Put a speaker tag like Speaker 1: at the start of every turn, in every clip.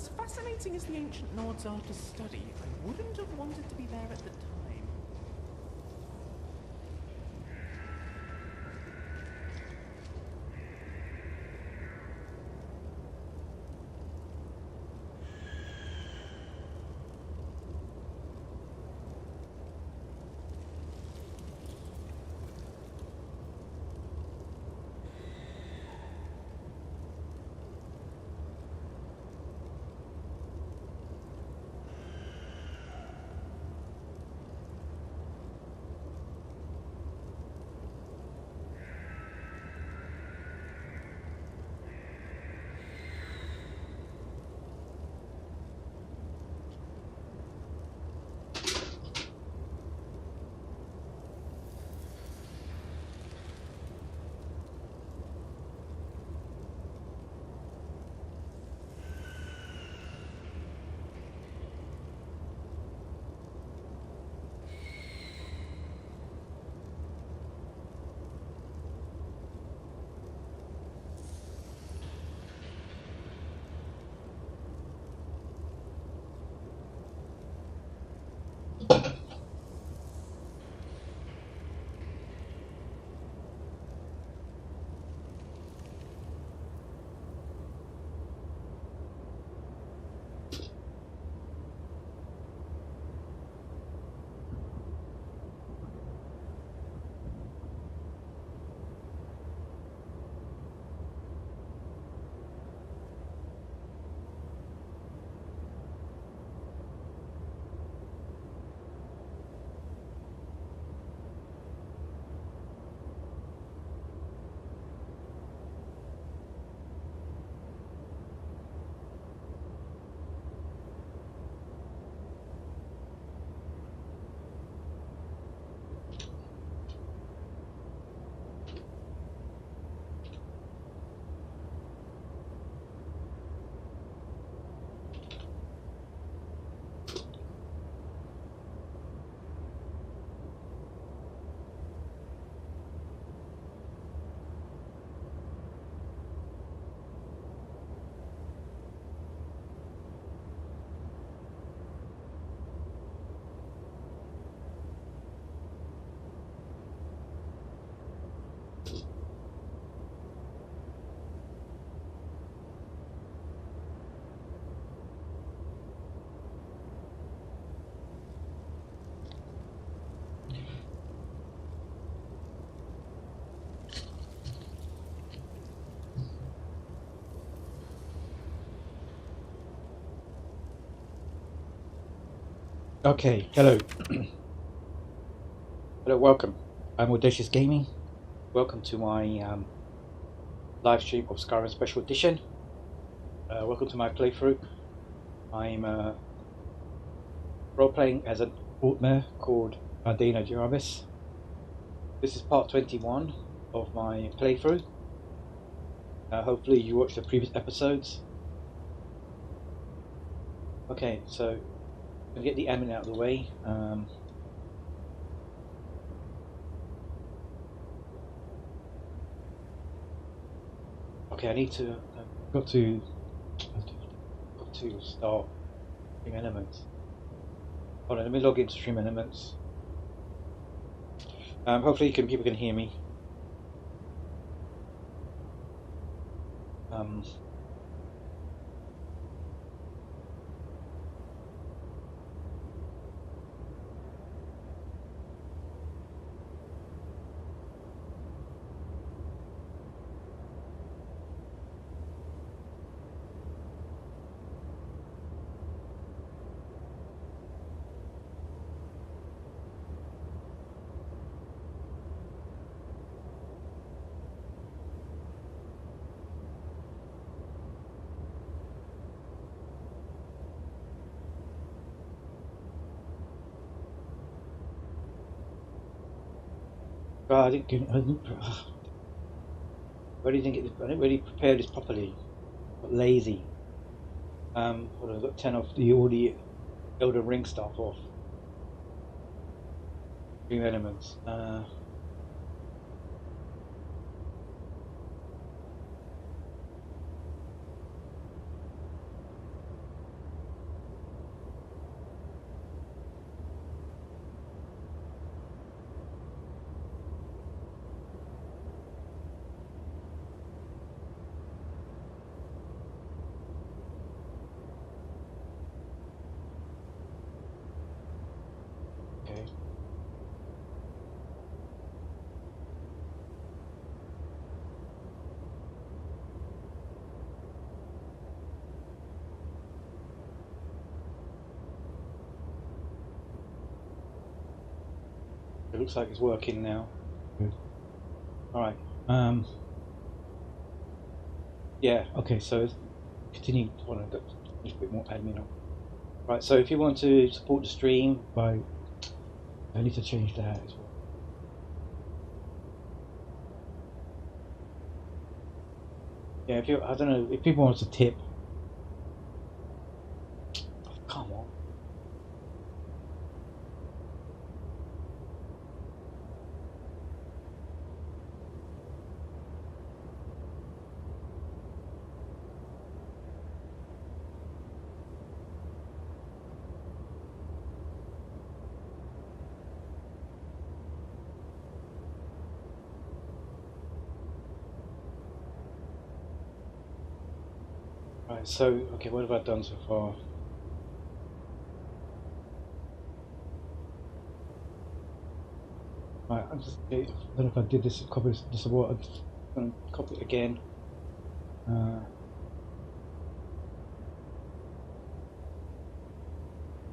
Speaker 1: As fascinating as the ancient Nords are to study, I wouldn't have wanted to be there at the time.
Speaker 2: Okay, hello. Hello, welcome. I'm Audacious Gaming. Welcome to my live stream of Skyrim Special Edition. Welcome to my playthrough. I'm role-playing as an Altmer called Ardaena Jaerthius. This is part 21 of my playthrough. Hopefully you watched the previous episodes. Okay, so I'm going to get the admin out of the way. Okay, I need to. I've got to start Stream Elements. Hold on, let me log into Stream Elements. Hopefully, people can hear me. I didn't really prepare this properly. But lazy. Hold on, I've got 10 of all the Elden Ring stuff off. Stream Elements. It looks like it's working now. Good. Alright. Yeah, okay, so continue. Hold on, just a bit more admin on. Right, so if you want to support the stream by, I need to change that as well. Yeah, if you, I don't know, if people want to tip. Oh, come on. Right, so, okay, what have I done so far? Right, I don't know if I did this, copy this or what, I'm just going to copy it again.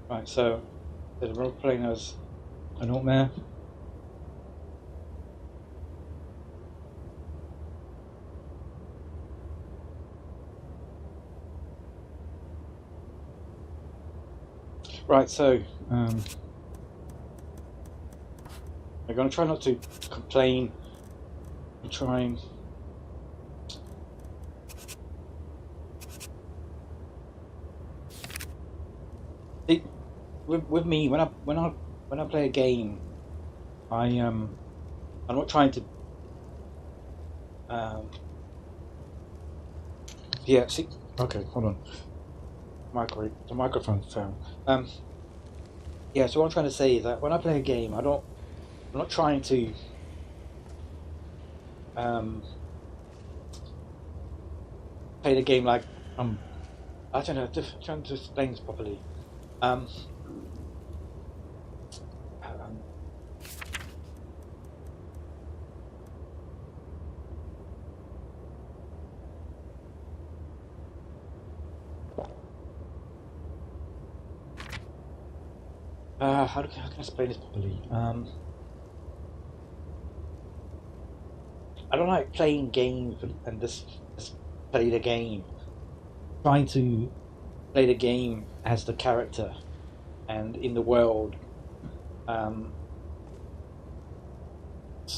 Speaker 2: Right, so the role playing as an Altmer. Right, so I'm going to try not to complain. I'm trying. With me, when I play a game, I'm not trying to. Yeah. See. Okay. Hold on. The microphone fell. Yeah. So what I'm trying to say is that when I play a game, I'm not trying to. Play the game like I don't know. Trying to explain this properly. How can I explain this properly? I don't like playing games and just play the game. Trying to play the game as the character and in the world.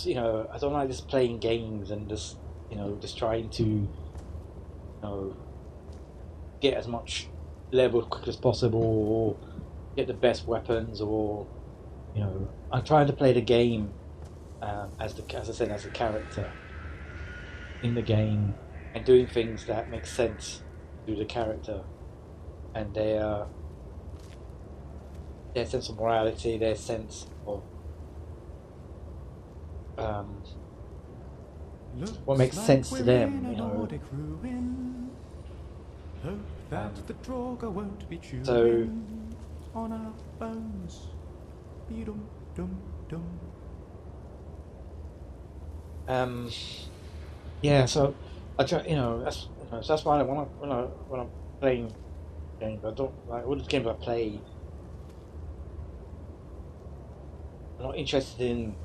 Speaker 2: You know, I don't like just playing games and just trying to get as much level as quick as possible or get the best weapons, or I'm trying to play the game as I said, as a character in the game and doing things that make sense to the character and their sense of morality, their sense of what makes sense to them,
Speaker 1: Hope that the Draugr won't be chewing
Speaker 2: so
Speaker 1: on our bones. Dum dum dum.
Speaker 2: Yeah, so I try, that's why when I'm playing games, I don't like all the games I play. I'm not interested in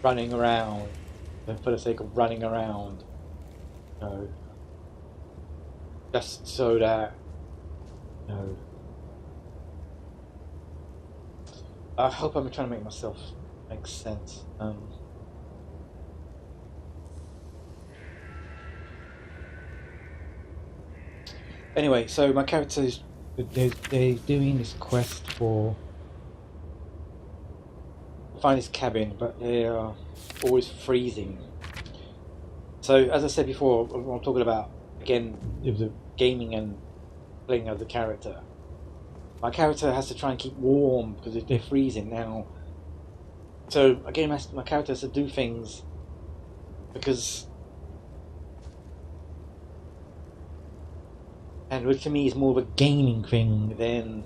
Speaker 2: running around for the sake of running around. Just so that I hope I'm trying to make myself make sense. Anyway, so my characters, they're doing this quest for find this cabin, but they are always freezing. So as I said before, I'm talking about again the gaming and playing as the character. My character has to try and keep warm because they're freezing now. So again, my character has to do things because, and which to me is more of a gaming thing than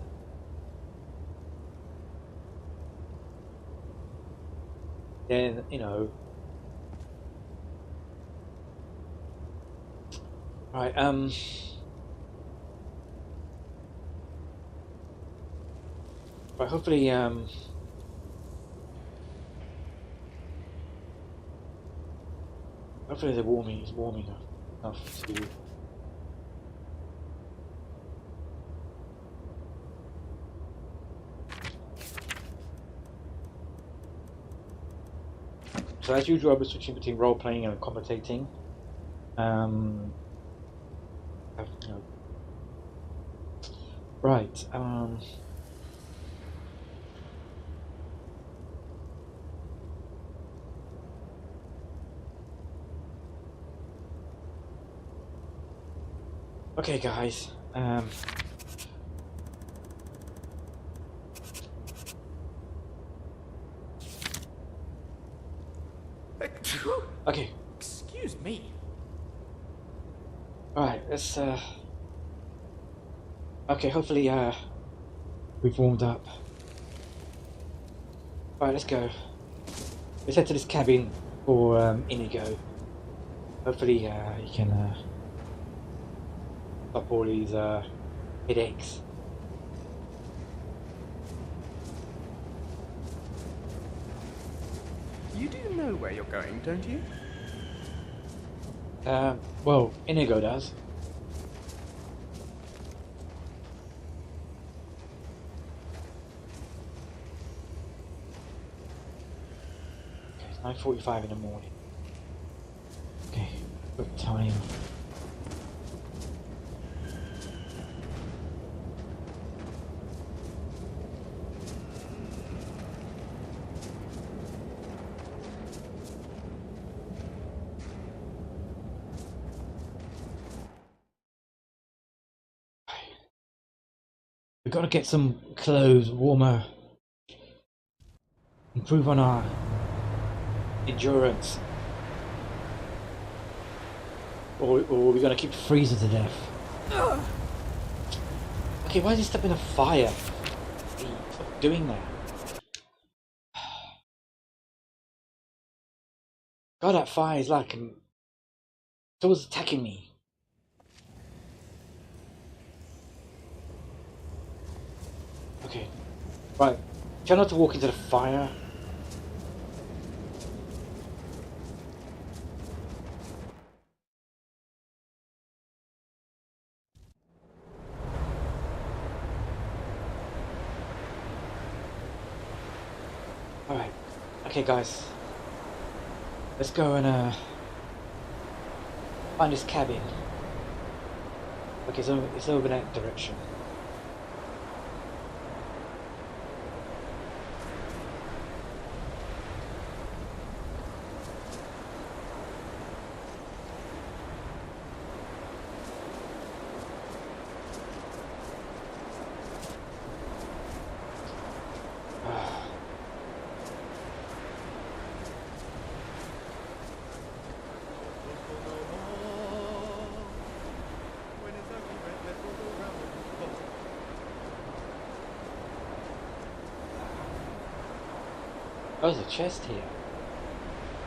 Speaker 2: right. But hopefully, hopefully they're warming. It's warm enough to. So as usual, I'll be switching between role playing and commentating. Right. Okay, guys. Okay.
Speaker 1: Excuse me.
Speaker 2: Alright, let's okay, hopefully we've warmed up. Alright, let's go. Let's head to this cabin for Inigo. Hopefully he can stop all these headaches.
Speaker 1: You do know where you're going, don't you?
Speaker 2: Well, Inigo does. Okay, it's 9:45 in the morning. Okay, good time. We've got to get some clothes warmer, improve on our endurance, or we're going to keep freezing to death. Okay, why is he stepping in a fire? Stop doing that. God, that fire is like someone's attacking me. Okay, right. Try not to walk into the fire. Alright. Okay, guys. Let's go and find this cabin. Okay, so it's over that direction. Oh, there's a chest here.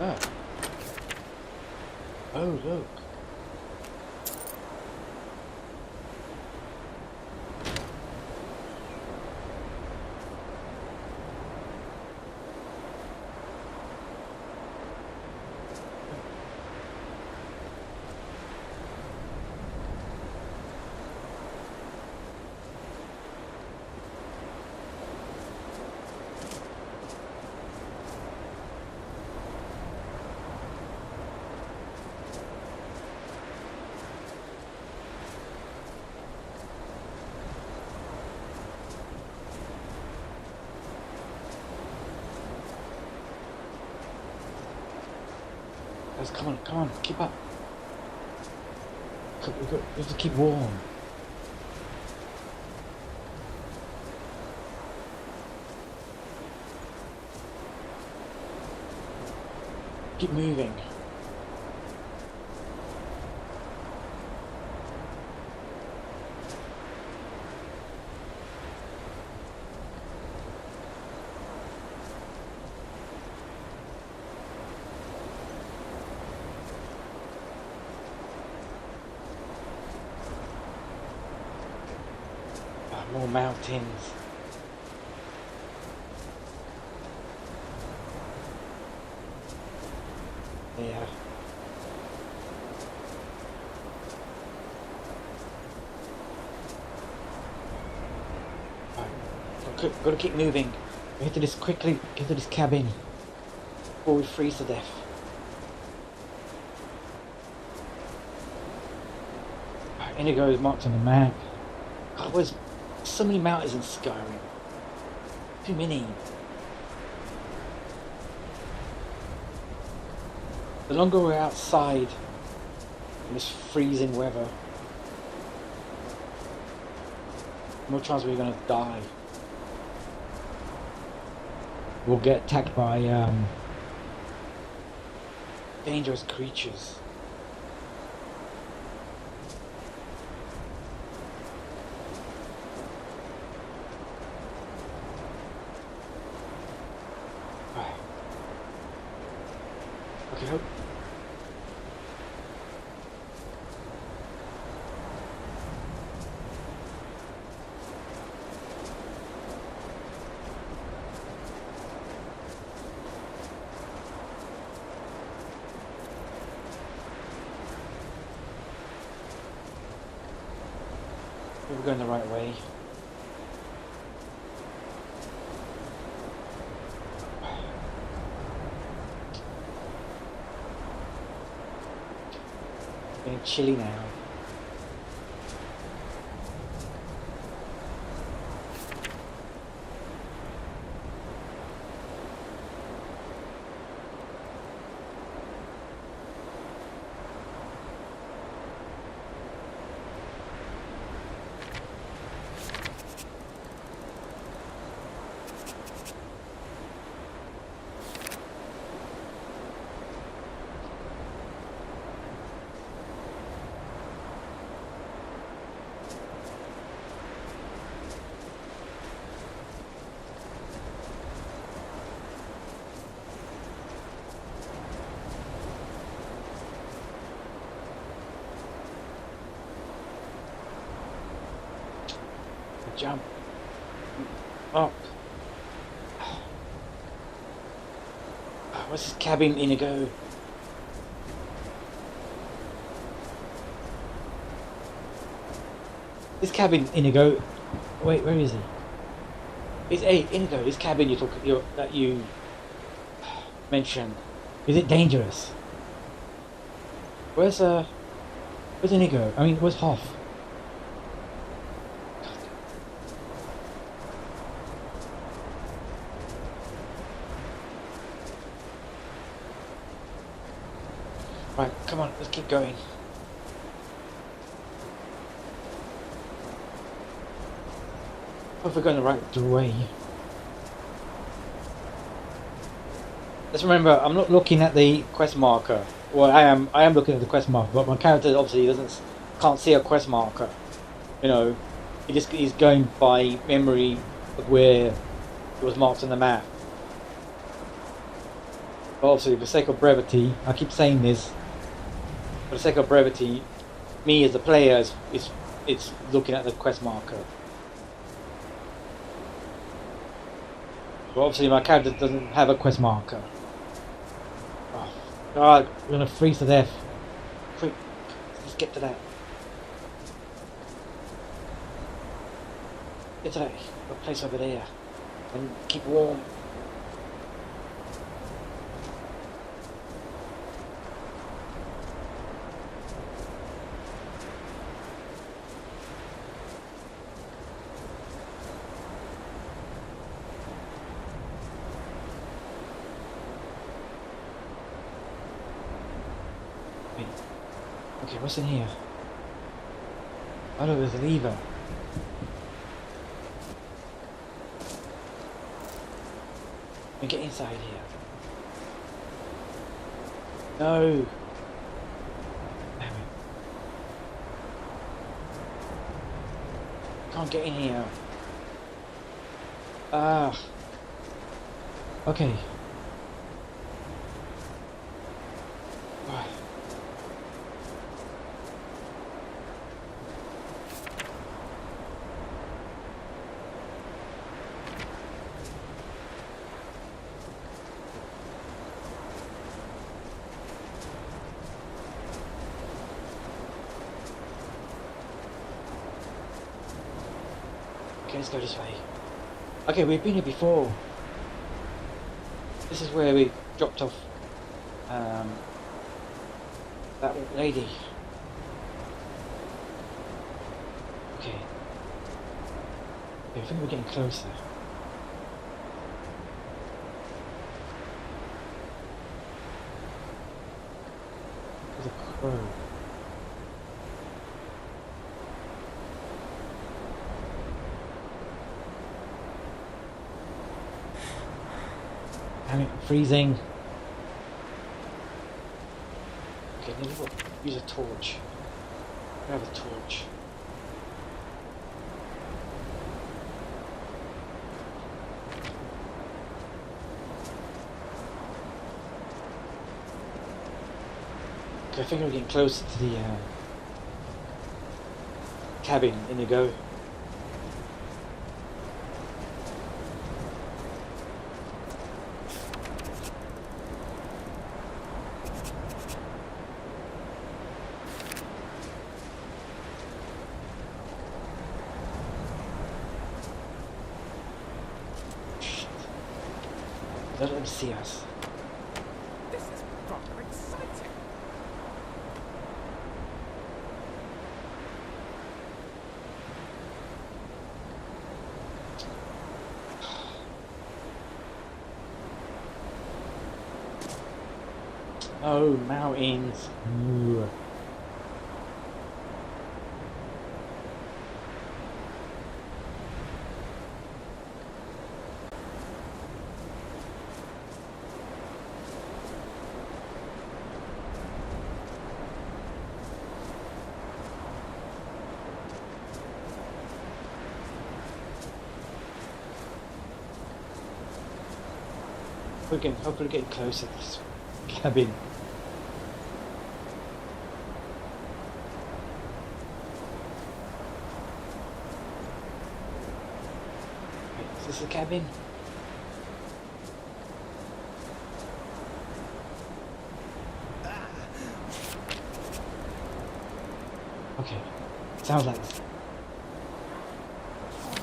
Speaker 2: Oh. Oh, look. Guys, come on, keep up. We have to keep warm. Keep moving. More mountains. Yeah. Gotta keep moving. Get to this quickly. Get to this cabin before we freeze to death. Indigo is marked on the map. God, there's so many mountains in Skyrim. Too many. The longer we're outside in this freezing weather, the more chance we're gonna die. We'll get attacked by dangerous creatures. Okay, hope. We're going the right way. Getting chilly now. Jump up. What's this cabin, Inigo? This cabin, Inigo. Wait, where is he? Hey, Inigo. This cabin that you mentioned. Is it dangerous? Where's Inigo? I mean, where's Hoff? Right, come on, let's keep going. Hope we're going the right way. Let's remember, I'm not looking at the quest marker. Well, I am looking at the quest marker, but my character obviously can't see a quest marker. You know, he's going by memory of where it was marked on the map. But obviously, for the sake of brevity, I keep saying this. For the sake of brevity, me as the player is looking at the quest marker. But obviously my character doesn't have a quest marker. Oh God, we're gonna freeze to death. Quick, let's get to that. Get to that place over there. And keep warm. Okay, what's in here? Oh no, there's a lever. Let me get inside here. No! Damn it. Can't get in here. Ah. Okay. Right. Okay, let's go this way. Okay, we've been here before. This is where we dropped off that lady. Okay. I think we're getting closer. There's a crow. Damn it, I'm freezing. Okay, use a torch. I have a torch. Okay, I think we're getting closer to the cabin. In you go. Don't let them see us.
Speaker 1: This is rather exciting.
Speaker 2: Oh, mountains. Ooh. We're getting, hopefully getting closer to this cabin. Wait, is this the cabin? Okay, sounds like this.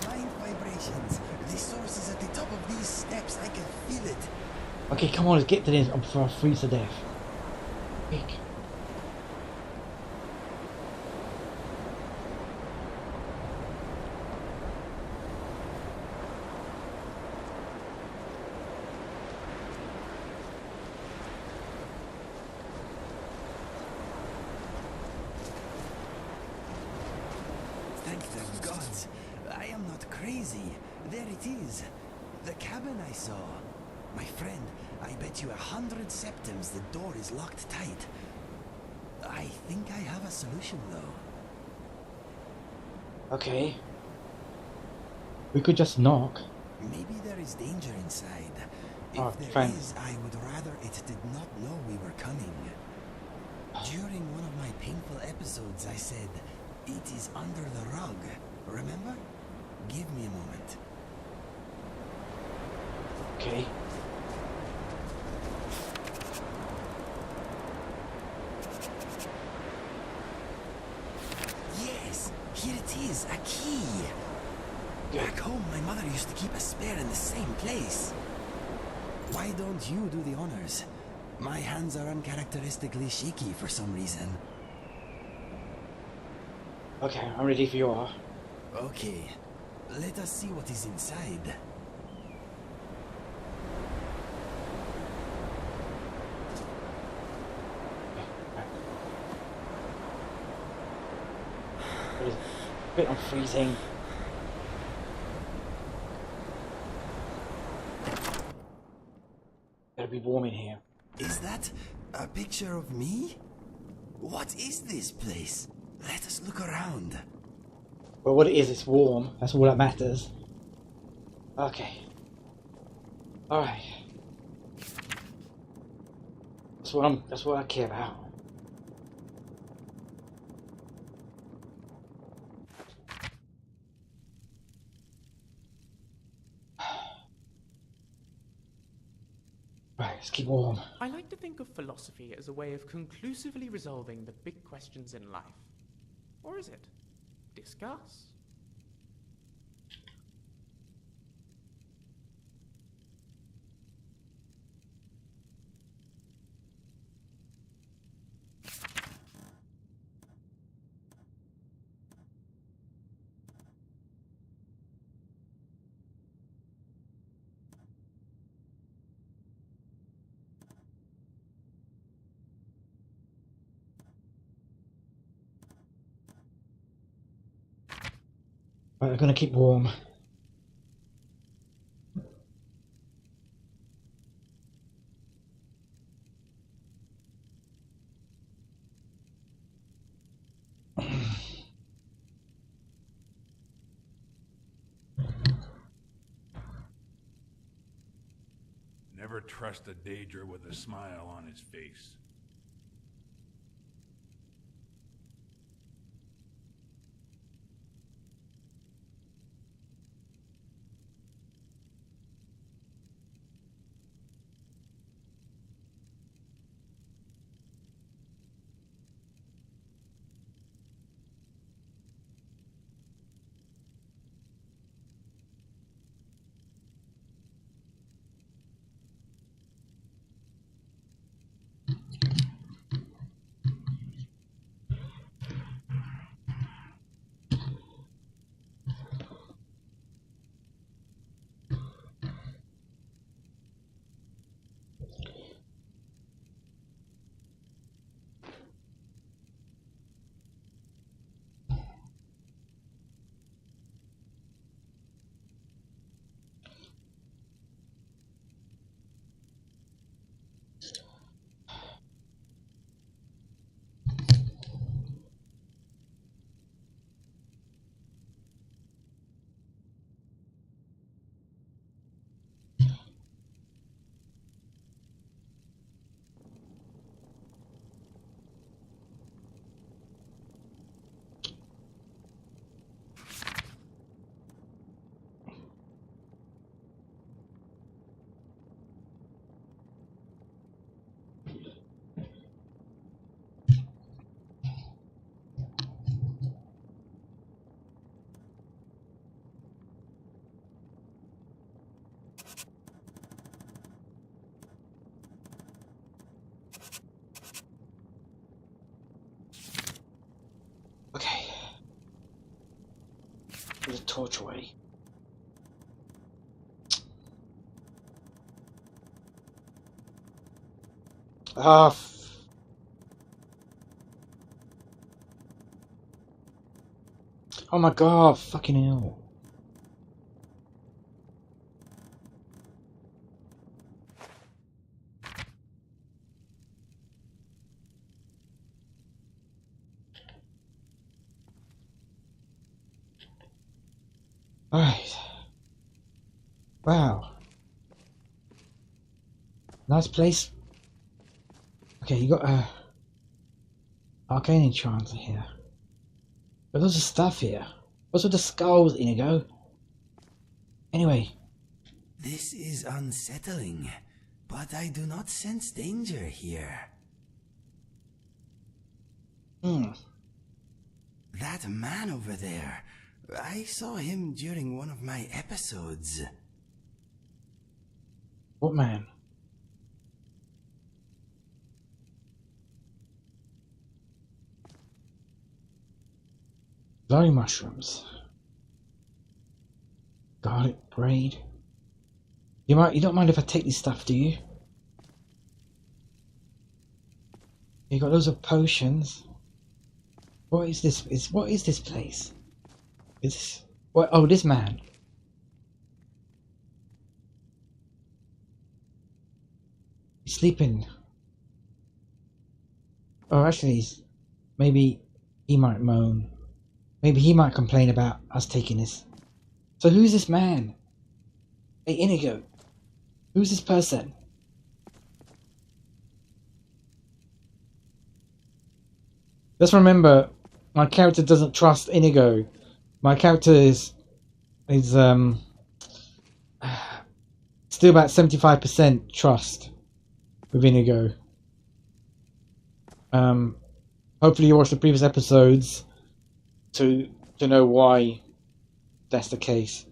Speaker 3: Mind vibrations. The source is at the top of these steps. I can feel it.
Speaker 2: Okay, come on, let's get to this before I freeze to death. Quick.
Speaker 3: Thank the gods. I am not crazy. There it is. The cabin I saw. My friend, I bet you 100 septims the door is locked tight. I think I have a solution though.
Speaker 2: Okay. We could just knock.
Speaker 3: Maybe there is danger inside. If
Speaker 2: Oh,
Speaker 3: there
Speaker 2: fine.
Speaker 3: is, I would rather it did not know we were coming. During one of my painful episodes, I said, "It is under the rug." Remember? Give me a moment.
Speaker 2: Okay.
Speaker 3: Yes, here it is, a key. Back home, my mother used to keep a spare in the same place. Why don't you do the honors? My hands are uncharacteristically shaky for some reason.
Speaker 2: Okay, I'm ready if you are.
Speaker 3: Okay, let us see what is inside.
Speaker 2: Wait, I'm freezing. Better be warm in here.
Speaker 3: Is that a picture of me? What is this place? Let us look around.
Speaker 2: Well, what it is, it's warm. That's all that matters. Okay. Alright. That's what I care about. Right, let's keep warm.
Speaker 1: I like to think of philosophy as a way of conclusively resolving the big questions in life. Or is it? Discuss.
Speaker 2: Right, I'm gonna keep warm.
Speaker 4: Never trust a Daedra with a smile on his face.
Speaker 2: Okay. Put the torch away. Ah. Oh my god, fucking hell. Alright. Wow. Nice place. Okay, you got a arcane enchanter here. But there's a stuff here. What's with the skulls, Inigo? Anyway.
Speaker 3: This is unsettling, but I do not sense danger here. That man over there, I saw him during one of my episodes.
Speaker 2: What man? Berry mushrooms. Garlic braid. You don't mind if I take this stuff, do you? You got loads of potions. What is this? What is this place? Is this what? Oh, this man. He's sleeping. Oh, actually, maybe he might moan. Maybe he might complain about us taking this. So who's this man? Hey, Inigo. Who's this person? Let's remember, my character doesn't trust Inigo. My character is still about 75% trust with Inigo. Hopefully you watched the previous episodes to know why that's the case.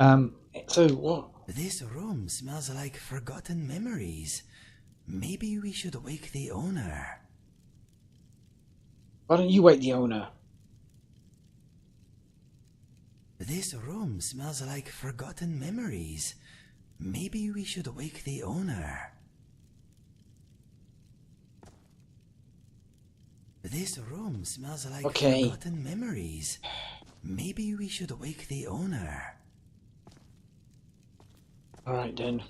Speaker 2: So what?
Speaker 3: This room smells like forgotten memories. Maybe we should wake the owner.
Speaker 2: Why don't you wake the owner?
Speaker 3: This room smells like forgotten memories. Maybe we should wake the owner. This room smells like forgotten memories. maybe we should wake the owner.
Speaker 2: Alright then.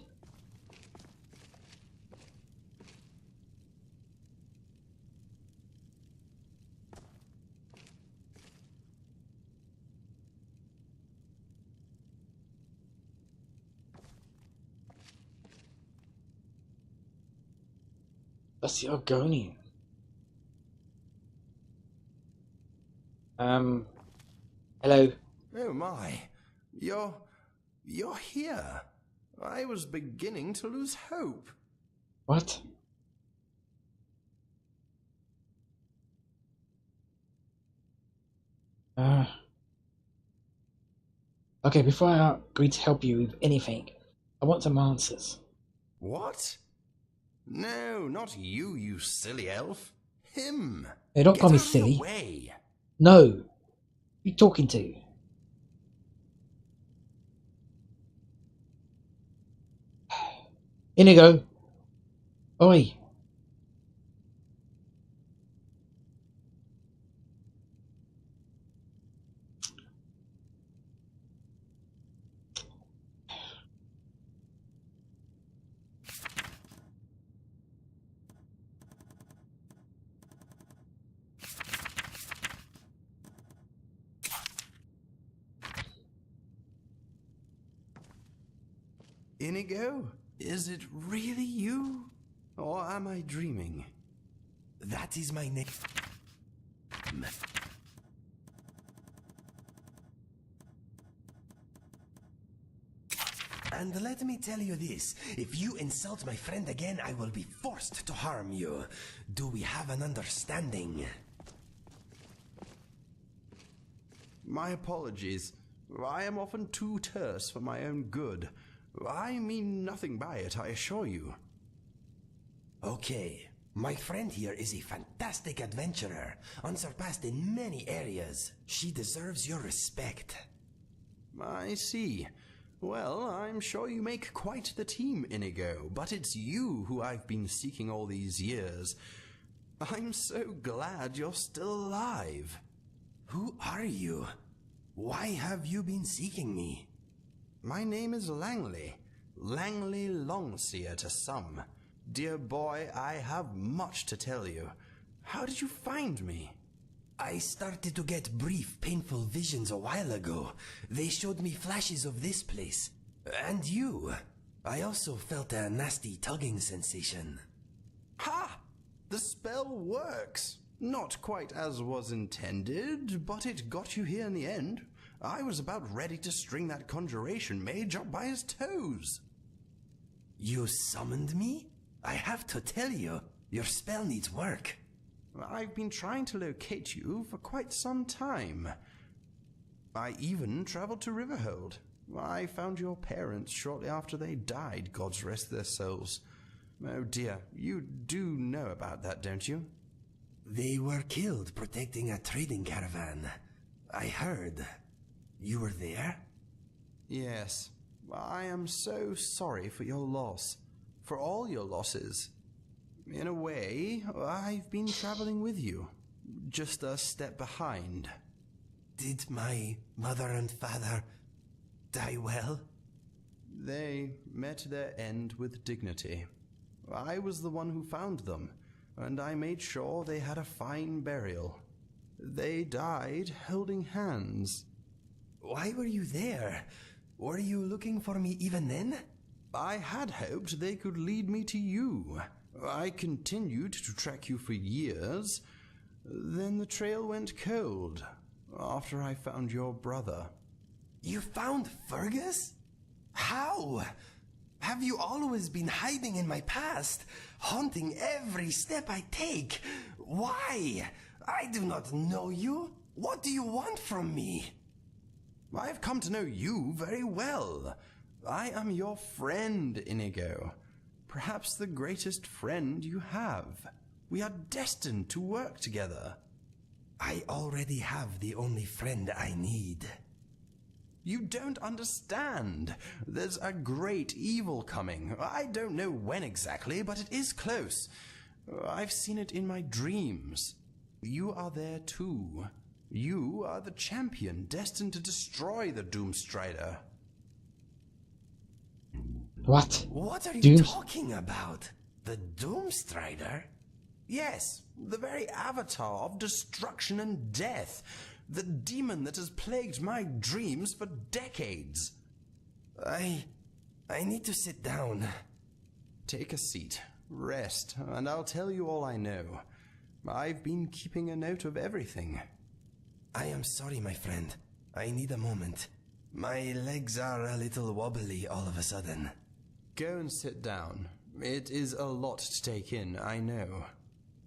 Speaker 2: That's the Argonian. Hello.
Speaker 5: Oh my, you're here. I was beginning to lose hope.
Speaker 2: What? Okay, before I agree to help you with anything, I want some answers.
Speaker 5: What? No, not you, you silly elf. Him.
Speaker 2: Hey, don't
Speaker 5: Get
Speaker 2: call me
Speaker 5: out of the
Speaker 2: silly.
Speaker 5: way.
Speaker 2: No! Who you talking to? Inigo! Oi!
Speaker 5: Inigo, is it really you? Or am I dreaming?
Speaker 3: That is my name. And let me tell you this, if you insult my friend again, I will be forced to harm you. Do we have an understanding?
Speaker 5: My apologies. I am often too terse for my own good. I mean nothing by it, I assure you.
Speaker 3: Okay, my friend here is a fantastic adventurer, unsurpassed in many areas. She deserves your respect.
Speaker 5: I see. Well, I'm sure you make quite the team, Inigo, but it's you who I've been seeking all these years. I'm so glad you're still alive.
Speaker 3: Who are you? Why have you been seeking me?
Speaker 5: My name is Langley. Langley Longseer to some. Dear boy, I have much to tell you. How did you find me?
Speaker 3: I started to get brief, painful visions a while ago. They showed me flashes of this place. And you. I also felt a nasty tugging sensation.
Speaker 5: Ha! The spell works. Not quite as was intended, but it got you here in the end. I was about ready to string that conjuration mage up by his toes.
Speaker 3: You summoned me? I have to tell you, your spell needs work.
Speaker 5: I've been trying to locate you for quite some time. I even traveled to Riverhold. I found your parents shortly after they died, gods rest their souls. Oh dear, you do know about that, don't you?
Speaker 3: They were killed protecting a trading caravan. I heard. You were there?
Speaker 5: Yes. I am so sorry for your loss. For all your losses. In a way, I've been traveling with you. Just a step behind.
Speaker 3: Did my mother and father die well?
Speaker 5: They met their end with dignity. I was the one who found them, and I made sure they had a fine burial. They died holding hands.
Speaker 3: Why were you there? Were you looking for me even then?
Speaker 5: I had hoped they could lead me to you. I continued to track you for years. Then the trail went cold, after I found your brother.
Speaker 3: You found Fergus? How? Have you always been hiding in my past, haunting every step I take? Why? I do not know you. What do you want from me?
Speaker 5: I've come to know you very well. I am your friend, Inigo. Perhaps the greatest friend you have. We are destined to work together.
Speaker 3: I already have the only friend I need.
Speaker 5: You don't understand. There's a great evil coming. I don't know when exactly, but it is close. I've seen it in my dreams. You are there too. You are the champion destined to destroy the Doomstrider.
Speaker 2: What?
Speaker 3: What are you
Speaker 2: Dooms-
Speaker 3: talking about? The Doomstrider?
Speaker 5: Yes, the very avatar of destruction and death. The demon that has plagued my dreams for decades.
Speaker 3: I need to sit down.
Speaker 5: Take a seat, rest, and I'll tell you all I know. I've been keeping a note of everything.
Speaker 3: I am sorry, my friend. I need a moment. My legs are a little wobbly all of a sudden.
Speaker 5: Go and sit down. It is a lot to take in, I know.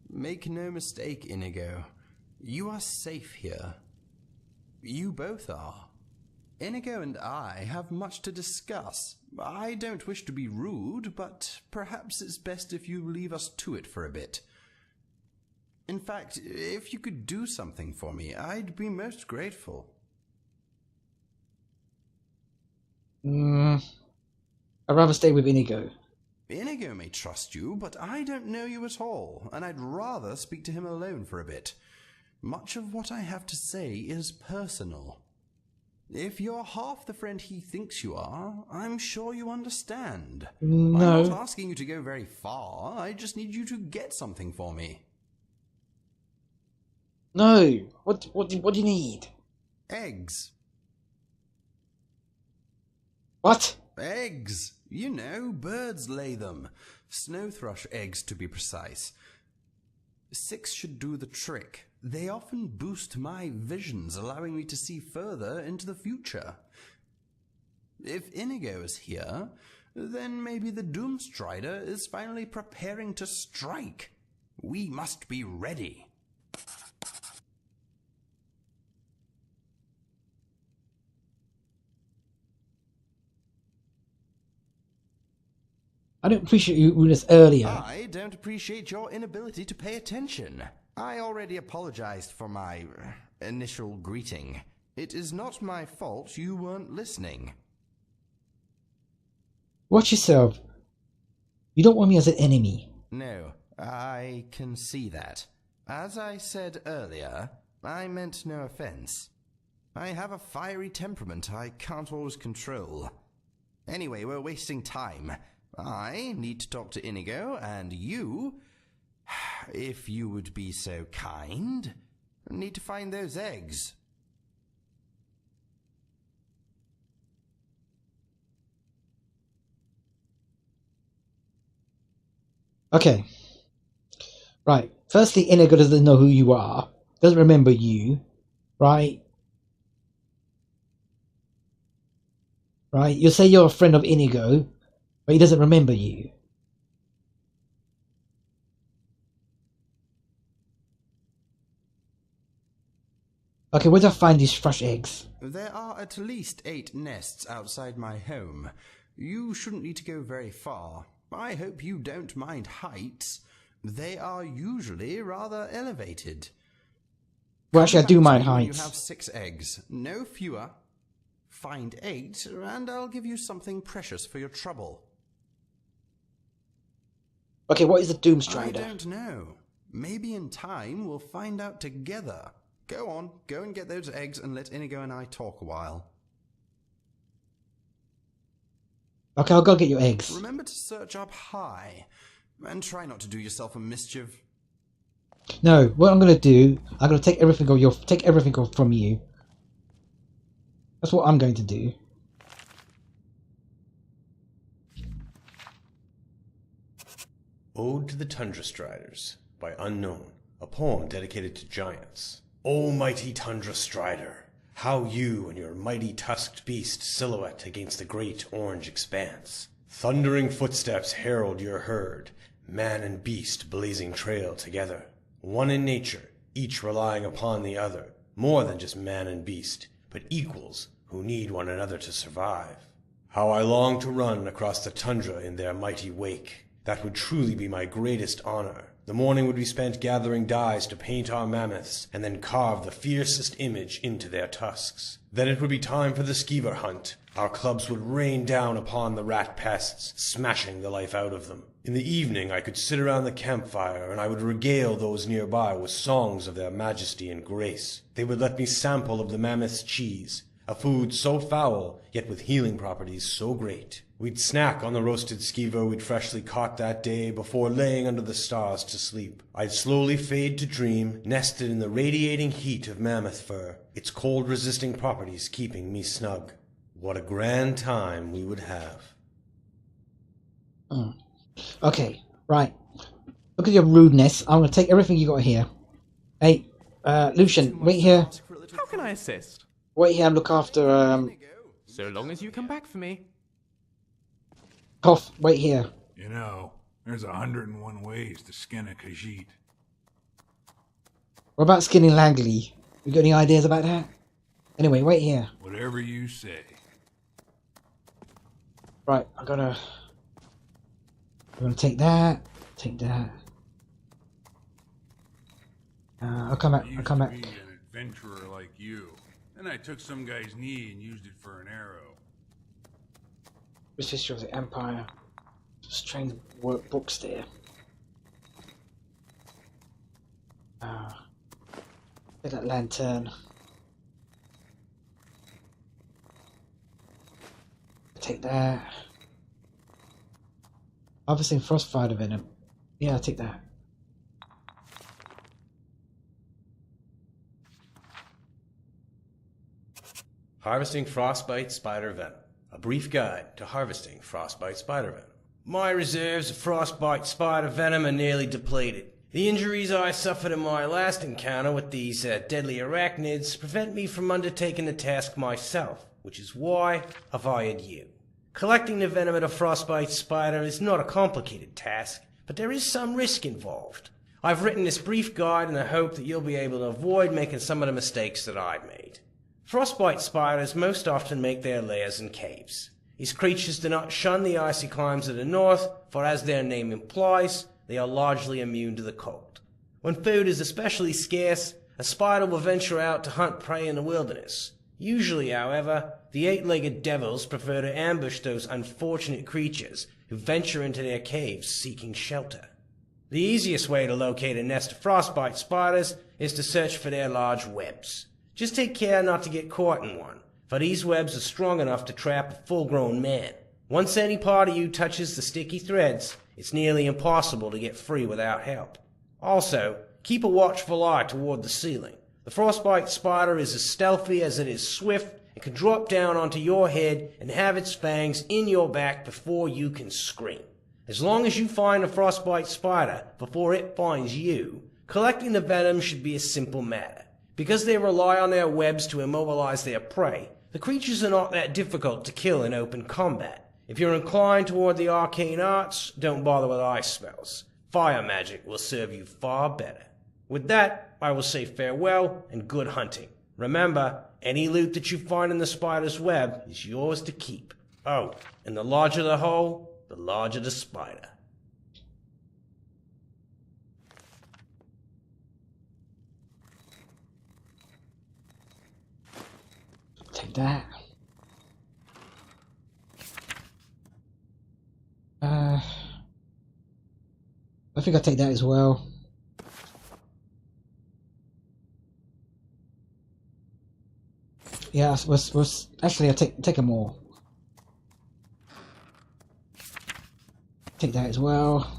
Speaker 5: Make no mistake, Inigo. You are safe here. You both are. Inigo and I have much to discuss. I don't wish to be rude, but perhaps it's best if you leave us to it for a bit. In fact, if you could do something for me, I'd be most grateful.
Speaker 2: I'd rather stay with Inigo.
Speaker 5: Inigo may trust you, but I don't know you at all, and I'd rather speak to him alone for a bit. Much of what I have to say is personal. If you're half the friend he thinks you are, I'm sure you understand.
Speaker 2: No.
Speaker 5: I'm not asking you to go very far, I just need you to get something for me.
Speaker 2: No. What do you need?
Speaker 5: Eggs.
Speaker 2: What?
Speaker 5: Eggs! You know, birds lay them. Snow thrush eggs, to be precise. 6 should do the trick. They often boost my visions, allowing me to see further into the future. If Inigo is here, then maybe the Doomstrider is finally preparing to strike. We must be ready.
Speaker 2: I don't appreciate you doing this earlier.
Speaker 5: I don't appreciate your inability to pay attention. I already apologized for my initial greeting. It is not my fault you weren't listening.
Speaker 2: Watch yourself. You don't want me as an enemy.
Speaker 5: No, I can see that. As I said earlier, I meant no offense. I have a fiery temperament I can't always control. Anyway, we're wasting time. I need to talk to Inigo, and you, if you would be so kind, need to find those eggs.
Speaker 2: Okay. Right. Firstly, Inigo doesn't know who you are. Doesn't remember you. Right? Right? You say you're a friend of Inigo, but he doesn't remember you. Okay, where do I find these fresh eggs?
Speaker 5: There are at least 8 nests outside my home. You shouldn't need to go very far. I hope you don't mind heights. They are usually rather elevated.
Speaker 2: Well, actually, I do mind
Speaker 5: Come back to me when
Speaker 2: heights.
Speaker 5: You have 6 eggs, no fewer. Find 8, and I'll give you something precious for your trouble.
Speaker 2: Okay, what is the
Speaker 5: I
Speaker 2: Doomstrider?
Speaker 5: don't know. Maybe in time we'll find out together. Go on, go and get those eggs and let Inigo and I talk a while.
Speaker 2: Okay, I'll go get your eggs.
Speaker 5: Remember to search up high, and try not to do yourself a mischief.
Speaker 2: No, what I'm gonna do, I'm gonna take everything from you. That's what I'm going to do.
Speaker 6: Ode to the Tundra Striders by Unknown, a poem dedicated to giants. O mighty Tundra Strider, how you and your mighty tusked beast silhouette against the great orange expanse. Thundering footsteps herald your herd, man and beast blazing trail together. One in nature, each relying upon the other, more than just man and beast, but equals who need one another to survive. How I long to run across the tundra in their mighty wake. That would truly be my greatest honor, The morning would be spent gathering dyes to paint our mammoths, and then carve the fiercest image into their tusks. Then it would be time for the skeever hunt. Our clubs would rain down upon the rat pests, smashing the life out of them. In the evening I could sit around the campfire, and I would regale those nearby with songs of their majesty and grace. They would let me sample of the mammoth's cheese, a food so foul, yet with healing properties so great. We'd snack on the roasted skeever we'd freshly caught that day before laying under the stars to sleep. I'd slowly fade to dream, nested in the radiating heat of mammoth fur, its cold-resisting properties keeping me snug. What a grand time we would have.
Speaker 2: Okay, right. Look at your rudeness. I'm going to take everything you got here. Hey, Lucian, wait here.
Speaker 1: How can I assist?
Speaker 2: Wait here and look after,
Speaker 1: So long as you come back for me.
Speaker 2: Cough, wait here.
Speaker 4: You know, there's 101 ways to skin a Khajiit.
Speaker 2: What about skinning Langley? You got any ideas about that? Anyway, wait here.
Speaker 4: Whatever you say.
Speaker 2: Right, I'm gonna take that. Take that. I'll come back.
Speaker 4: I
Speaker 2: I'll come back.
Speaker 4: used to be an adventurer like you. Then I took some guy's knee and used it for an arrow.
Speaker 2: This history of the Empire. Strange workbooks there. Take that lantern. Take that. Harvesting frostbite venom. Yeah, I'll take that.
Speaker 6: Harvesting frostbite spider venom. A brief guide to harvesting frostbite spider venom. My reserves of frostbite spider venom are nearly depleted. The injuries I suffered in my last encounter with these deadly arachnids prevent me from undertaking the task myself, which is why I've hired you. Collecting the venom of a frostbite spider is not a complicated task, but there is some risk involved. I've written this brief guide in the hope that you'll be able to avoid making some of the mistakes that I've made. Frostbite spiders most often make their lairs in caves. These creatures do not shun the icy climes of the north, for as their name implies, they are largely immune to the cold. When food is especially scarce, a spider will venture out to hunt prey in the wilderness. Usually, however, the eight-legged devils prefer to ambush those unfortunate creatures who venture into their caves seeking shelter. The easiest way to locate a nest of frostbite spiders is to search for their large webs. Just take care not to get caught in one, for these webs are strong enough to trap a full-grown man. Once any part of you touches the sticky threads, it's nearly impossible to get free without help. Also, keep a watchful eye toward the ceiling. The frostbite spider is as stealthy as it is swift and can drop down onto your head and have its fangs in your back before you can scream. As long as you find a frostbite spider before it finds you, collecting the venom should be a simple matter. Because they rely on their webs to immobilize their prey, the creatures are not that difficult to kill in open combat. If you're inclined toward the arcane arts, don't bother with ice spells. Fire magic will serve you far better. With that, I will say farewell and good hunting. Remember, any loot that you find in the spider's web is yours to keep. Oh, and the larger the hole, the larger the spider.
Speaker 2: Take that. I think I'll take that as well. Yeah, actually I'll take them all. Take that as well.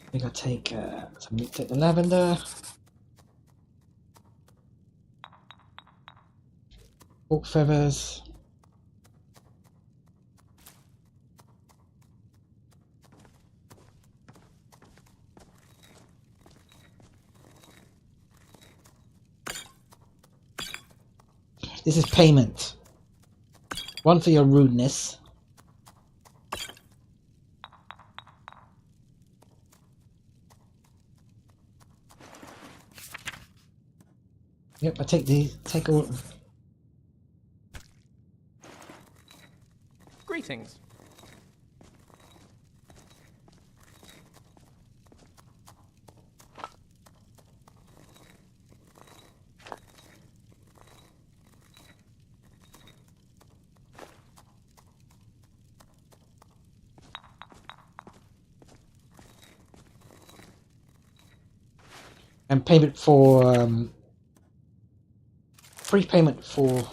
Speaker 2: I think I'll take the lavender. Orc feathers. This is payment. One for your rudeness. Yep, I take all.
Speaker 7: things.
Speaker 2: And payment for free payment for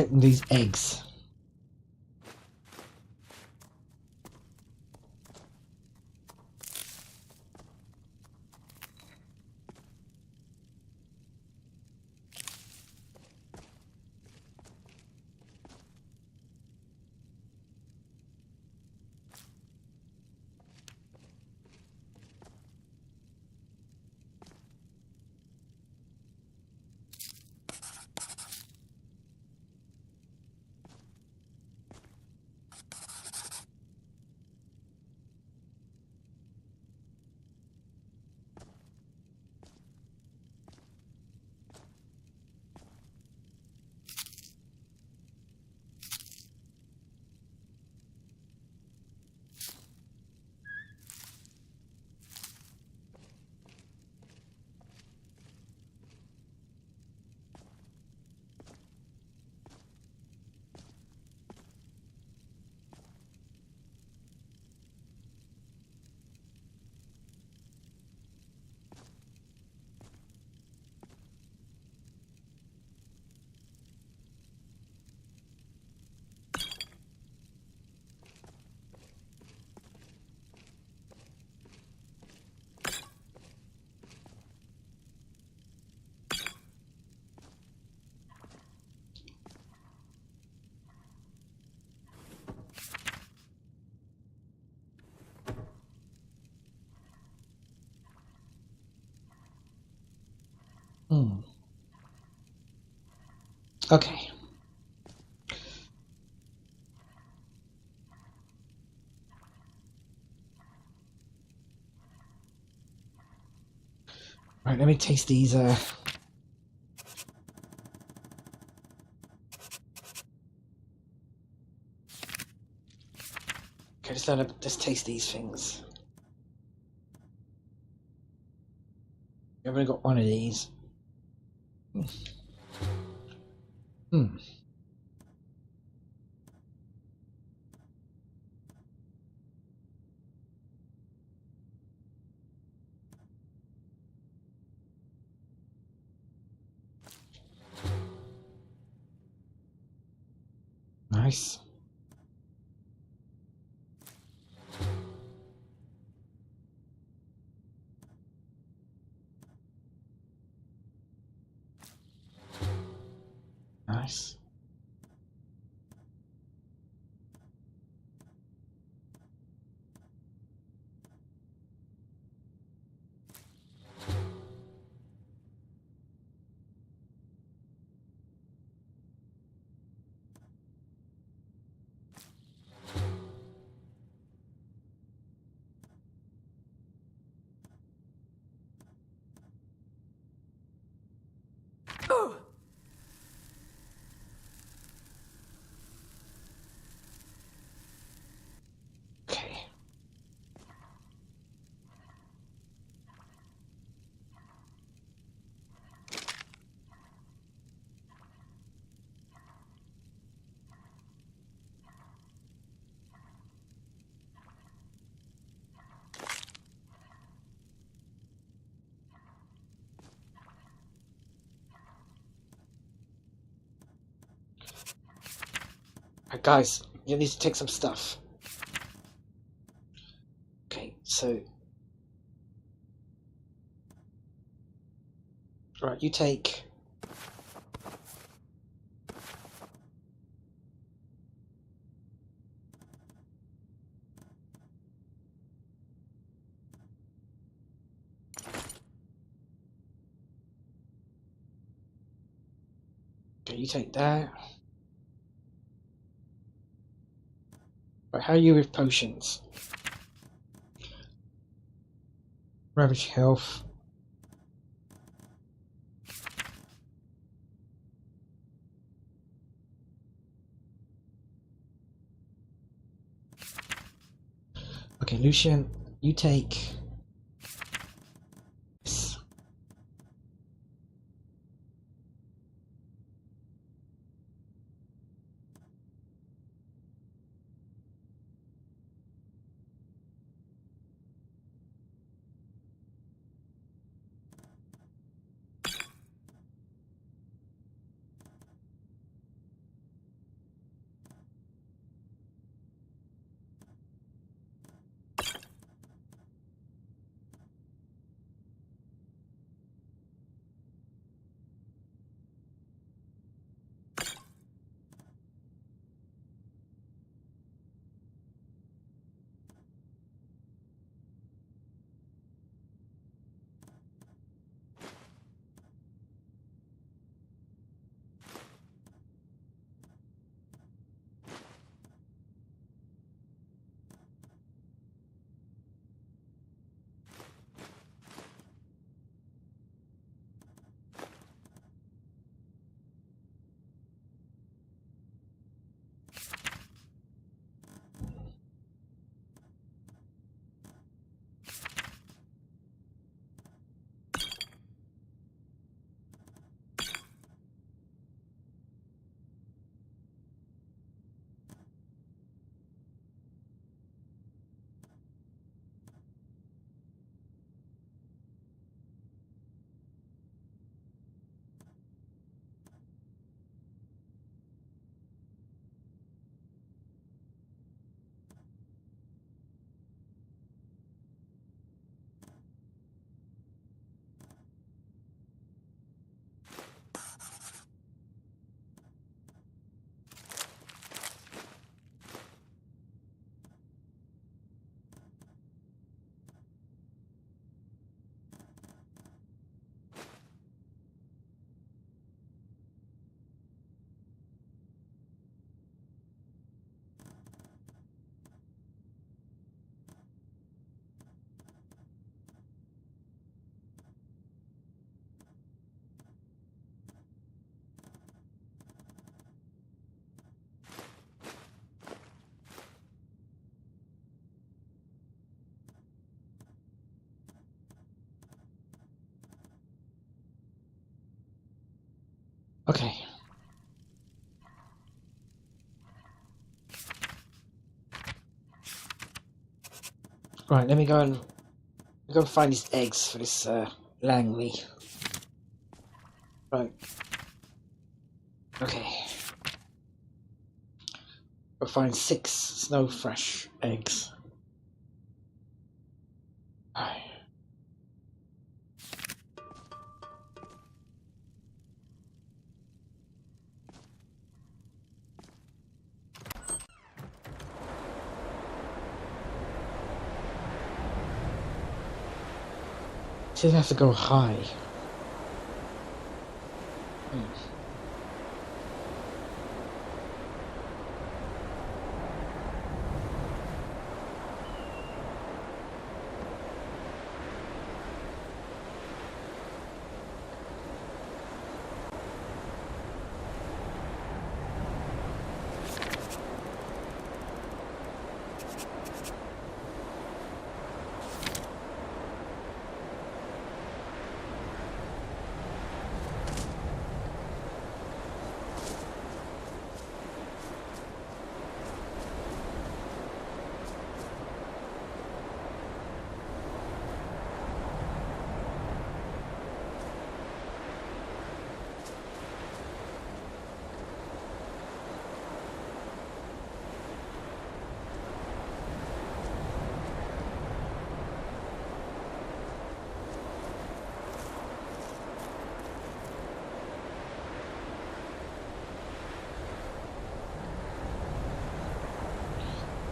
Speaker 2: collecting these eggs. Okay. Right, let me taste these okay, just taste these things. I've only got one of these. Nice. Nice. Okay. Right, guys, you need to take some stuff. Okay, so right, you take that. Right, how are you with potions? Ravage health. Okay, Lucian, you take this. Okay. Right, let me go and find these eggs for this Langley. Right. Okay. I'll find 6 snow fresh eggs. Right. It doesn't have to go high.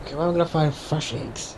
Speaker 2: Okay, well, I'm gonna find fresh eggs.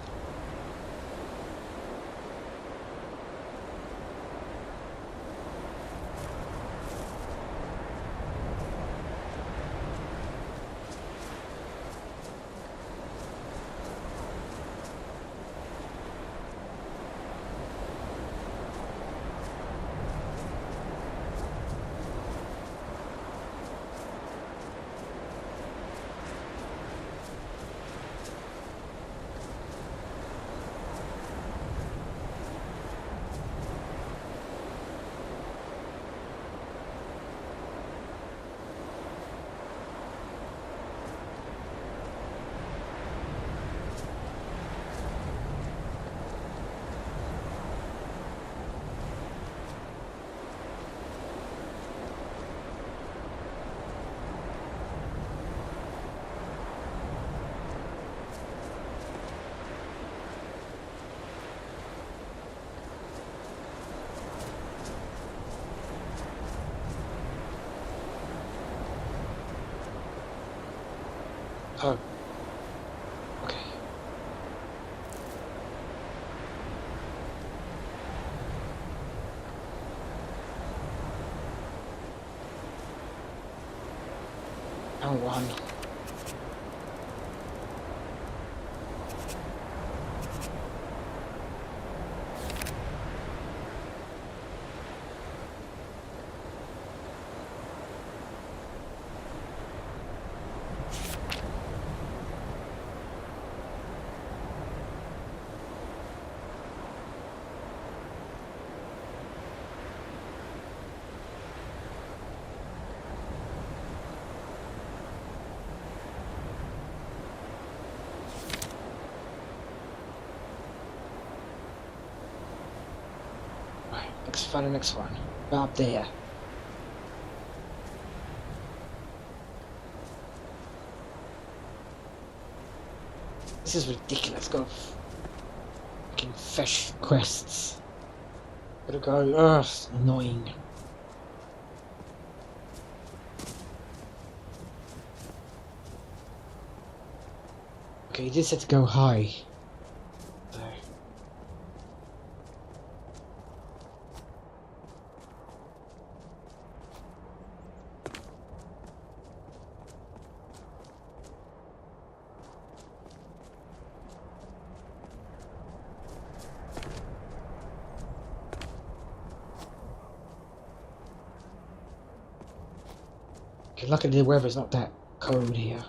Speaker 2: Oh. Okay. And one. Let's find the next one. About up there. This is ridiculous. Got fucking fish quests. Gotta go. Ugh, annoying. Okay, you did set to go high. So. Okay, luckily the weather's not that cold here.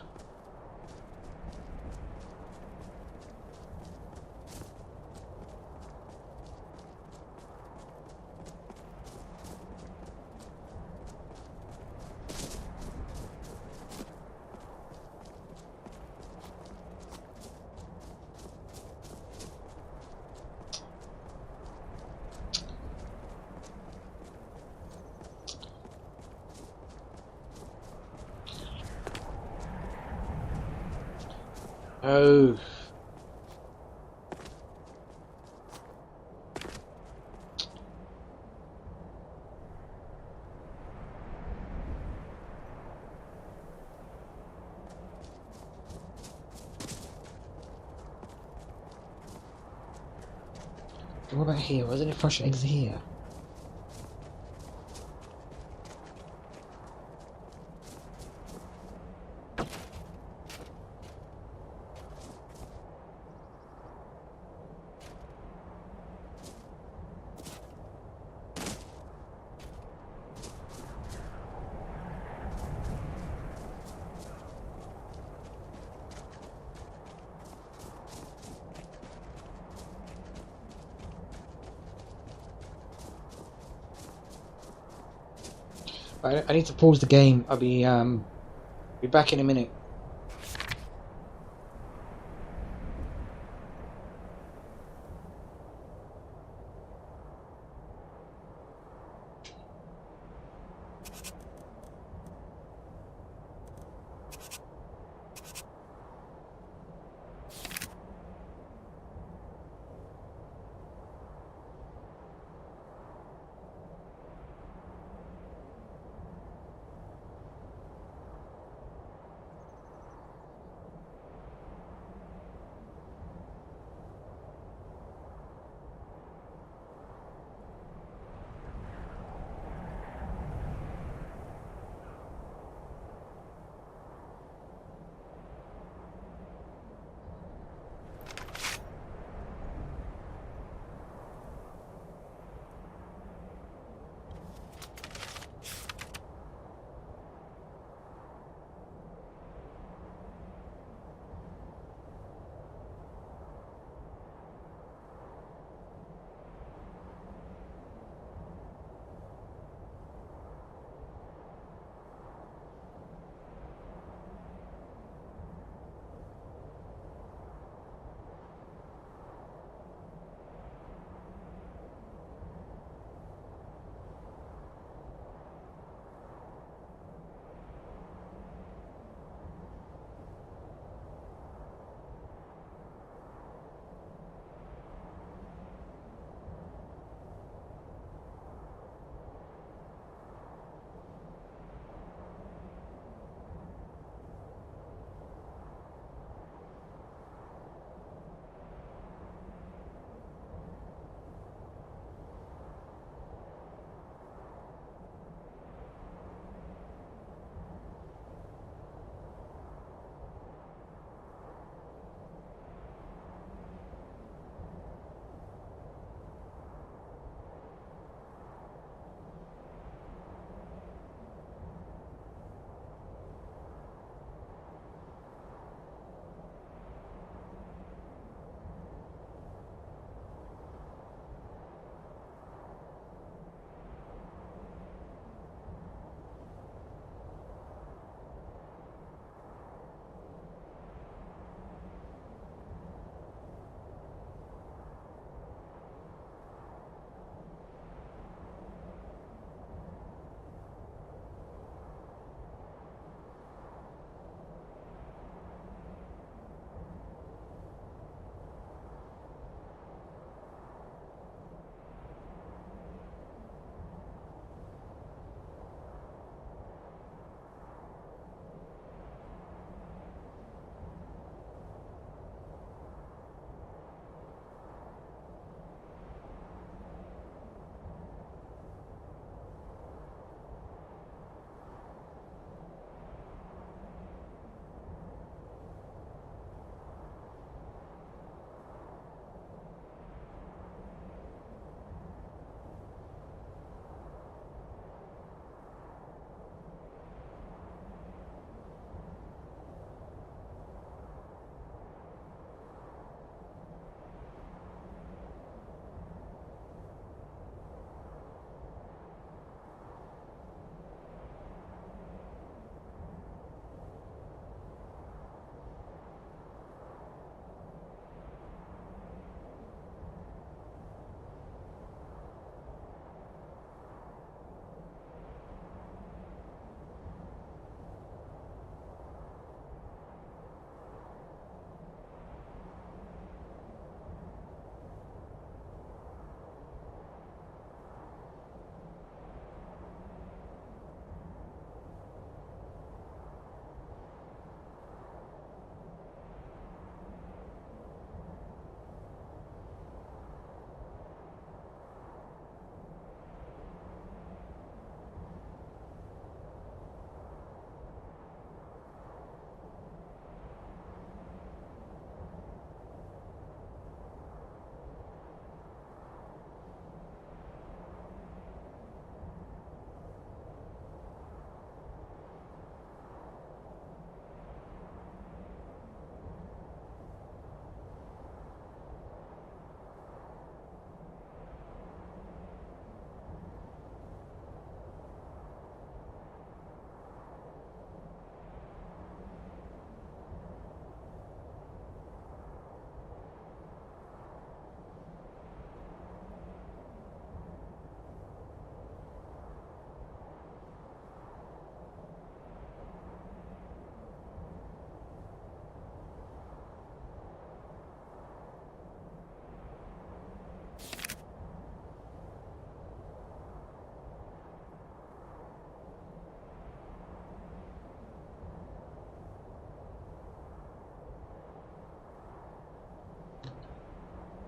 Speaker 2: Oh. What about here? Wasn't it fresh eggs here? I need to pause the game. I'll be back in a minute.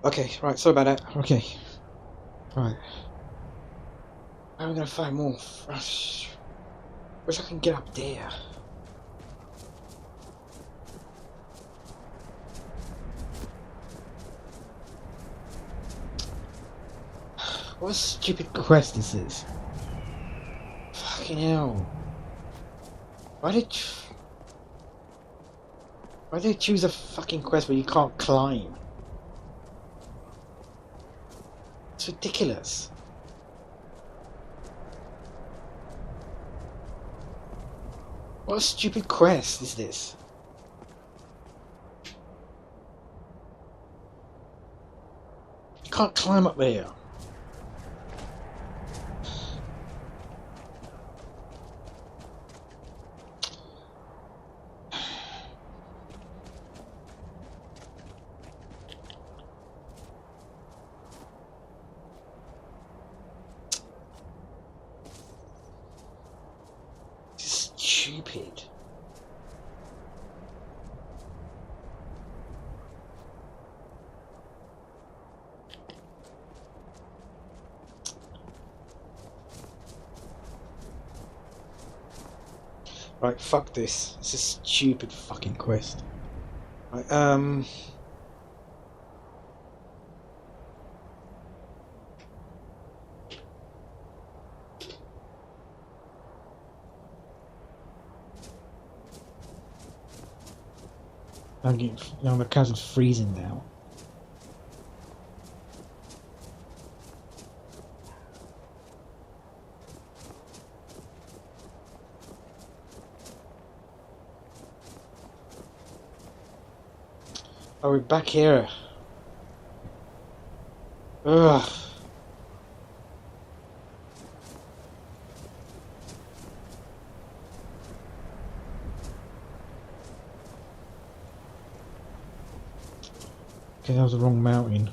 Speaker 2: Okay, right, sorry about that. Okay. Right. How am I gonna find more? Wish I can get up there. What a stupid quest this is. Fucking hell. Why did they choose a fucking quest where you can't climb? It's ridiculous. What a stupid quest is this? You can't climb up there. Stupid. Right, fuck this. It's a stupid fucking quest. Right, I'm getting, my cousin's freezing now. Oh, we're back here. Ugh. Okay, that was the wrong mountain.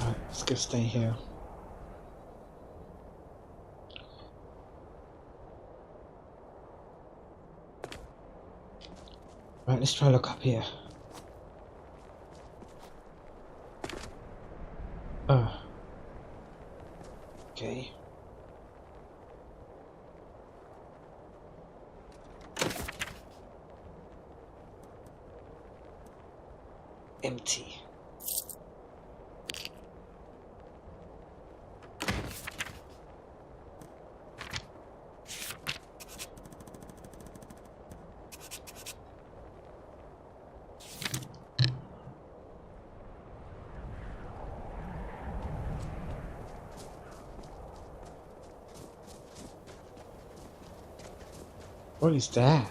Speaker 2: Alright, let's go stay here. Right, let's try look up here. Okay. Empty. What is that?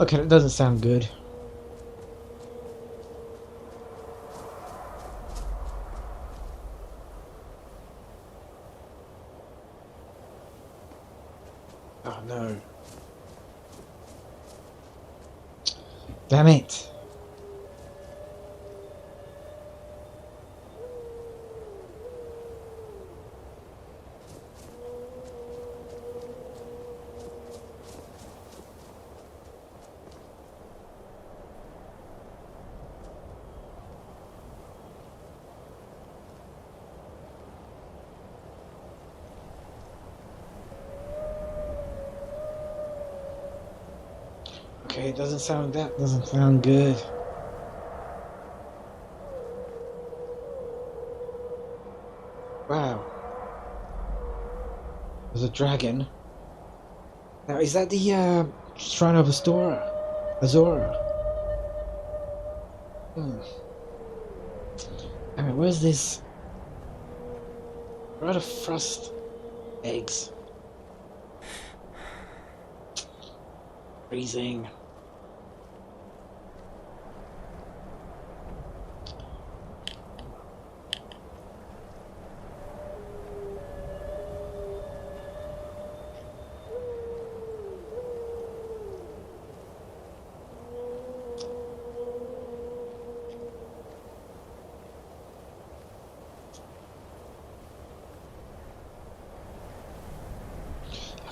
Speaker 2: Okay, that doesn't sound good. Oh no. Damn it. Okay, it doesn't sound good. Wow. There's a dragon. Now, is that the Shrine of Azora? I mean, where's this? Where are the frost eggs? Freezing.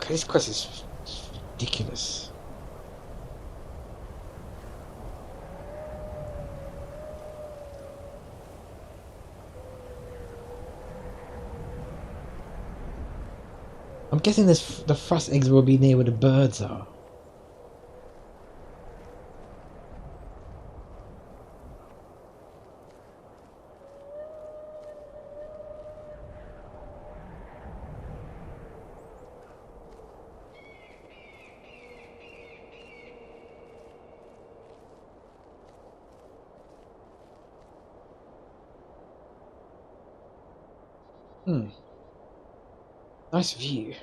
Speaker 2: This quest is ridiculous. I'm guessing this the frost eggs will be near where the birds are. Nice view.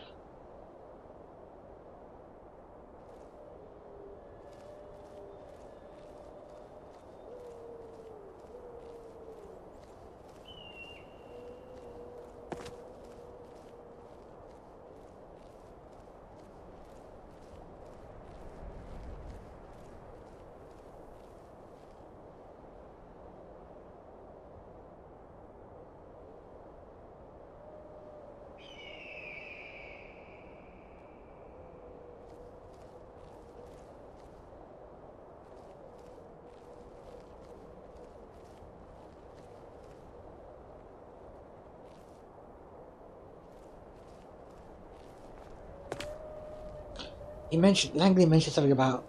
Speaker 2: Langley mentioned something about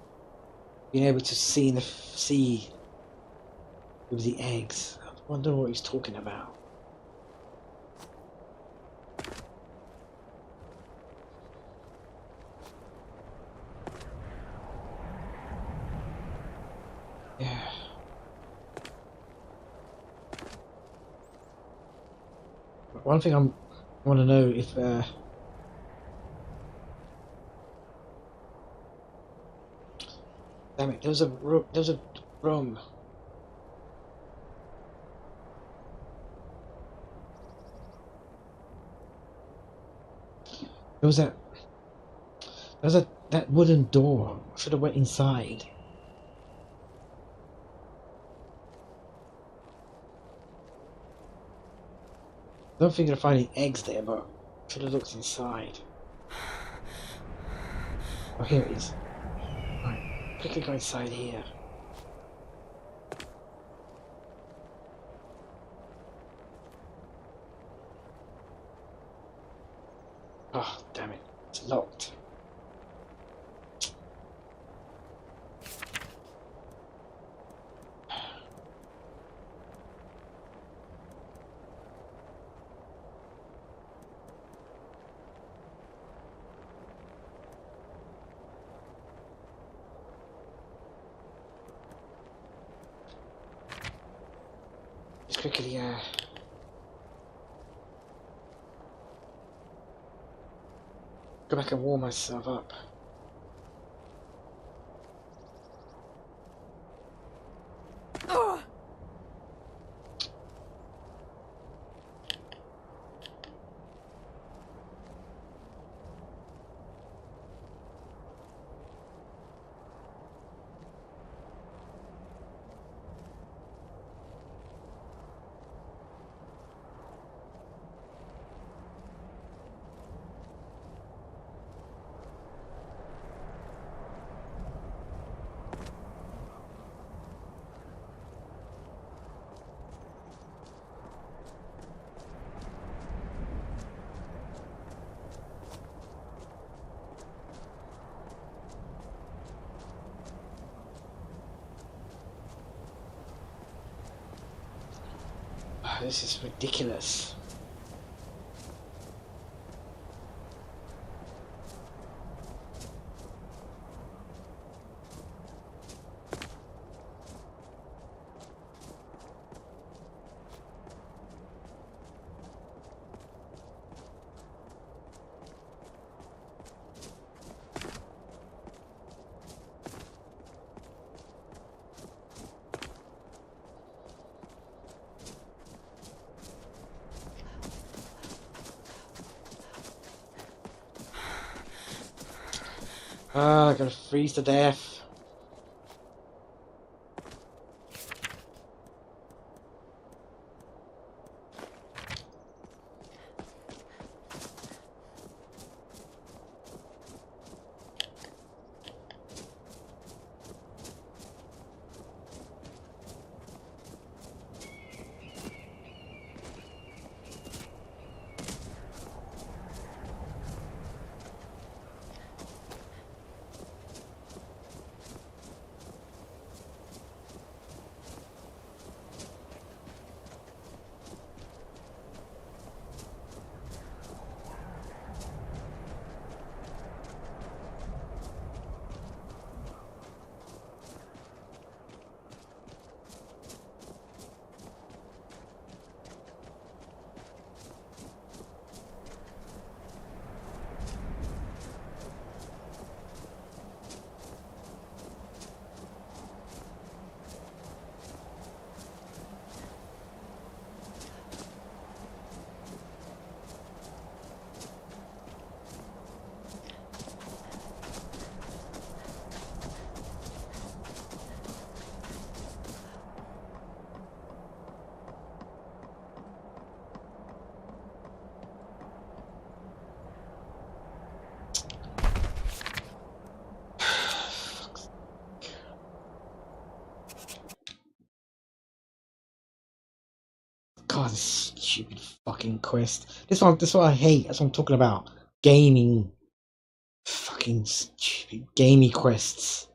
Speaker 2: being able to see in the sea with the eggs. I wonder what he's talking about. Yeah. One thing I want to know if damn it, there was a room. There was that wooden door. I should have went inside. I don't think I'll find any eggs there, but I should have looked inside. Oh, here it is. Right, quickly go inside here. Oh, damn it. It's locked. Just quickly, go back and warm myself up. This is ridiculous. Ah, I'm gonna freeze to death. Oh, this stupid fucking quest. That's what I hate. That's what I'm talking about. Gaming. Fucking stupid gamey quests.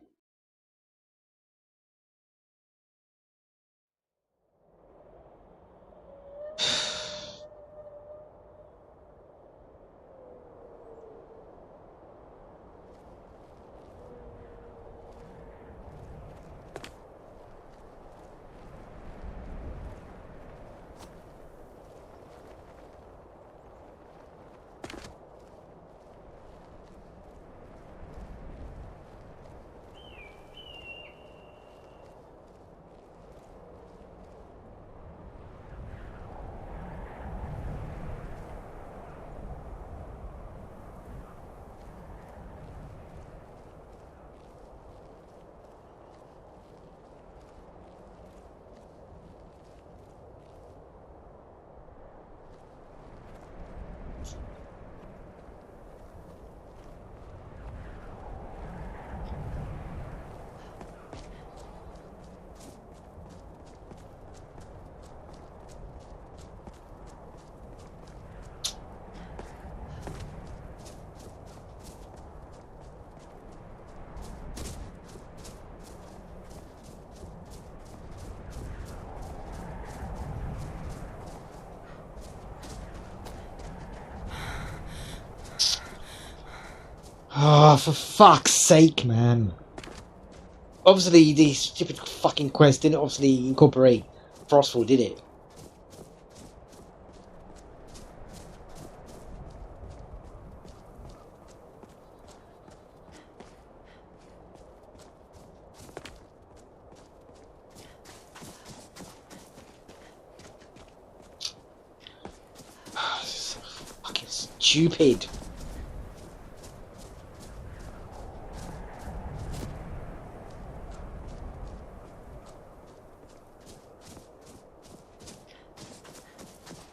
Speaker 2: Oh, for fuck's sake, man. Obviously, the stupid fucking quest didn't obviously incorporate Frostfall, did it? Oh, this is so fucking stupid.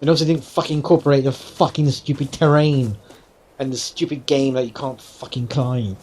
Speaker 2: And also didn't fucking incorporate the fucking stupid terrain and the stupid game that you can't fucking climb.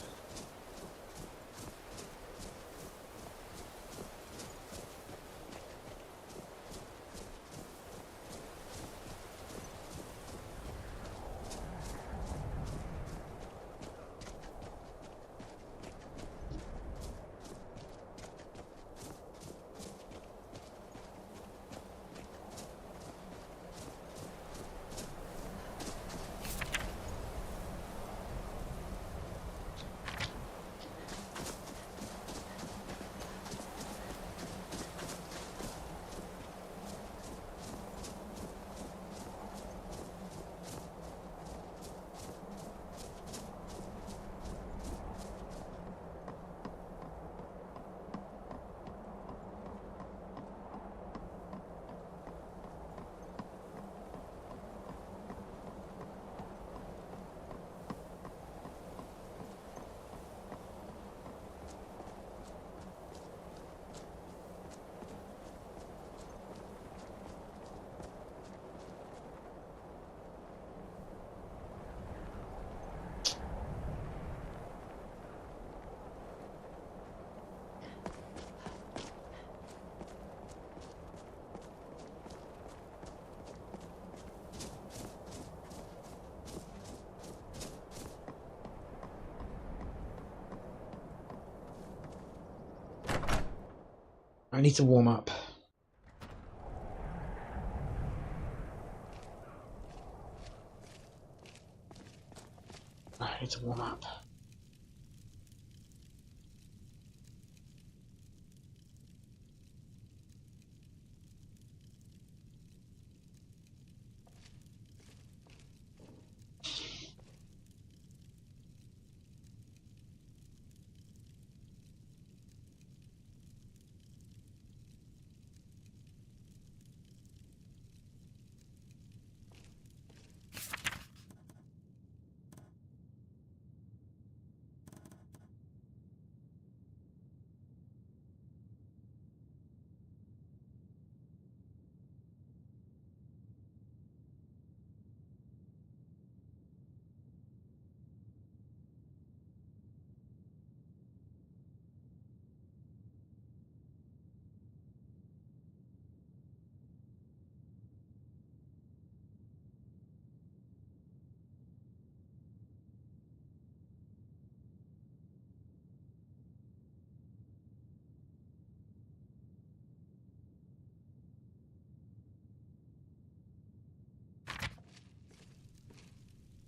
Speaker 2: I need to warm up. I need to warm up.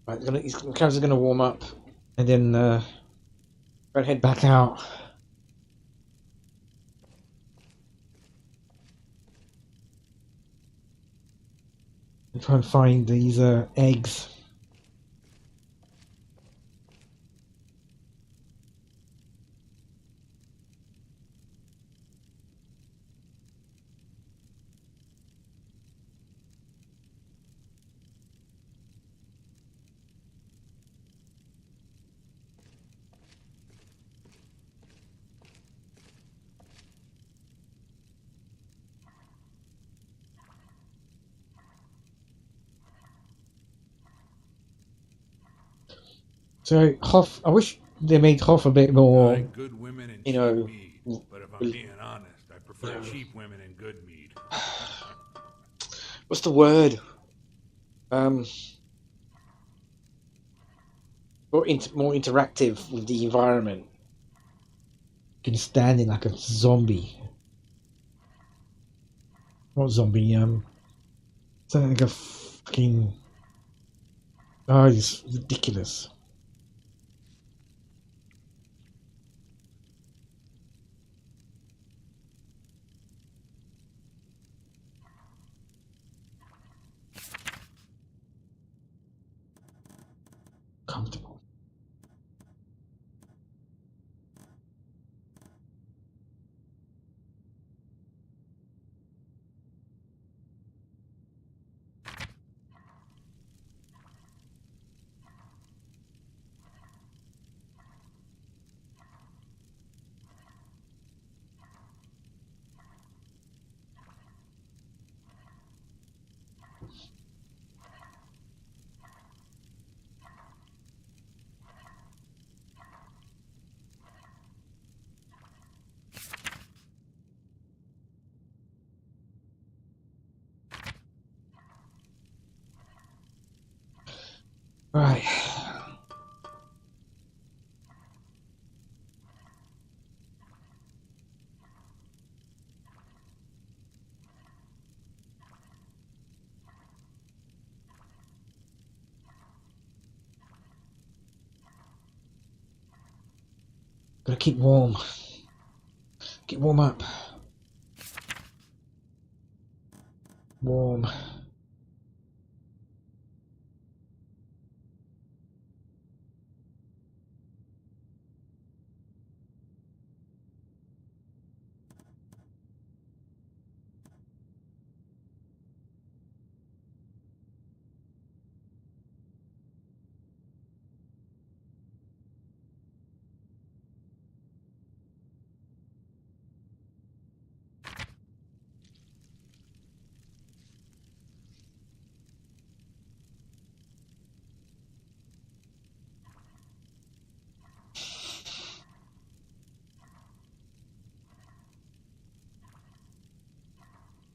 Speaker 2: Right, the characters are gonna warm up, and then go and head back out. And try and find these eggs. So Hoff, I wish they made Hoff a bit
Speaker 4: I
Speaker 2: more,
Speaker 4: like good women and
Speaker 2: you
Speaker 4: cheap
Speaker 2: know,
Speaker 4: mead, but if I'm being honest, I prefer cheap women and good mead.
Speaker 2: what's the word? More interactive with the environment. You can stand in like a zombie. What zombie? Something like a fucking. Oh, it's ridiculous. Comfortable. Right. Gotta keep warm. Get warm up. Warm.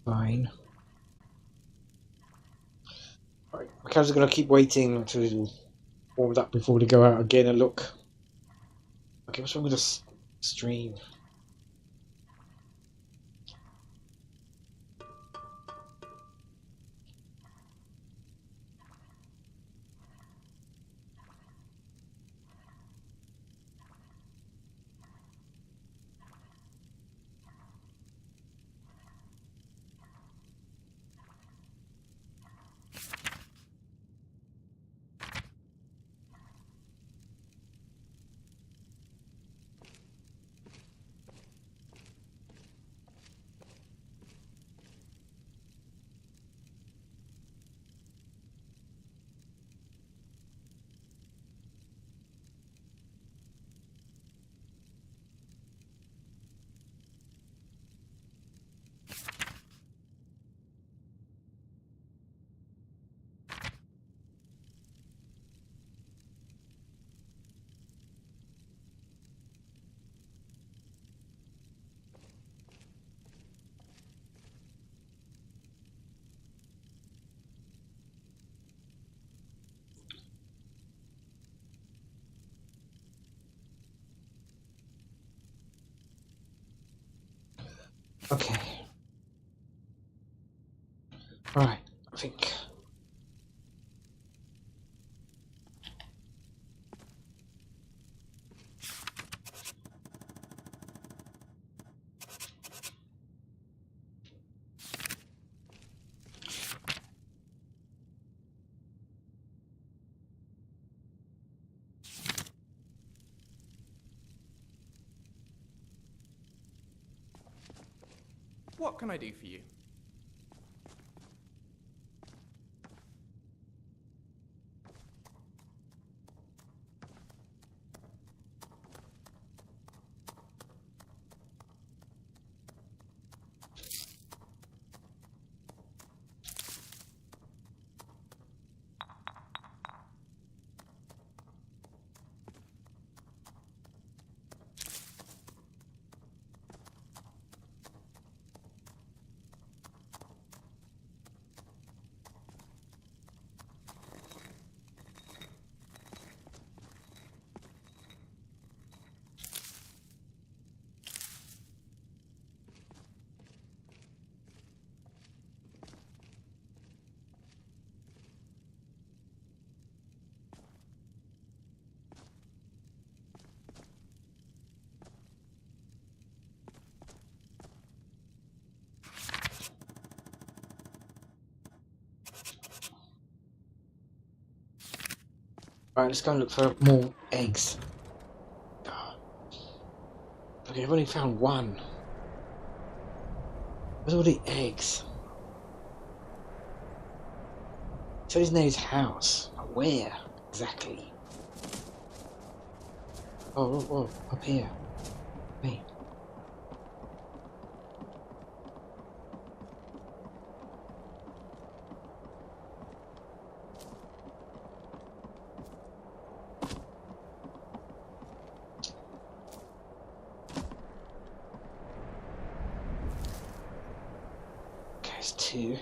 Speaker 2: Fine. Right, my character's gonna keep waiting until he's warmed up before they go out again and look. Okay, what's wrong with this stream? Okay. Right, I think.
Speaker 1: What can I do for you?
Speaker 2: Right, let's go and look for more eggs. Okay, I've only found one. Where's all the eggs? So he's near his house. But where exactly? Oh, up here. Hey. Two.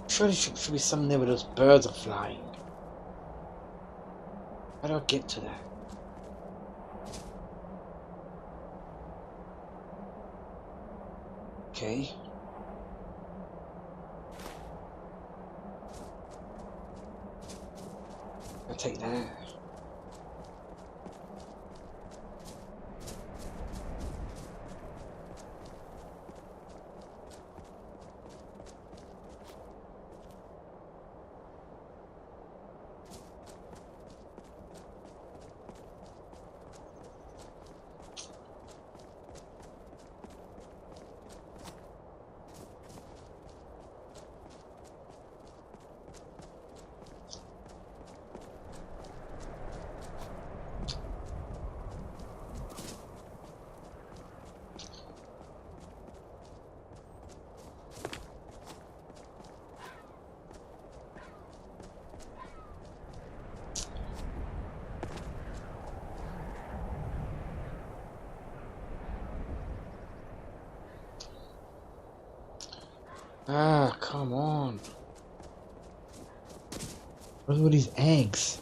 Speaker 2: Surely should be something there where those birds are flying. How do I get to that? Okay. I'll take that. Ah, come on. What are all these eggs?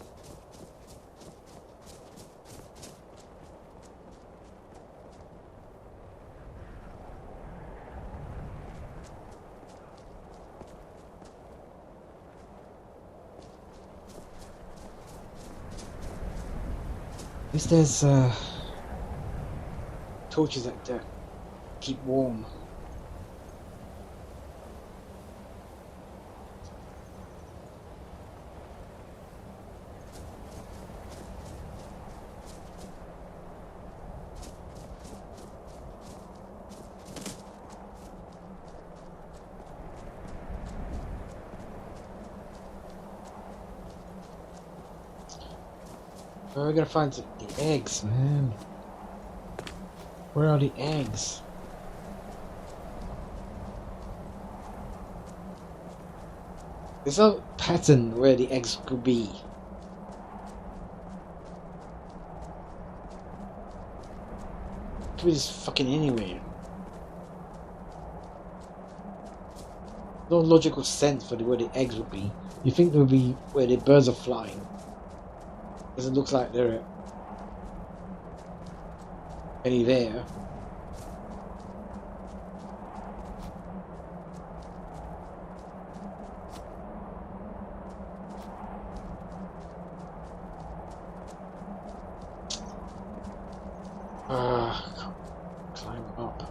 Speaker 2: At least there's torches that keep warm. Where are we gonna find the eggs, man? Where are the eggs? There's no pattern where the eggs could be. Could be just fucking anywhere. No logical sense for where the eggs would be. You think they would be where the birds are flying. Because it looks like they're any there. Climb up.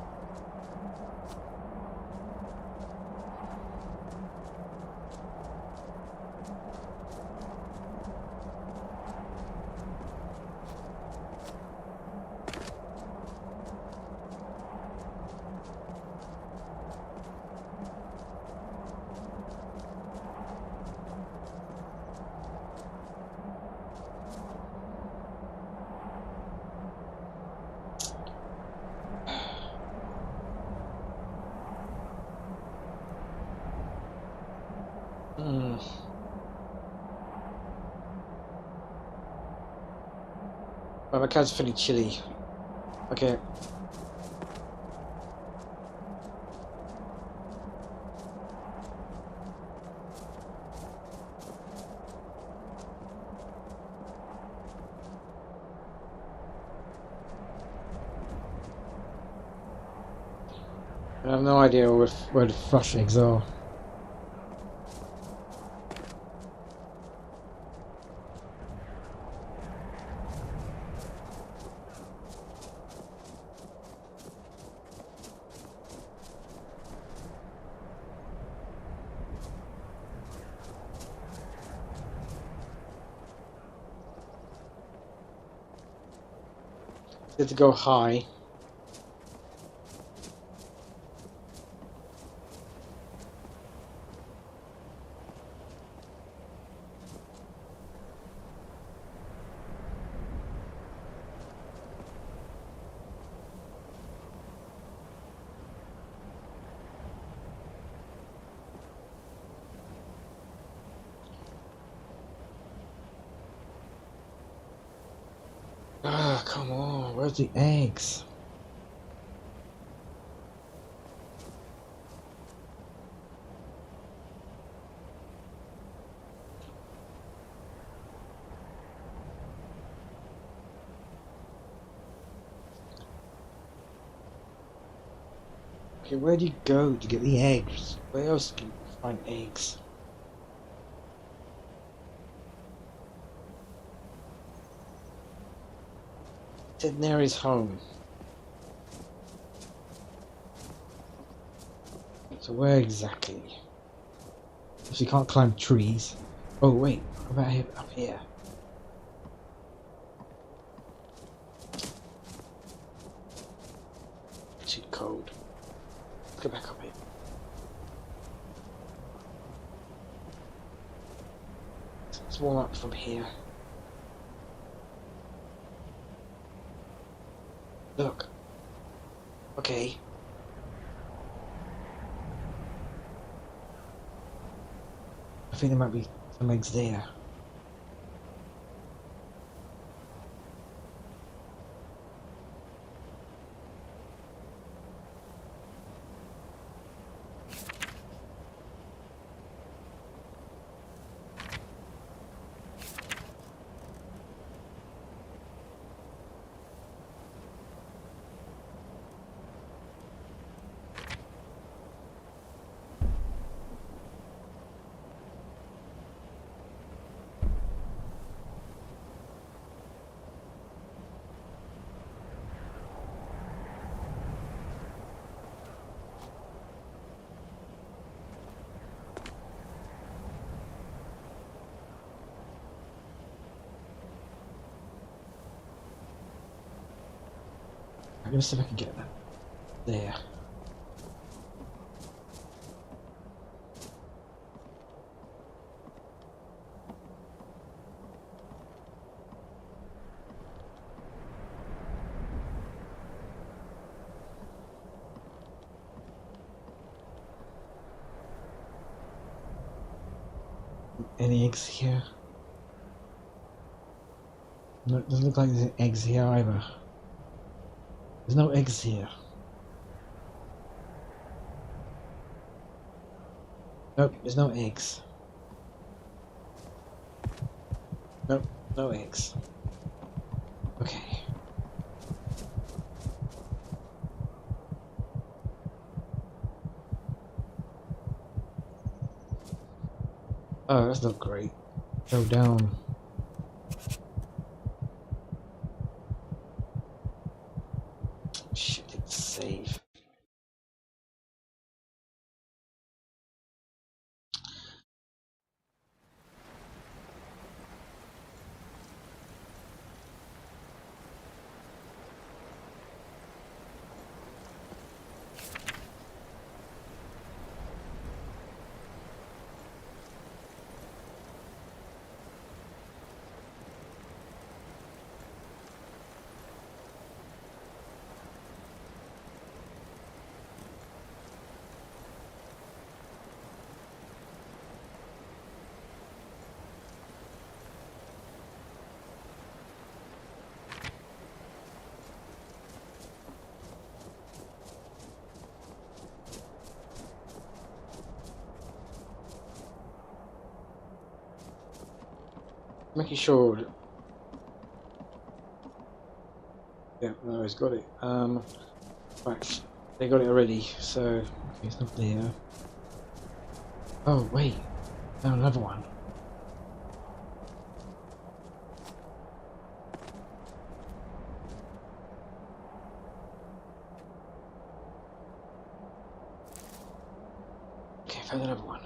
Speaker 2: Well, my cat's feeling chilly. Okay. I have no idea where the frost eggs are. To go high. Ah, come on, where's the eggs? Okay, where do you go to get the eggs? Where else can you find eggs? Daenerys' home. So where exactly? So you can't climb trees. Oh wait, what about here, up here? Cheat code. Let's go back up here. Let's warm up from here. Look. Okay. I think there might be some eggs there. Let me see if I can get that there. Any eggs here? No, it doesn't look like there's eggs here either. There's no eggs here. Nope, there's no eggs. Nope, no eggs. Okay. Oh, that's not great. Go down. Shit, it's safe. Making sure. Yeah, no, he's got it. Right, they got it already, so it's not there. Oh wait, no, another one. Okay, found another one.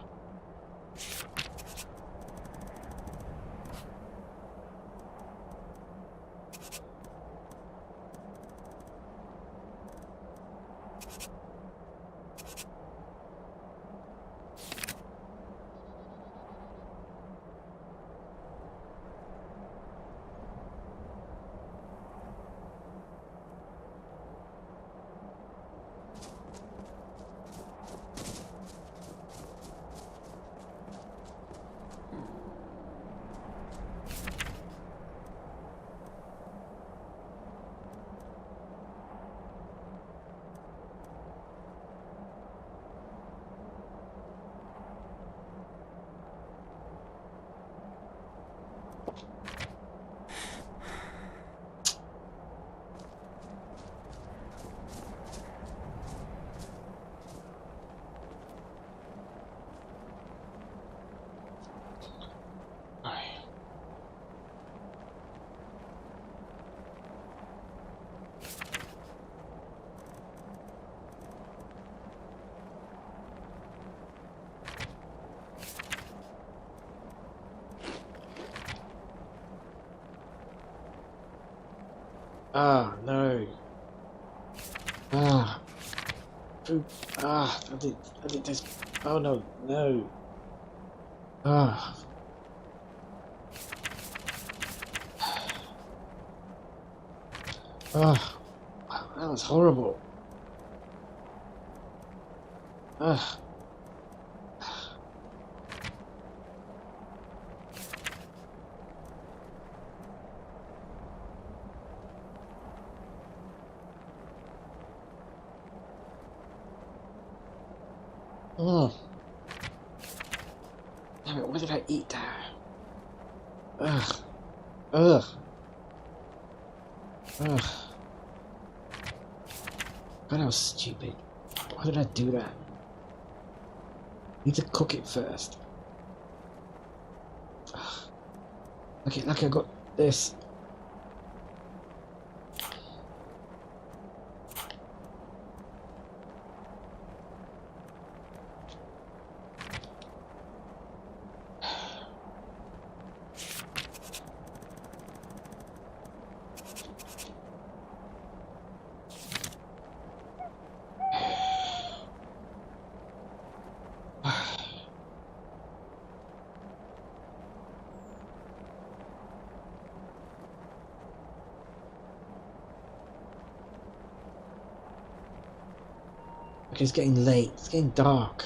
Speaker 2: Ah, no. Ah. Poop. Ah, I did this. Oh no, no. Ah. Ah. That was horrible. Ah. Oh. Damn it, why did I eat that? Ugh. Ugh. Ugh. God, that was stupid. Why did I do that? Need to cook it first. Ugh. Okay, lucky I got this. Okay, it's getting late. It's getting dark.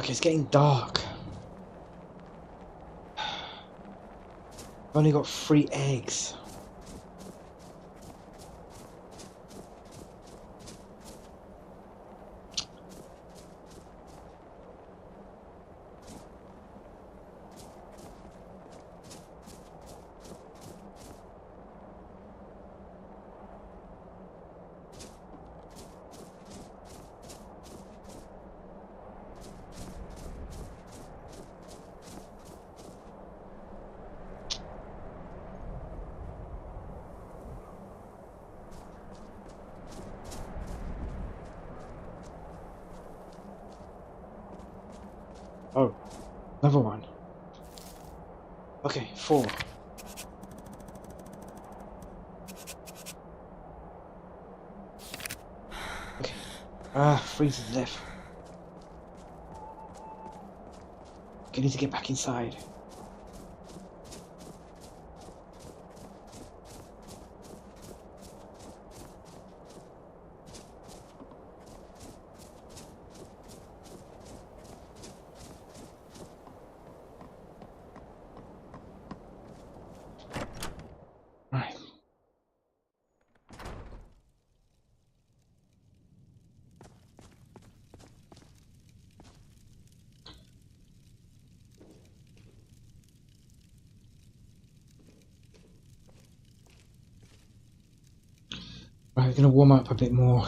Speaker 2: Okay, it's getting dark. I've only got 3 eggs. Oh, another one. Okay, 4. Okay. 3 is left. I need to get back inside. Right. Right, gonna warm up a bit more.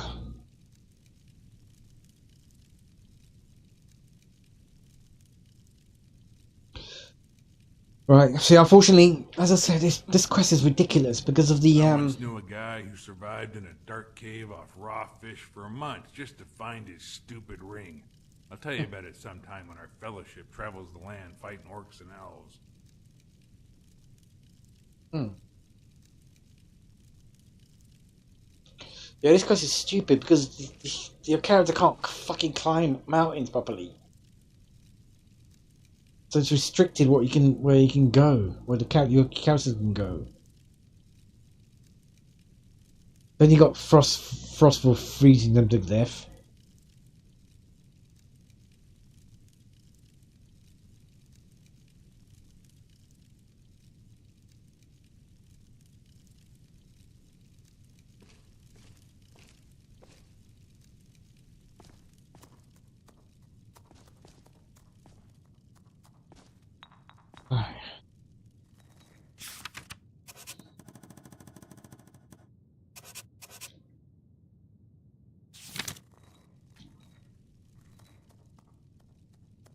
Speaker 2: Right, see, unfortunately, as I said, this quest is ridiculous because of the
Speaker 4: I once knew a guy who survived in a dark cave off raw fish for a month just to find his stupid ring. I'll tell you about it sometime when our fellowship travels the land fighting orcs and elves.
Speaker 2: Yeah, this quest is stupid because your character can't fucking climb mountains properly. So it's restricted where you can go, where your characters can go. Then you got Frostful freezing them to death.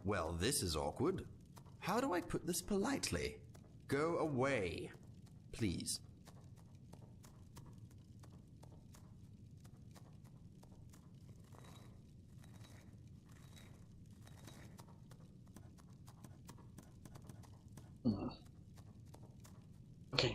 Speaker 5: Well, this is awkward. How do I put this politely? Go away, please.
Speaker 2: Okay.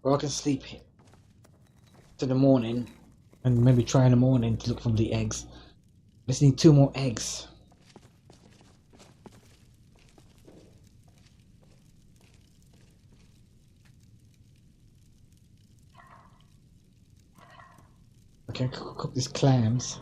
Speaker 2: Or I can sleep to the morning and maybe try in the morning to look for the eggs. Just need 2 more eggs. Okay, cook these clams.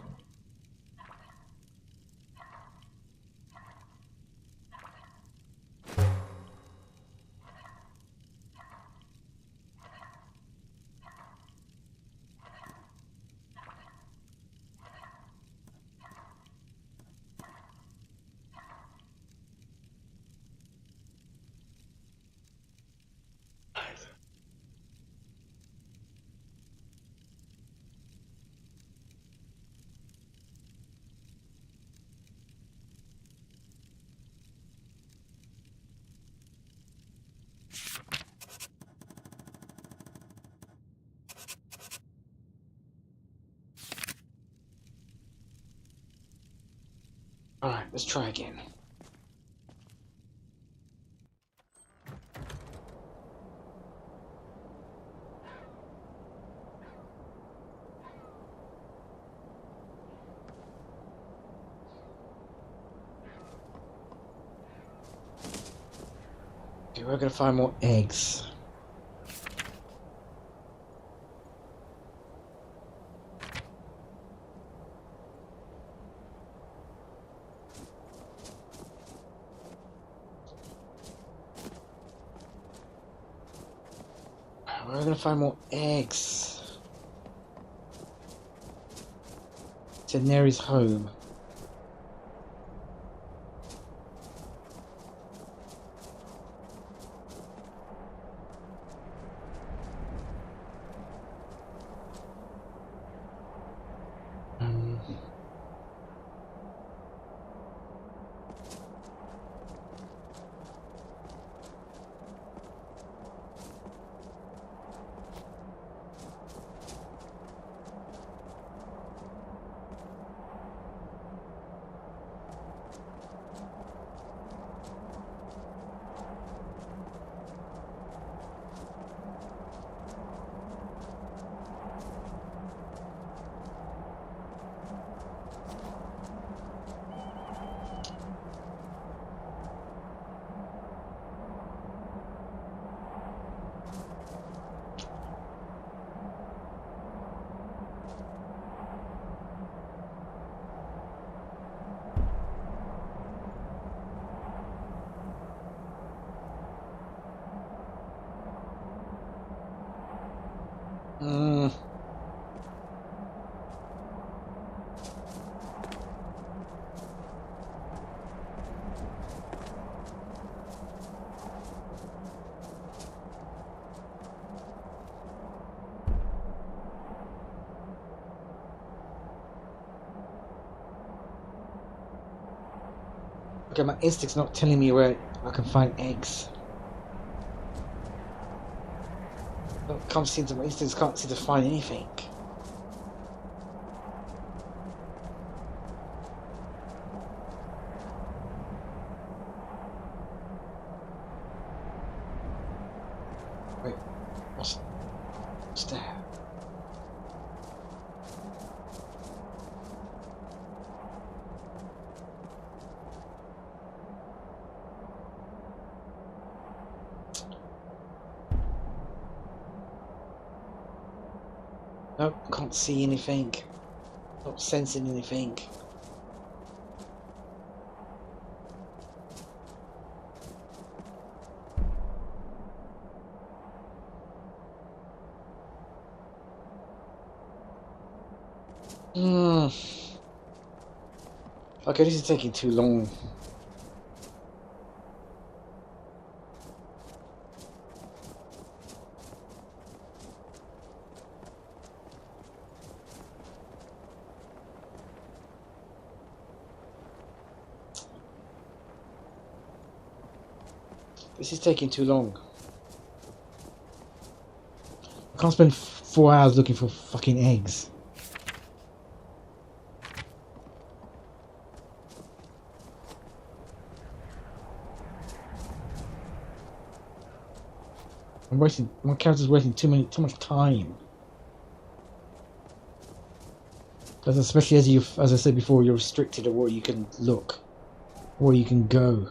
Speaker 2: Alright, let's try again. Okay, we're gonna find more eggs. We're gonna find more eggs. To Neri's home. Okay, my instinct's not telling me where I can find eggs. Can't seem to, my instincts can't seem to find anything. Wait, what's that? Nope, can't see anything. Not sensing anything. Okay, this is taking too long. This is taking too long. I can't spend 4 hours looking for fucking eggs. My character's wasting too much time. Because especially as I said before, you're restricted to where you can look, where you can go.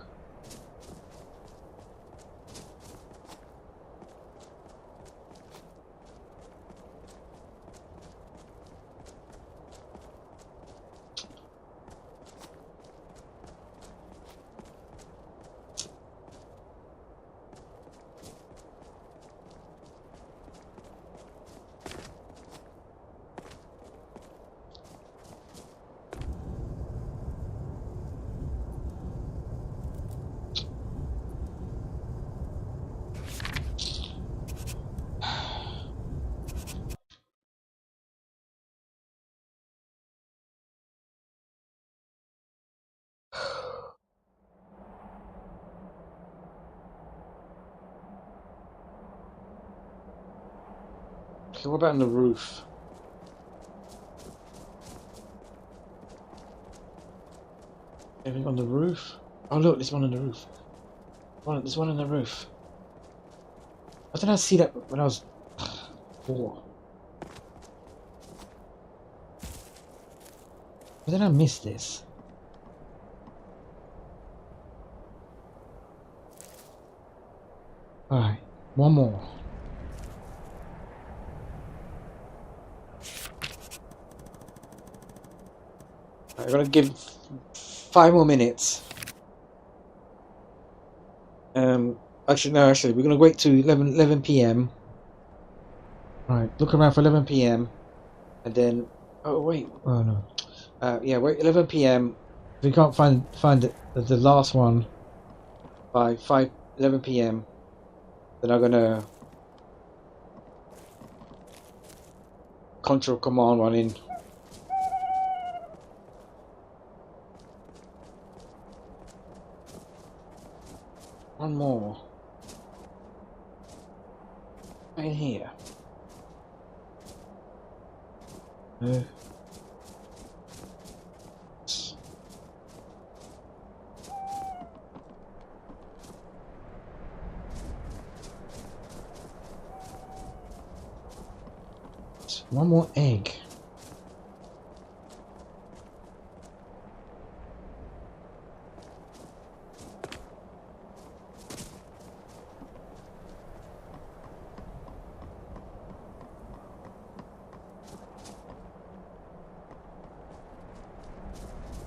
Speaker 2: Okay, what about on the roof? Anything on the roof? Oh look, there's one on the roof. There's one on the roof. I did not see that when I was 4. How did I miss this? Alright, one more. I'm gonna give 5 more minutes. Actually, we're gonna wait to 11 p.m. Alright, look around for 11 p.m. and then, oh wait, oh no. Yeah, wait 11 p.m. If we can't find the last one by 11 p.m. then I'm gonna control command one in. One more. Right in here. One more egg.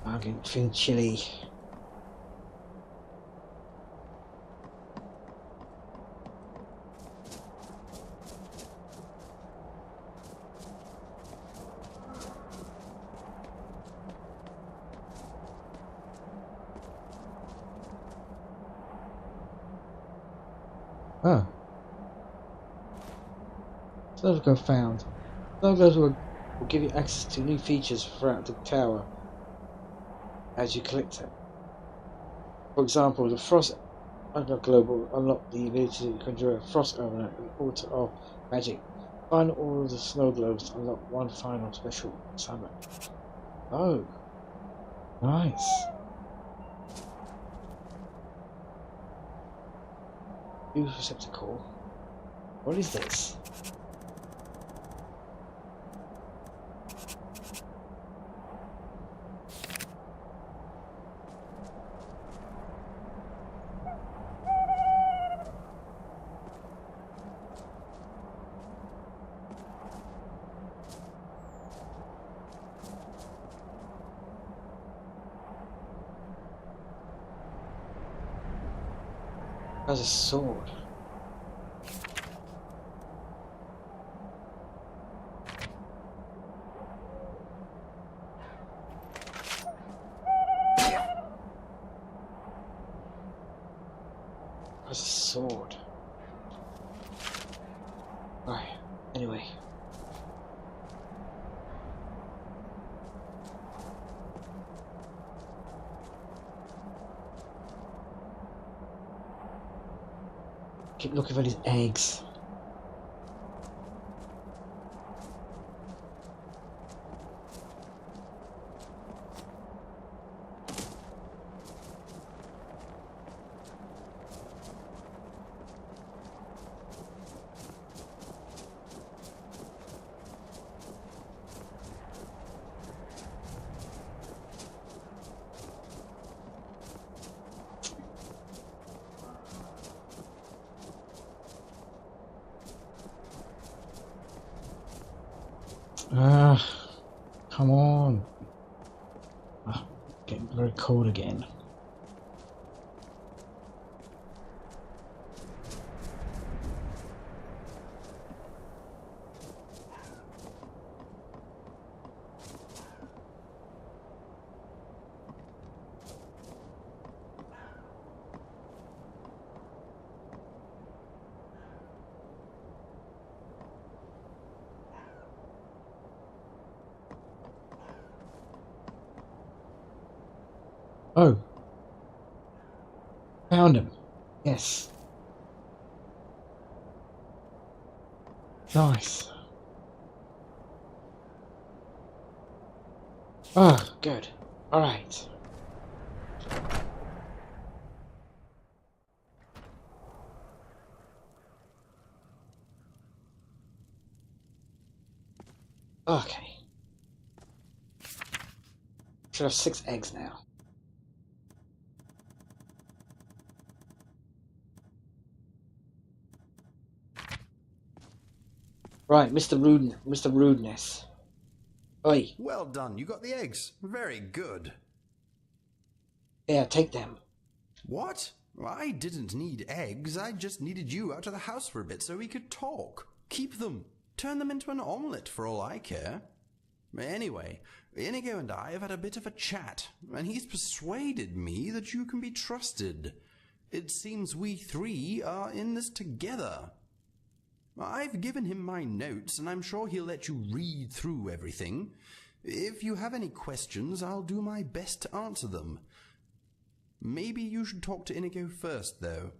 Speaker 2: I'm feeling chilly. Oh. Snow globe found. Snow globes will give you access to new features throughout the tower as you collect them. For example, the frost globe will unlock the ability to conjure a frost element and altar of magic. Find all of the snow globes to unlock one final special summon. Oh, nice. Use receptacle. What is this? That's a sword. That's a sword. Right, anyway. Keep looking for these eggs. Come on. Getting very cold again. Oh. Found him. Yes. Nice. Oh, good. Alright. Okay. Should have 6 eggs now. Right, Mr. Rudeness. Oi.
Speaker 5: Well done, you got the eggs. Very good.
Speaker 2: Yeah, take them.
Speaker 5: What? I didn't need eggs, I just needed you out of the house for a bit so we could talk. Keep them. Turn them into an omelette for all I care. Anyway, Inigo and I have had a bit of a chat, and he's persuaded me that you can be trusted. It seems we 3 are in this together. I've given him my notes, and I'm sure he'll let you read through everything. If you have any questions, I'll do my best to answer them. Maybe you should talk to Inigo first, though.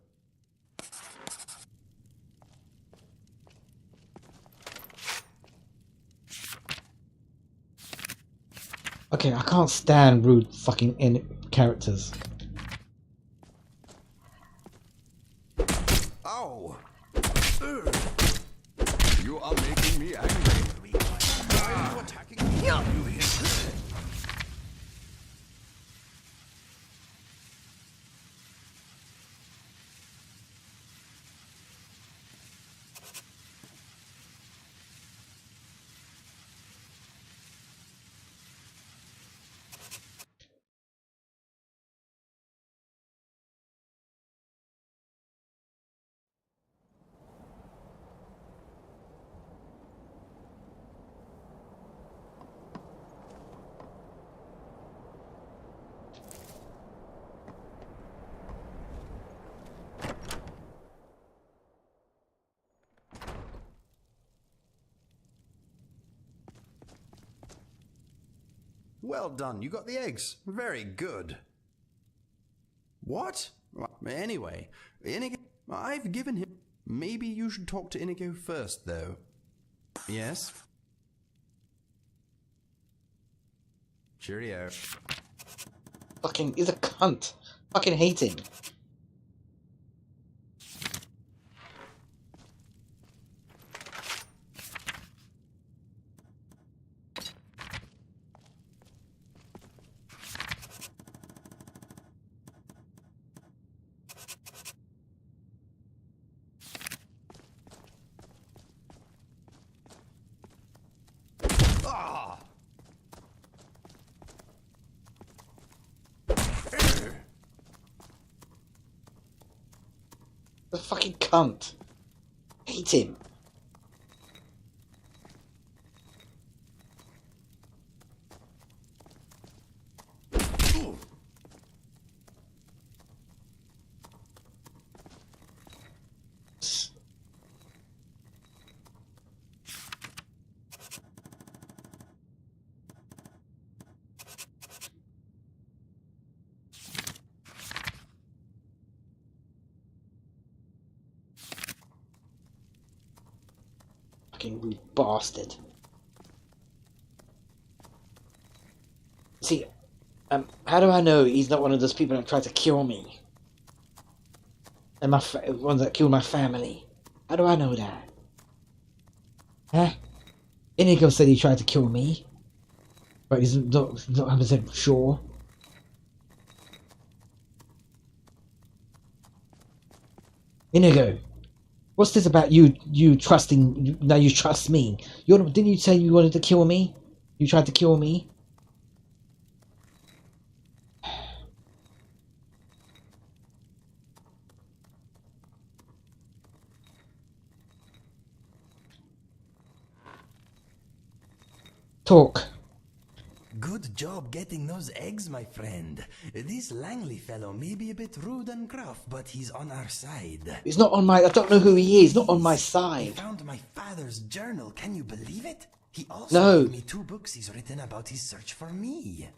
Speaker 2: Okay, I can't stand rude fucking characters.
Speaker 5: Ow! You are making me angry. Why are you attacking me? Well done, you got the eggs. Very good. What? Anyway, Inigo, I've given him... Maybe you should talk to Inigo first, though. Yes? Cheerio.
Speaker 2: Fucking, he's a cunt. Fucking hate him. The fucking cunt. Hate him. Fucking rude bastard. See, how do I know he's not one of those people that tried to kill me? And ones that killed my family? How do I know that? Huh? Inigo said he tried to kill me. But he's not 100% sure. Inigo, what's this about you trusting? Now you trust me. Didn't you say you wanted to kill me? You tried to kill me. Talk.
Speaker 3: Good job getting those eggs, my friend. This Langley fellow may be a bit rude and gruff, but he's on our side.
Speaker 2: He's not on my... I don't know who he is. Not on my
Speaker 3: He
Speaker 2: side.
Speaker 3: found my father's journal. Can you believe it? He also gave me 2 books he's written about his search for me.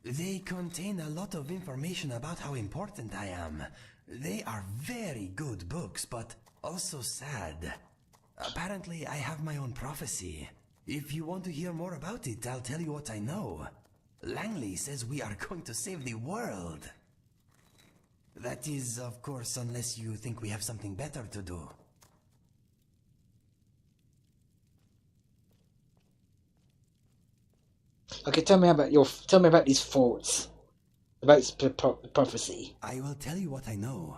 Speaker 3: They contain a lot of information about how important I am. They are very good books, but also sad. Apparently, I have my own prophecy. If you want to hear more about it, I'll tell you what I know. Langley says we are going to save the world. That is, of course, unless you think we have something better to do.
Speaker 2: Okay, tell me about these thoughts about this prophecy.
Speaker 3: I will tell you what I know.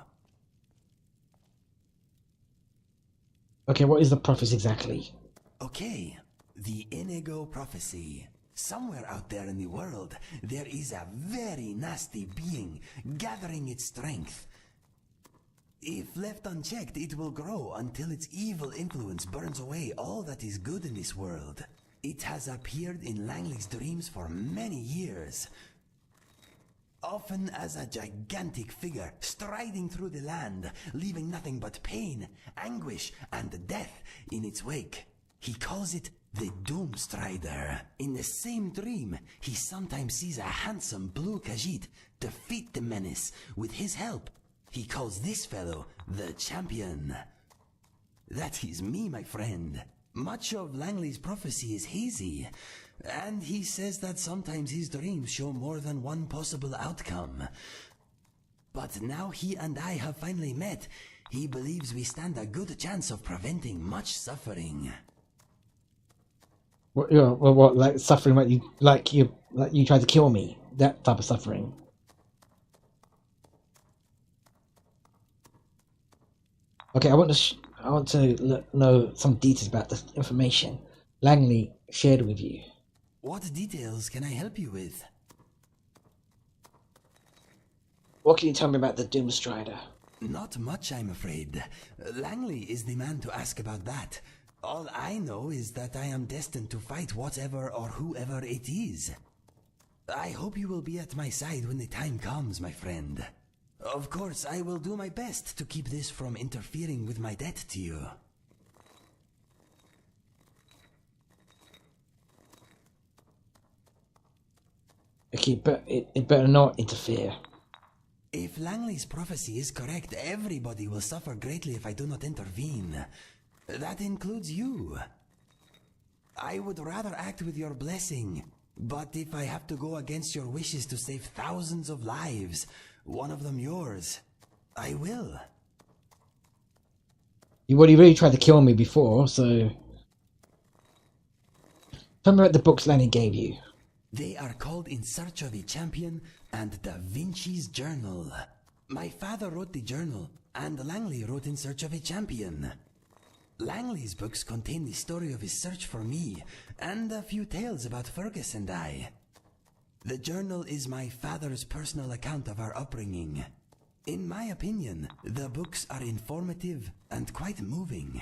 Speaker 2: Okay, what is the prophecy exactly?
Speaker 3: Okay, the Inigo prophecy. Somewhere out there in the world, there is a very nasty being gathering its strength. If left unchecked, it will grow until its evil influence burns away all that is good in this world. It has appeared in Langley's dreams for many years, often as a gigantic figure striding through the land, leaving nothing but pain, anguish, and death in its wake. He calls it the Doomstrider. In the same dream, he sometimes sees a handsome blue Khajiit defeat the menace with his help. He calls this fellow the Champion. That is me, my friend. Much of Langley's prophecy is hazy, and he says that sometimes his dreams show more than one possible outcome. But now he and I have finally met, he believes we stand a good chance of preventing much suffering.
Speaker 2: What, like suffering? Like you tried to kill me? That type of suffering? Okay, I want to know some details about the information Langley shared with you.
Speaker 3: What details can I help you with?
Speaker 2: What can you tell me about the Doomstrider?
Speaker 3: Not much, I'm afraid. Langley is the man to ask about that. All I know is that I am destined to fight whatever or whoever it is. I hope you will be at my side when the time comes, my friend. Of course, I will do my best to keep this from interfering with my debt to you.
Speaker 2: Okay, but it better not interfere.
Speaker 3: If Langley's prophecy is correct, everybody will suffer greatly if I do not intervene. That includes you. I would rather act with your blessing, but if I have to go against your wishes to save thousands of lives, one of them yours, I will.
Speaker 2: You already really tried to kill me before, so... Tell me about the books Langley gave you.
Speaker 3: They are called In Search of a Champion and Da Vinci's Journal. My father wrote the journal, and Langley wrote In Search of a Champion. Langley's books contain the story of his search for me, and a few tales about Fergus and I. The journal is my father's personal account of our upbringing. In my opinion, the books are informative and quite moving.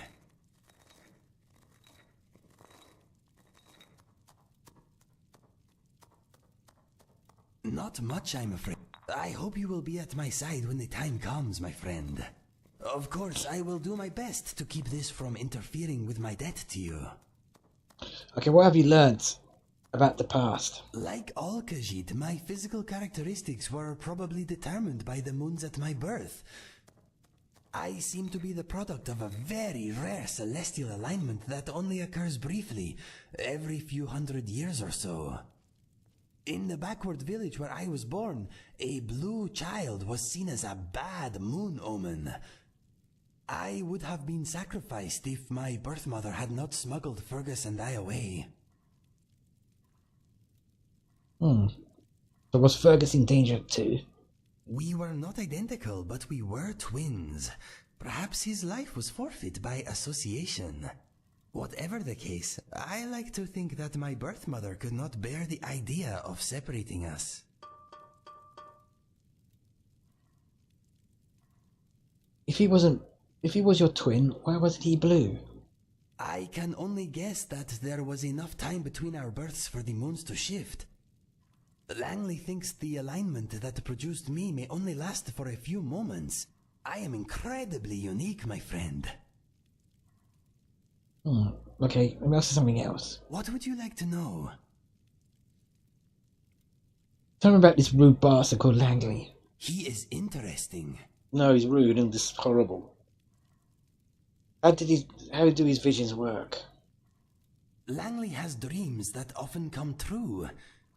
Speaker 3: Not much, I'm afraid. I hope you will be at my side when the time comes, my friend. Of course, I will do my best to keep this from interfering with my debt to you.
Speaker 2: Okay, what have you learnt about the past?
Speaker 3: Like all Khajiit, my physical characteristics were probably determined by the moons at my birth. I seem to be the product of a very rare celestial alignment that only occurs briefly, every few hundred years or so. In the backward village where I was born, a blue child was seen as a bad moon omen. I would have been sacrificed if my birth mother had not smuggled Fergus and I away.
Speaker 2: So was Fergus in danger too?
Speaker 3: We were not identical, but we were twins. Perhaps his life was forfeit by association. Whatever the case, I like to think that my birth mother could not bear the idea of separating us.
Speaker 2: If he was your twin, why wasn't he blue?
Speaker 3: I can only guess that there was enough time between our births for the moons to shift. Langley thinks the alignment that produced me may only last for a few moments. I am incredibly unique, my friend.
Speaker 2: Okay, let me ask you something else.
Speaker 3: What would you like to know?
Speaker 2: Tell me about this rude bastard called Langley.
Speaker 3: He is interesting.
Speaker 2: No, he's rude and just horrible. How do his visions work?
Speaker 3: Langley has dreams that often come true.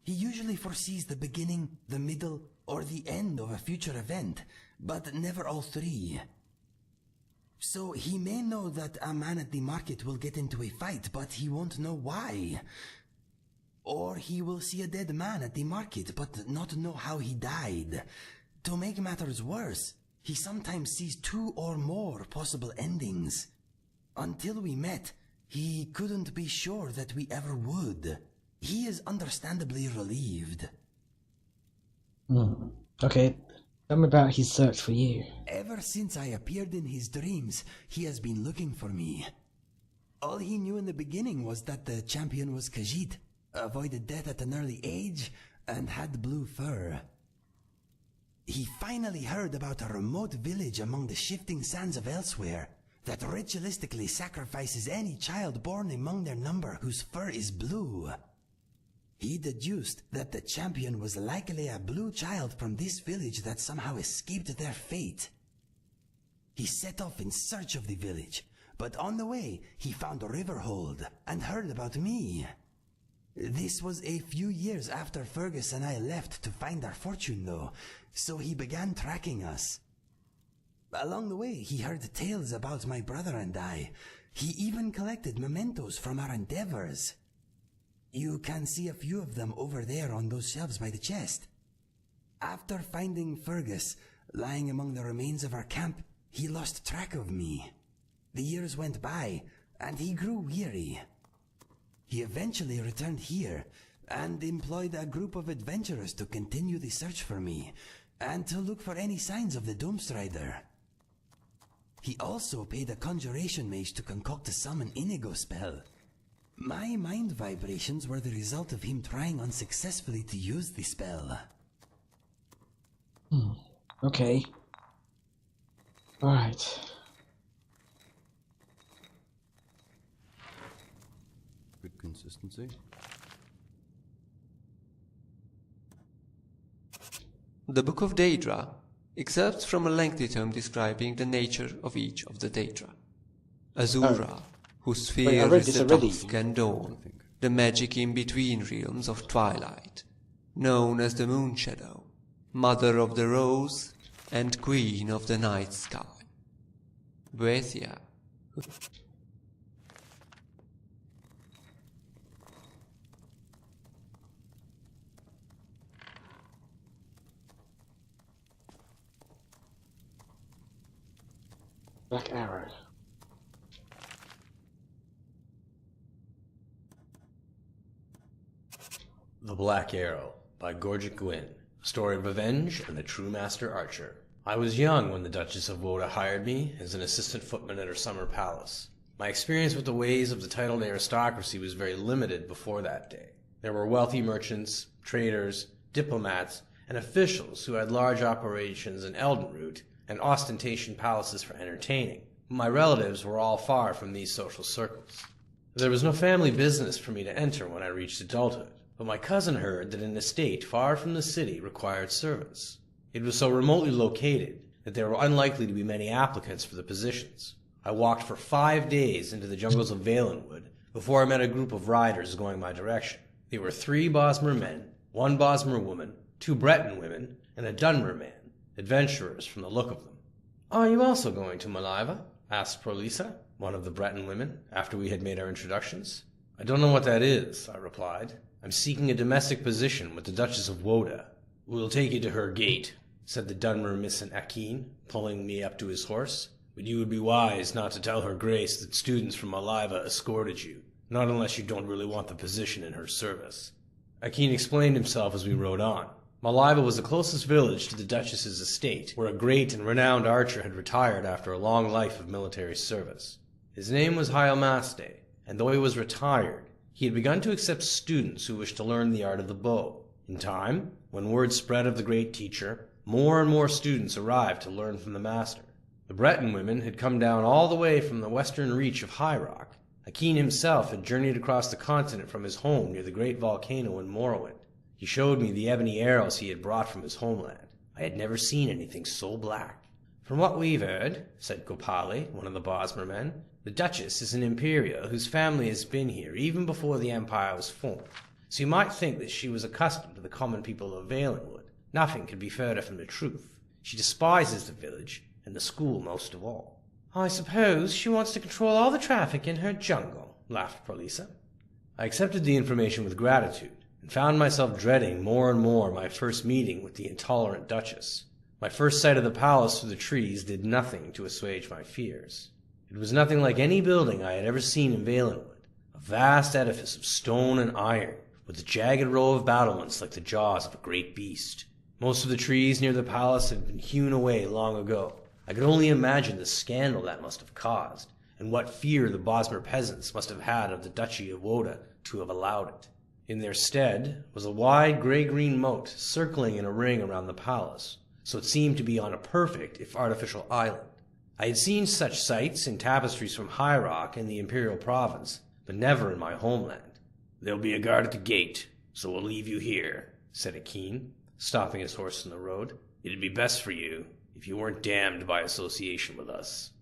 Speaker 3: He usually foresees the beginning, the middle, or the end of a future event, but never all three. So he may know that a man at the market will get into a fight, but he won't know why. Or he will see a dead man at the market, but not know how he died. To make matters worse, he sometimes sees 2 or more possible endings. Until we met, he couldn't be sure that we ever would. He is understandably relieved.
Speaker 2: Okay, tell me about his search for you.
Speaker 3: Ever since I appeared in his dreams, he has been looking for me. All he knew in the beginning was that the champion was Khajiit, avoided death at an early age, and had blue fur. He finally heard about a remote village among the shifting sands of elsewhere that ritualistically sacrifices any child born among their number whose fur is blue. He deduced that the champion was likely a blue child from this village that somehow escaped their fate. He set off in search of the village, but on the way he found Riverhold and heard about me. This was a few years after Fergus and I left to find our fortune, though, so he began tracking us. Along the way, he heard tales about my brother and I. He even collected mementos from our endeavors. You can see a few of them over there on those shelves by the chest. After finding Fergus lying among the remains of our camp, he lost track of me. The years went by, and he grew weary. He eventually returned here, and employed a group of adventurers to continue the search for me, and to look for any signs of the Doomstrider. He also paid a conjuration mage to concoct a summon Inigo spell. My mind vibrations were the result of him trying unsuccessfully to use the spell.
Speaker 2: Okay. Alright.
Speaker 5: Good consistency.
Speaker 7: The Book of Daedra excerpts from a lengthy tome describing the nature of each of the Daedra. Azura, whose sphere is the dusk and dawn, the magic in-between realms of twilight, known as the Moon Shadow, Mother of the Rose, and Queen of the Night Sky. Boethia,
Speaker 2: Black Arrow.
Speaker 6: The Black Arrow by Gorgic Gwyn. A story of revenge and the true master archer. I was young when the Duchess of Woda hired me as an assistant footman at her summer palace. My experience with the ways of the titled aristocracy was very limited before that day. There were wealthy merchants, traders, diplomats, and officials who had large operations in Eldenroot and ostentation palaces for entertaining. My relatives were all far from these social circles. There was no family business for me to enter when I reached adulthood, but my cousin heard that an estate far from the city required servants. It was so remotely located that there were unlikely to be many applicants for the positions. I walked for 5 days into the jungles of Valenwood before I met a group of riders going my direction. They were 3 Bosmer men, 1 Bosmer woman, 2 Breton women, and a Dunmer man, adventurers from the look of them. "Are you also going to Maliva?" asked Prolisa, one of the Breton women, after we had made our introductions. "I don't know what that is," I replied. "I'm seeking a domestic position with the Duchess of Woda." "We'll take you to her gate," said the Dunmer Missan Akin, pulling me up to his horse. "But you would be wise not to tell her grace that students from Maliva escorted you, not unless you don't really want the position in her service." Akin explained himself as we rode on. Maliva was the closest village to the Duchess's estate, where a great and renowned archer had retired after a long life of military service. His name was Hyalmaste, and though he was retired, he had begun to accept students who wished to learn the art of the bow. In time, when word spread of the great teacher, more and more students arrived to learn from the master. The Breton women had come down all the way from the western reach of High Rock. Akin himself had journeyed across the continent from his home near the great volcano in Morrowind. He showed me the ebony arrows he had brought from his homeland. I had never seen anything so black. "From what we've heard," said Gopali, one of the Bosmer men, "the Duchess is an Imperial whose family has been here even before the Empire was formed. So you might think that she was accustomed to the common people of Valenwood. Nothing could be further from the truth. She despises the village, and the school most of all." "I suppose she wants to control all the traffic in her jungle," laughed Prolisa. I accepted the information with gratitude, and found myself dreading more and more my first meeting with the intolerant Duchess. My first sight of the palace through the trees did nothing to assuage my fears. It was nothing like any building I had ever seen in Valenwood, a vast edifice of stone and iron, with a jagged row of battlements like the jaws of a great beast. Most of the trees near the palace had been hewn away long ago. I could only imagine the scandal that must have caused, and what fear the Bosmer peasants must have had of the Duchy of Woda to have allowed it. In their stead was a wide gray-green moat circling in a ring around the palace, so it seemed to be on a perfect, if artificial, island. I had seen such sights in tapestries from High Rock in the Imperial Province, but never in my homeland. "There'll be a guard at the gate, so we'll leave you here," said Akeen, stopping his horse in the road. "It'd be best for you if you weren't damned by association with us."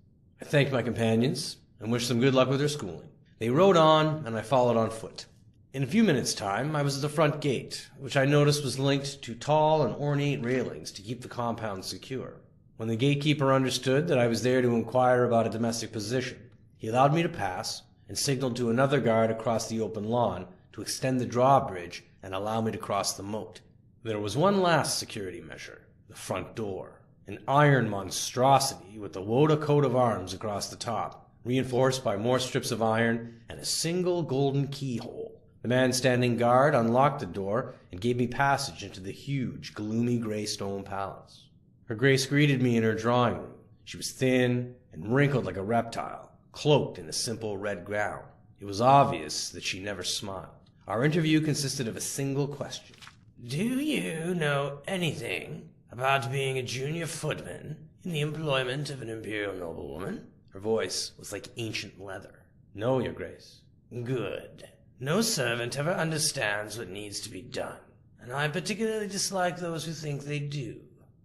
Speaker 6: I thanked my companions and wished them good luck with their schooling. They rode on, and I followed on foot. In a few minutes' time, I was at the front gate, which I noticed was linked to tall and ornate railings to keep the compound secure. When the gatekeeper understood that I was there to inquire about a domestic position, he allowed me to pass and signaled to another guard across the open lawn to extend the drawbridge and allow me to cross the moat. There was one last security measure, the front door, an iron monstrosity with the Woda coat of arms across the top, reinforced by more strips of iron and a single golden keyhole. The man standing guard unlocked the door and gave me passage into the huge, gloomy gray stone palace. Her Grace greeted me in her drawing room. She was thin and wrinkled like a reptile, cloaked in a simple red gown. It was obvious that she never smiled. Our interview consisted of a single question. "Do you know anything about being a junior footman in the employment of an imperial noblewoman?" Her voice was like ancient leather. "No, Your Grace." "Good. No servant ever understands what needs to be done, and I particularly dislike those who think they do.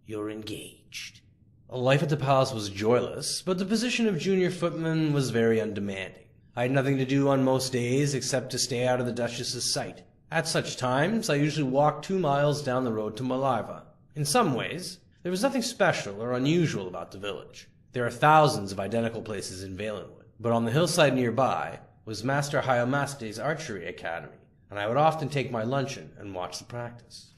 Speaker 6: You're engaged." Life at the palace was joyless, but the position of junior footman was very undemanding. I had nothing to do on most days except to stay out of the Duchess's sight. At such times, I usually walked 2 miles down the road to Malarva. In some ways, there was nothing special or unusual about the village. There are thousands of identical places in Valenwood, but on the hillside nearby was Master Hyomaste's archery academy, and I would often take my luncheon and watch the practice.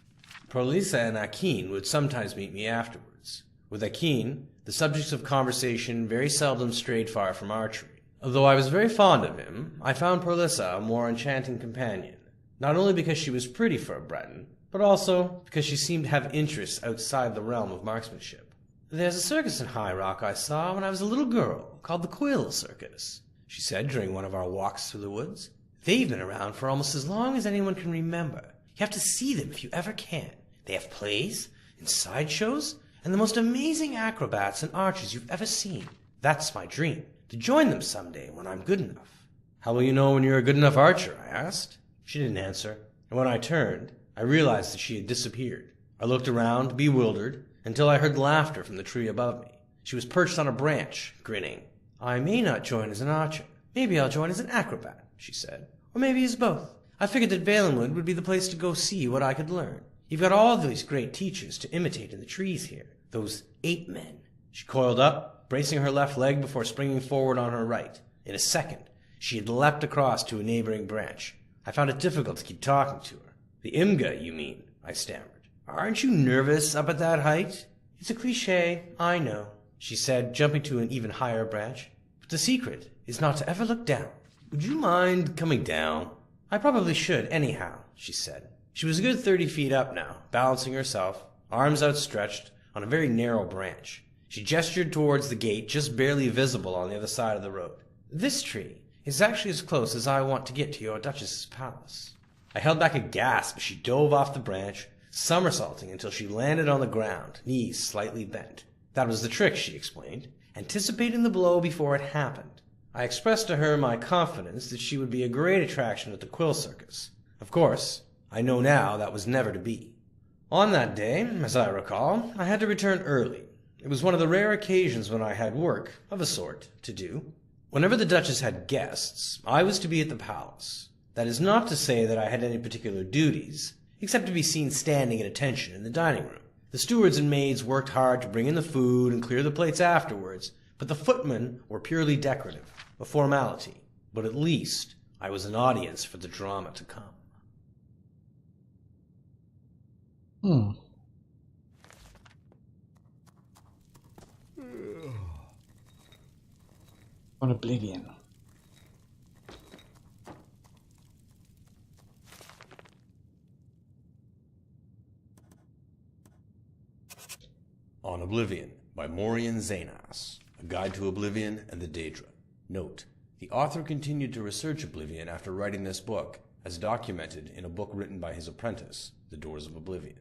Speaker 6: Prolisa and Akeen would sometimes meet me afterwards. With Akeen, the subjects of conversation very seldom strayed far from archery. Although I was very fond of him, I found Prolisa a more enchanting companion, not only because she was pretty for a Breton, but also because she seemed to have interests outside the realm of marksmanship. "There's a circus in High Rock I saw when I was a little girl, called the Quill Circus," she said during one of our walks through the woods. "They've been around for almost as long as anyone can remember. You have to see them if you ever can. They have plays and sideshows and the most amazing acrobats and archers you've ever seen. That's my dream, to join them someday when I'm good enough." "How will you know when you're a good enough archer?" I asked. She didn't answer, and when I turned, I realized that she had disappeared. I looked around, bewildered, until I heard laughter from the tree above me. She was perched on a branch, grinning. "I may not join as an archer. Maybe I'll join as an acrobat," she said. "Or maybe as both. I figured that Valenwood would be the place to go see what I could learn. You've got all these great teachers to imitate in the trees here. Those ape men." She coiled up, bracing her left leg before springing forward on her right. In a second, she had leapt across to a neighboring branch. I found it difficult to keep talking to her. "The Imga, you mean?" I stammered. "Aren't you nervous up at that height?" "It's a cliché, I know," she said, jumping to an even higher branch. "But the secret is not to ever look down. Would you mind coming down?" "I probably should, anyhow," she said. She was a good 30 feet up now, balancing herself, arms outstretched, on a very narrow branch. She gestured towards the gate just barely visible on the other side of the road. "This tree is actually as close as I want to get to your Duchess's palace." I held back a gasp as she dove off the branch, somersaulting until she landed on the ground, knees slightly bent. That was the trick, she explained, anticipating the blow before it happened. I expressed to her my confidence that she would be a great attraction at the Quill Circus. Of course, I know now that was never to be. On that day, as I recall, I had to return early. It was one of the rare occasions when I had work, of a sort, to do. Whenever the Duchess had guests, I was to be at the palace. That is not to say that I had any particular duties, except to be seen standing at attention in the dining room. The stewards and maids worked hard to bring in the food and clear the plates afterwards, but the footmen were purely decorative, a formality. But at least I was an audience for the drama to come.
Speaker 2: On Oblivion.
Speaker 6: On Oblivion by Maureen Zanas, A Guide to Oblivion and the Daedra. Note, the author continued to research Oblivion after writing this book, as documented in a book written by his apprentice, The Doors of Oblivion.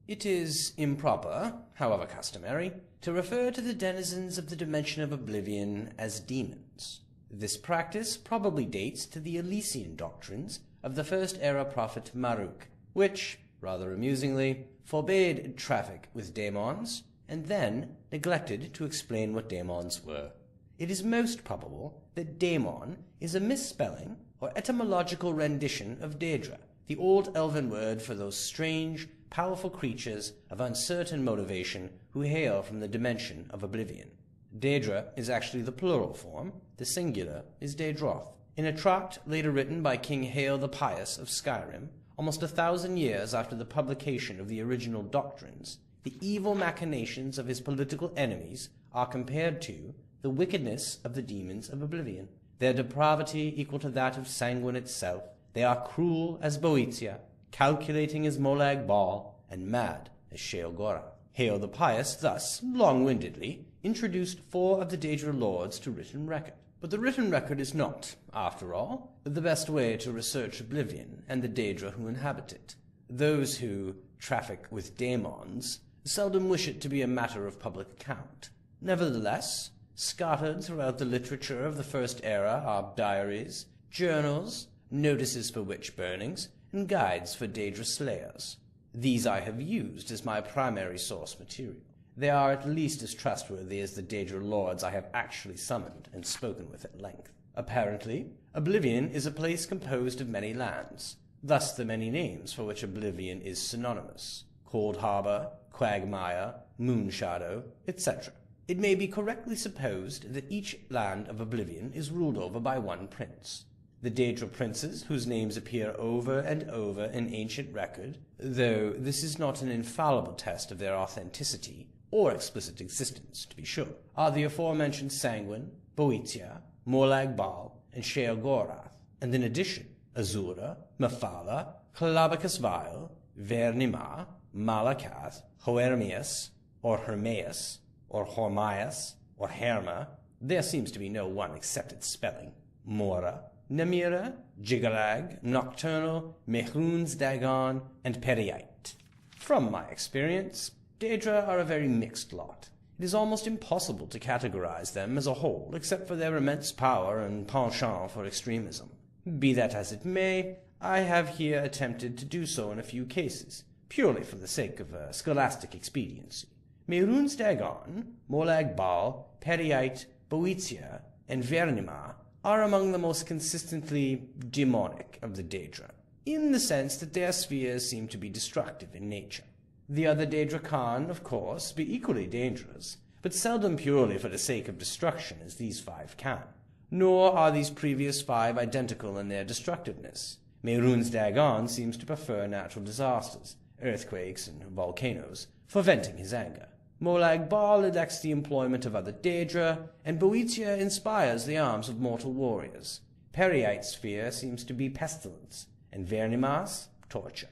Speaker 6: It is improper, however customary, to refer to the denizens of the dimension of Oblivion as demons. This practice probably dates to the Elysian doctrines of the First Era prophet Maruk, which, rather amusingly, forbade traffic with daemons, and then neglected to explain what daemons were. It is most probable that daemon is a misspelling or etymological rendition of Daedra, the old elven word for those strange, powerful creatures of uncertain motivation who hail from the dimension of Oblivion. Daedra is actually the plural form, the singular is Daedroth. In a tract later written by King Hael the Pious of Skyrim, almost 1,000 years after the publication of the original doctrines, the evil machinations of his political enemies are compared to the wickedness of the demons of Oblivion. Their depravity equal to that of Sanguine itself, they are cruel as Boeotia, calculating as Molag Bal, and mad as Sheolgora. Hael the Pious thus, long-windedly, introduced 4 of the Daedra lords to written record. But the written record is not, after all, the best way to research Oblivion and the Daedra who inhabit it. Those who traffic with daemons seldom wish it to be a matter of public account. Nevertheless, scattered throughout the literature of the First Era are diaries, journals, notices for witch burnings, and guides for Daedra slayers. These I have used as my primary source material. They are at least as trustworthy as the Daedra lords I have actually summoned and spoken with at length. Apparently, Oblivion is a place composed of many lands, thus the many names for which Oblivion is synonymous: Cold Harbor, Quagmire, Moonshadow, etc. It may be correctly supposed that each land of Oblivion is ruled over by one prince. The Daedra princes, whose names appear over and over in ancient record, though this is not an infallible test of their authenticity or explicit existence, to be sure, are the aforementioned Sanguine, Boeotia, Molag Bal, and Sheolgorath, and in addition, Azura, Mephala, Calabacus Vile, Vernima, Malakath, Hoermias, or Hermaeus, or Hormias, or Herma. There seems to be no one accepted spelling. Mora, Namira, Jigalag, Nocturnal, Mehrunes Dagon, and Periite. From my experience, Daedra are a very mixed lot. It is almost impossible to categorize them as a whole, except for their immense power and penchant for extremism. Be that as it may, I have here attempted to do so in a few cases, purely for the sake of scholastic expediency. Mehrunes Dagon, Molag Bal, Periite, Boeotia, and Vernima are among the most consistently demonic of the Daedra, in the sense that their spheres seem to be destructive in nature. The other Daedra can, of course, be equally dangerous, but seldom purely for the sake of destruction as these 5 can. Nor are these previous 5 identical in their destructiveness. Mehrunes Dagon seems to prefer natural disasters, earthquakes and volcanoes, for venting his anger. Molag Bal elects the employment of other Daedra, and Boeotia inspires the arms of mortal warriors. Periite's sphere seems to be pestilence, and Vernimas, torture.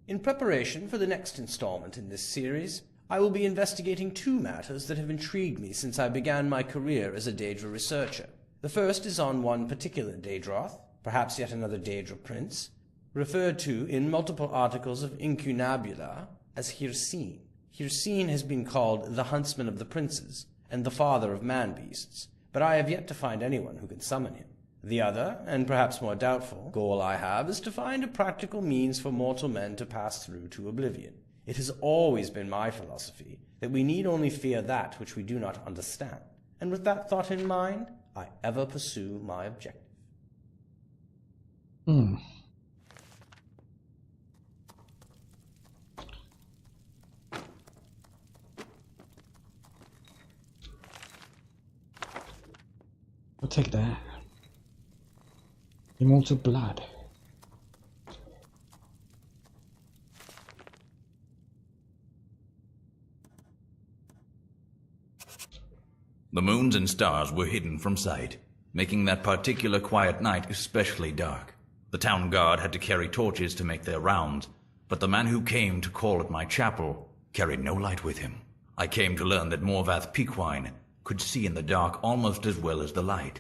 Speaker 6: In preparation for the next installment in this series, I will be investigating 2 matters that have intrigued me since I began my career as a Daedra researcher. The first is on one particular Daedroth, perhaps yet another Daedra prince, referred to in multiple articles of Incunabula as Hircine. Hircine has been called the huntsman of the princes, and the father of man-beasts, but I have yet to find anyone who can summon him. The other, and perhaps more doubtful, goal I have is to find a practical means for mortal men to pass through to oblivion. It has always been my philosophy that we need only fear that which we do not understand, and with that thought in mind, I ever pursue my objective.
Speaker 2: I'll take that. Immortal blood.
Speaker 8: The moons and stars were hidden from sight, making that particular quiet night especially dark. The town guard had to carry torches to make their rounds, but the man who came to call at my chapel carried no light with him. I came to learn that Morvath Pequine could see in the dark almost as well as the light,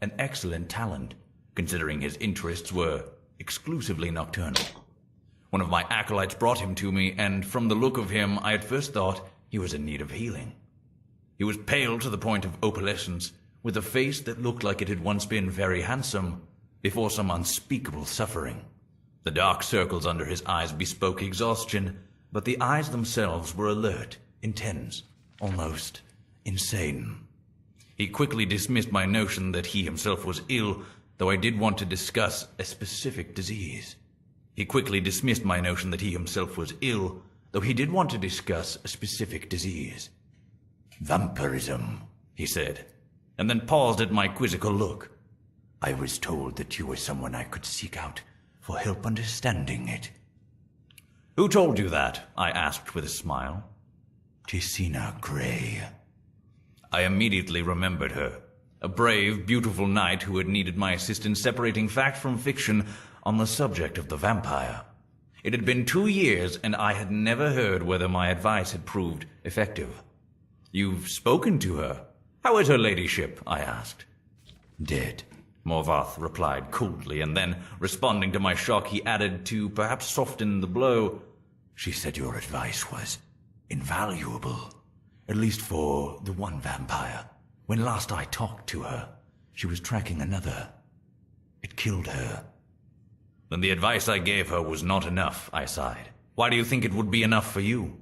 Speaker 8: an excellent talent, considering his interests were exclusively nocturnal. One of my acolytes brought him to me, and from the look of him I at first thought he was in need of healing. He was pale to the point of opalescence, with a face that looked like it had once been very handsome, before some unspeakable suffering. The dark circles under his eyes bespoke exhaustion, but the eyes themselves were alert, intense, almost insane. He quickly dismissed my notion that he himself was ill, though I did want to discuss a specific disease. Vampirism, he said, and then paused at my quizzical look. I was told that you were someone I could seek out for help understanding it. Who told you that? I asked with a smile. Tessina Gray. I immediately remembered her, a brave, beautiful knight who had needed my assistance separating fact from fiction on the subject of the vampire. It had been 2 years, and I had never heard whether my advice had proved effective. You've spoken to her. How is her ladyship? I asked. Dead, Morvath replied coldly, and then, responding to my shock, he added to perhaps soften the blow, she said your advice was invaluable, at least for the one vampire. When last I talked to her, she was tracking another. It killed her. Then the advice I gave her was not enough, I sighed. Why do you think it would be enough for you?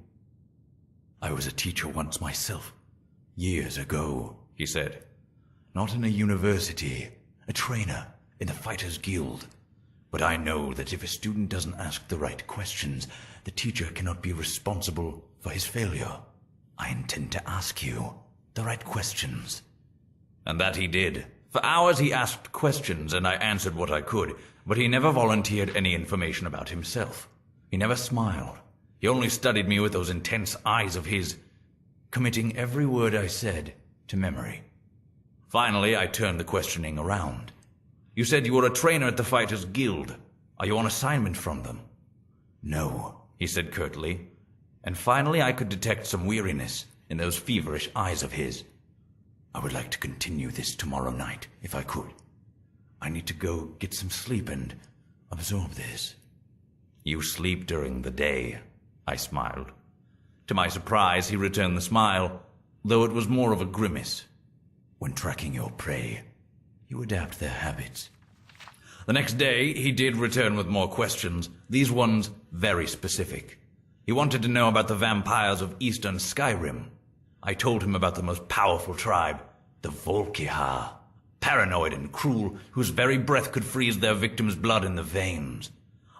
Speaker 8: I was a teacher once myself. Years ago, he said. Not in a university, a trainer in the Fighters Guild. But I know that if a student doesn't ask the right questions, the teacher cannot be responsible for his failure. I intend to ask you the right questions. And that he did. For hours he asked questions, and I answered what I could, but he never volunteered any information about himself. He never smiled. He only studied me with those intense eyes of his, committing every word I said to memory. Finally, I turned the questioning around. You said you were a trainer at the Fighters Guild. Are you on assignment from them? No, he said curtly. And finally I could detect some weariness in those feverish eyes of his. I would like to continue this tomorrow night, if I could. I need to go get some sleep and absorb this. You sleep during the day, I smiled. To my surprise, he returned the smile, though it was more of a grimace. When tracking your prey, you adapt their habits. The next day, he did return with more questions, these ones very specific. He wanted to know about the vampires of Eastern Skyrim. I told him about the most powerful tribe, the Vulgar, paranoid and cruel, whose very breath could freeze their victims' blood in the veins.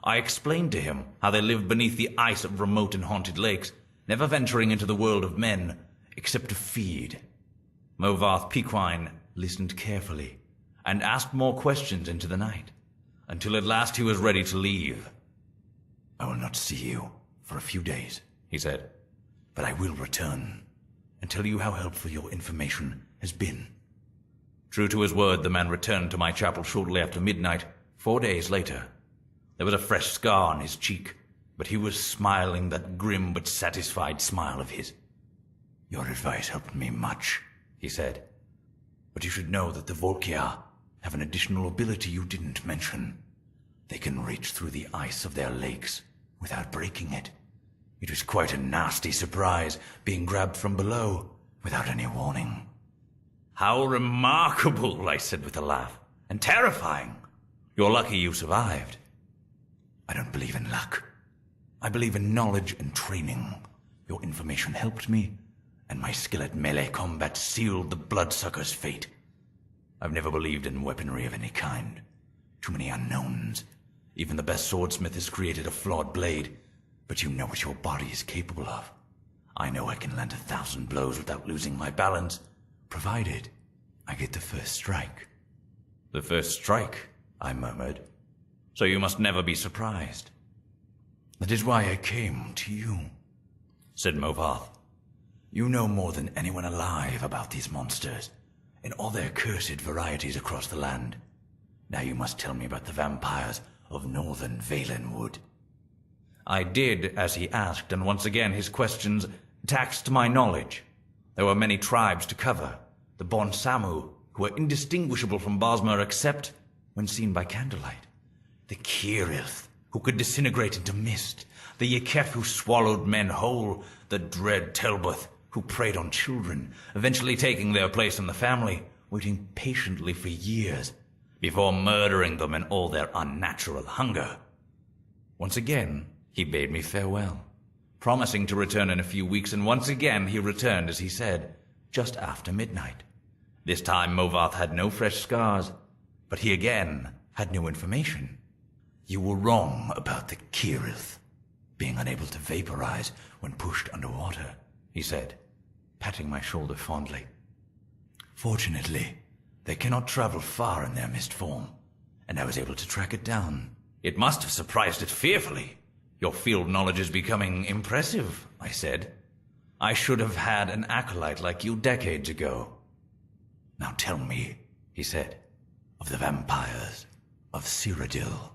Speaker 8: I explained to him how they lived beneath the ice of remote and haunted lakes, never venturing into the world of men, except to feed. Morvath Pequine listened carefully, and asked more questions into the night, until at last he was ready to leave. I will not see you for a few days, he said, but I will return and tell you how helpful your information has been. True to his word, the man returned to my chapel shortly after midnight, 4 days later. There was a fresh scar on his cheek, but he was smiling that grim but satisfied smile of his. Your advice helped me much, he said. But you should know that the Vulgar have an additional ability you didn't mention. They can reach through the ice of their lakes without breaking it. It was quite a nasty surprise, being grabbed from below without any warning. How remarkable, I said with a laugh, and terrifying. You're lucky you survived. I don't believe in luck. I believe in knowledge and training. Your information helped me, and my skill at melee combat sealed the bloodsucker's fate. I've never believed in weaponry of any kind. Too many unknowns. Even the best swordsmith has created a flawed blade, but you know what your body is capable of. I know I can land 1,000 blows without losing my balance, provided I get the first strike. The first strike, I murmured. So you must never be surprised. That is why I came to you, said Morvath. You know more than anyone alive about these monsters, and all their cursed varieties across the land. Now you must tell me about the vampires of northern Valenwood. I did as he asked, and once again his questions taxed my knowledge. There were many tribes to cover. The Bonsamu, who were indistinguishable from Bosmer except when seen by candlelight. The Kirilth, who could disintegrate into mist. The Etiquette, who swallowed men whole. The dread Telbuth, who preyed on children, eventually taking their place in the family, waiting patiently for years before murdering them in all their unnatural hunger. Once again, he bade me farewell, promising to return in a few weeks, and once again he returned, as he said, just after midnight. This time Movath had no fresh scars, but he again had no information. You were wrong about the Kirilth being unable to vaporize when pushed underwater, he said, patting my shoulder fondly. Fortunately, they cannot travel far in their mist form, and I was able to track it down. It must have surprised it fearfully. Your field knowledge is becoming impressive, I said. I should have had an acolyte like you decades ago. Now tell me, he said, of the vampires of Cyrodil.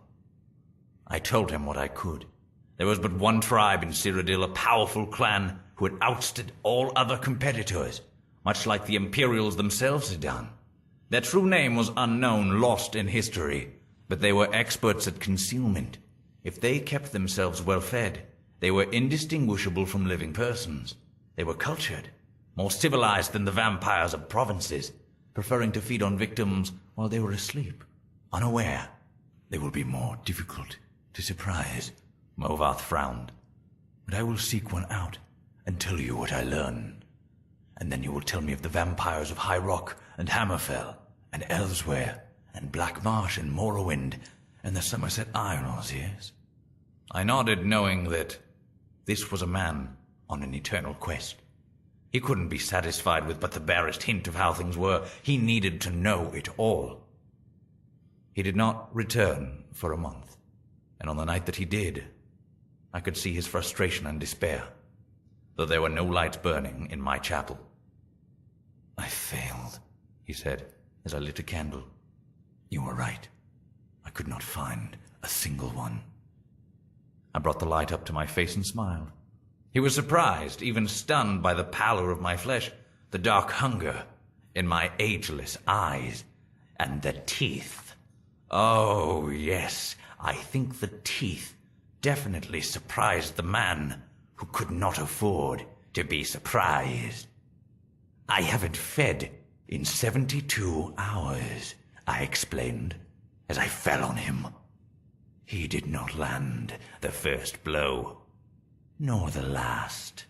Speaker 8: I told him what I could. There was but one tribe in Cyrodil, a powerful clan who had ousted all other competitors, much like the Imperials themselves had done. Their true name was unknown, lost in history, but they were experts at concealment. If they kept themselves well fed, they were indistinguishable from living persons. They were cultured, more civilized than the vampires of provinces, preferring to feed on victims while they were asleep, unaware. They will be more difficult to surprise. Movath frowned. But I will seek one out and tell you what I learn. And then you will tell me of the vampires of High Rock and Hammerfell and Elsewhere and Black Marsh and Morrowind and the Somerset Isles, yes? I nodded, knowing that this was a man on an eternal quest. He couldn't be satisfied with but the barest hint of how things were. He needed to know it all. He did not return for a month, and on the night that he did, I could see his frustration and despair, though there were no lights burning in my chapel. I failed, he said, as I lit a candle. You were right. I could not find a single one. I brought the light up to my face and smiled. He was surprised, even stunned by the pallor of my flesh, the dark hunger in my ageless eyes, and the teeth. Oh, yes, I think the teeth definitely surprised the man who could not afford to be surprised. I haven't fed in 72 hours, I explained, as I fell on him. He did not land the first blow, nor the last.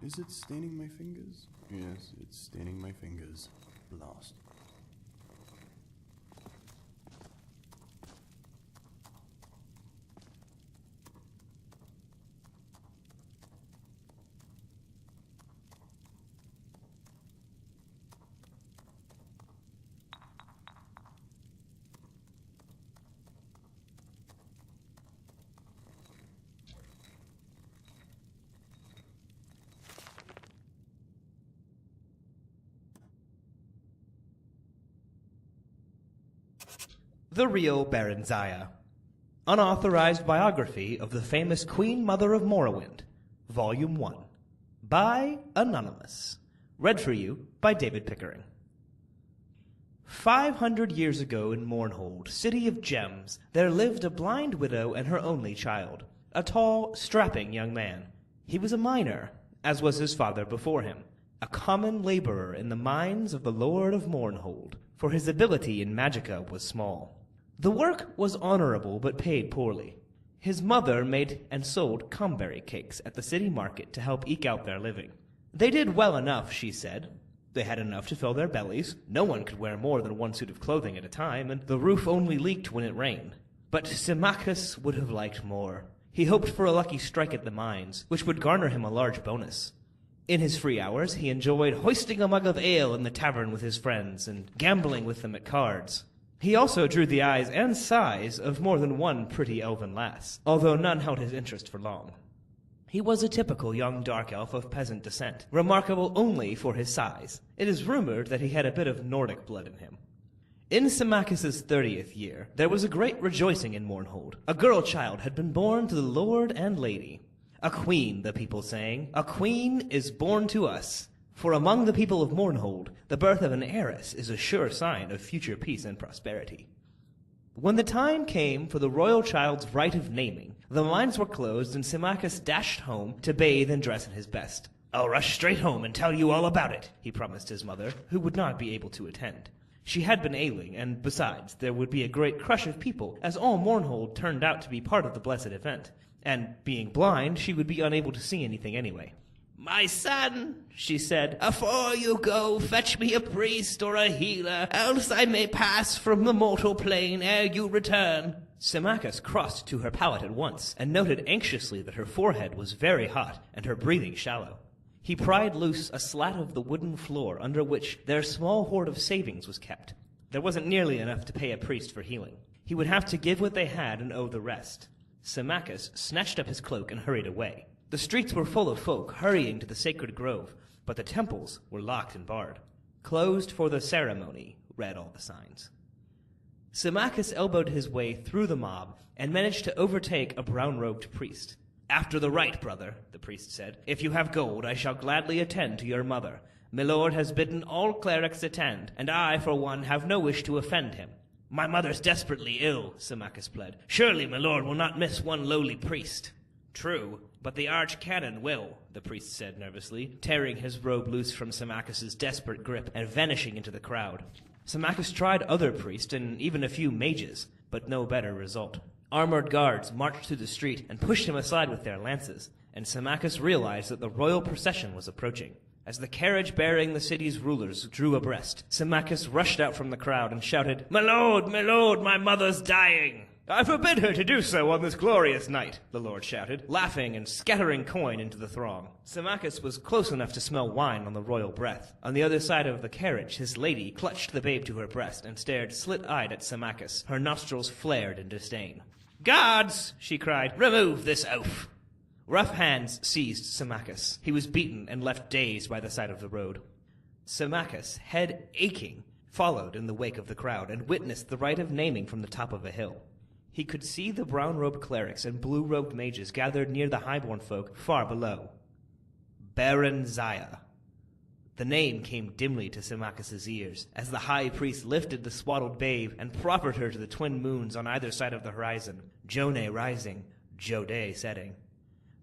Speaker 5: Is it staining my fingers? Yes, it's staining my fingers. Blast.
Speaker 9: The Real Baron Zaya. Unauthorized Biography of the Famous Queen Mother of Morrowind, Volume 1. By Anonymous. Read for you by David Pickering. 500 years ago in Mournhold, city of gems, there lived a blind widow and her only child, a tall, strapping young man. He was a miner, as was his father before him, a common laborer in the mines of the Lord of Mournhold, for his ability in magicka was small. The work was honorable but paid poorly. His mother made and sold cumberry cakes at the city market to help eke out their living. They did well enough, she said. They had enough to fill their bellies. No one could wear more than one suit of clothing at a time, and the roof only leaked when it rained. But Symmachus would have liked more. He hoped for a lucky strike at the mines, which would garner him a large bonus. In his free hours, he enjoyed hoisting a mug of ale in the tavern with his friends and gambling with them at cards. He also drew the eyes and sighs of more than one pretty elven lass, although none held his interest for long. He was a typical young dark elf of peasant descent, remarkable only for his size. It is rumored that he had a bit of Nordic blood in him. In Symmachus's 30th year, there was a great rejoicing in Mournhold. A girl child had been born to the lord and lady. A queen, the people sang. A queen is born to us. For among the people of Mournhold, the birth of an heiress is a sure sign of future peace and prosperity. When the time came for the royal child's rite of naming, the mines were closed and Symmachus dashed home to bathe and dress in his best. "I'll rush straight home and tell you all about it," he promised his mother, who would not be able to attend. She had been ailing, and besides, there would be a great crush of people, as all Mournhold turned out to be part of the blessed event. And being blind, she would be unable to see anything anyway. "My son," she said, "afore you go, fetch me a priest or a healer, else I may pass from the mortal plane ere you return." Symmachus crossed to her pallet at once, and noted anxiously that her forehead was very hot, and her breathing shallow. He pried loose a slat of the wooden floor under which their small hoard of savings was kept. There wasn't nearly enough to pay a priest for healing. He would have to give what they had and owe the rest. Symmachus snatched up his cloak and hurried away. The streets were full of folk hurrying to the sacred grove, but the temples were locked and barred. "Closed for the ceremony," read all the signs. Symmachus elbowed his way through the mob and managed to overtake a brown-robed priest. "After the rite, brother," the priest said. "If you have gold, I shall gladly attend to your mother. My lord has bidden all clerics attend, and I, for one, have no wish to offend him." "My mother's desperately ill," Symmachus pled. "Surely my lord will not miss one lowly priest." "True, but the arch-canon will," the priest said nervously, tearing his robe loose from Symmachus's desperate grip and vanishing into the crowd. Symmachus tried other priests and even a few mages, but no better result. Armored guards marched through the street and pushed him aside with their lances, and Symmachus realized that the royal procession was approaching. As the carriage bearing the city's rulers drew abreast, Symmachus rushed out from the crowd and shouted, my lord, my mother's dying!" "I forbid her to do so on this glorious night," the lord shouted, laughing and scattering coin into the throng. Symmachus was close enough to smell wine on the royal breath. On the other side of the carriage, his lady clutched the babe to her breast and stared slit-eyed at Symmachus. Her nostrils flared in disdain. "Guards!" she cried. "Remove this oaf!" Rough hands seized Symmachus. He was beaten and left dazed by the side of the road. Symmachus, head aching, followed in the wake of the crowd and witnessed the rite of naming from the top of a hill. He could see the brown-robed clerics and blue-robed mages gathered near the highborn folk far below. Baron Zaya. The name came dimly to Symmachus's ears as the high priest lifted the swaddled babe and proffered her to the twin moons on either side of the horizon, Jone rising, Jode setting.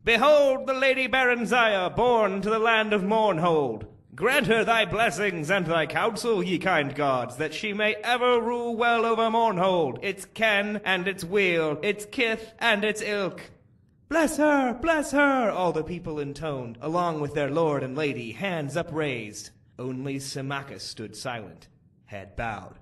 Speaker 9: "Behold the Lady Baron Zaya, born to the land of Mournhold. Grant her thy blessings and thy counsel, ye kind gods, that she may ever rule well over Mournhold, its ken and its weal, its kith and its ilk." Bless her, all the people intoned, along with their lord and lady, hands upraised. Only Symmachus stood silent, head bowed,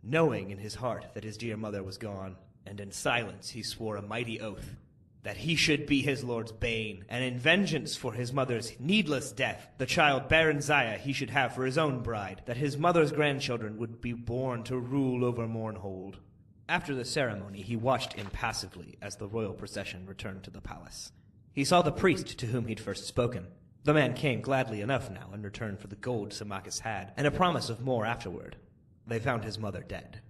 Speaker 9: knowing in his heart that his dear mother was gone, and in silence he swore a mighty oath, that he should be his lord's bane, and in vengeance for his mother's needless death, the child Baron Zaya he should have for his own bride, that his mother's grandchildren would be born to rule over Mournhold. After the ceremony, he watched impassively as the royal procession returned to the palace. He saw the priest to whom he'd first spoken. The man came gladly enough now in return for the gold Symmachus had, and a promise of more afterward. They found his mother dead.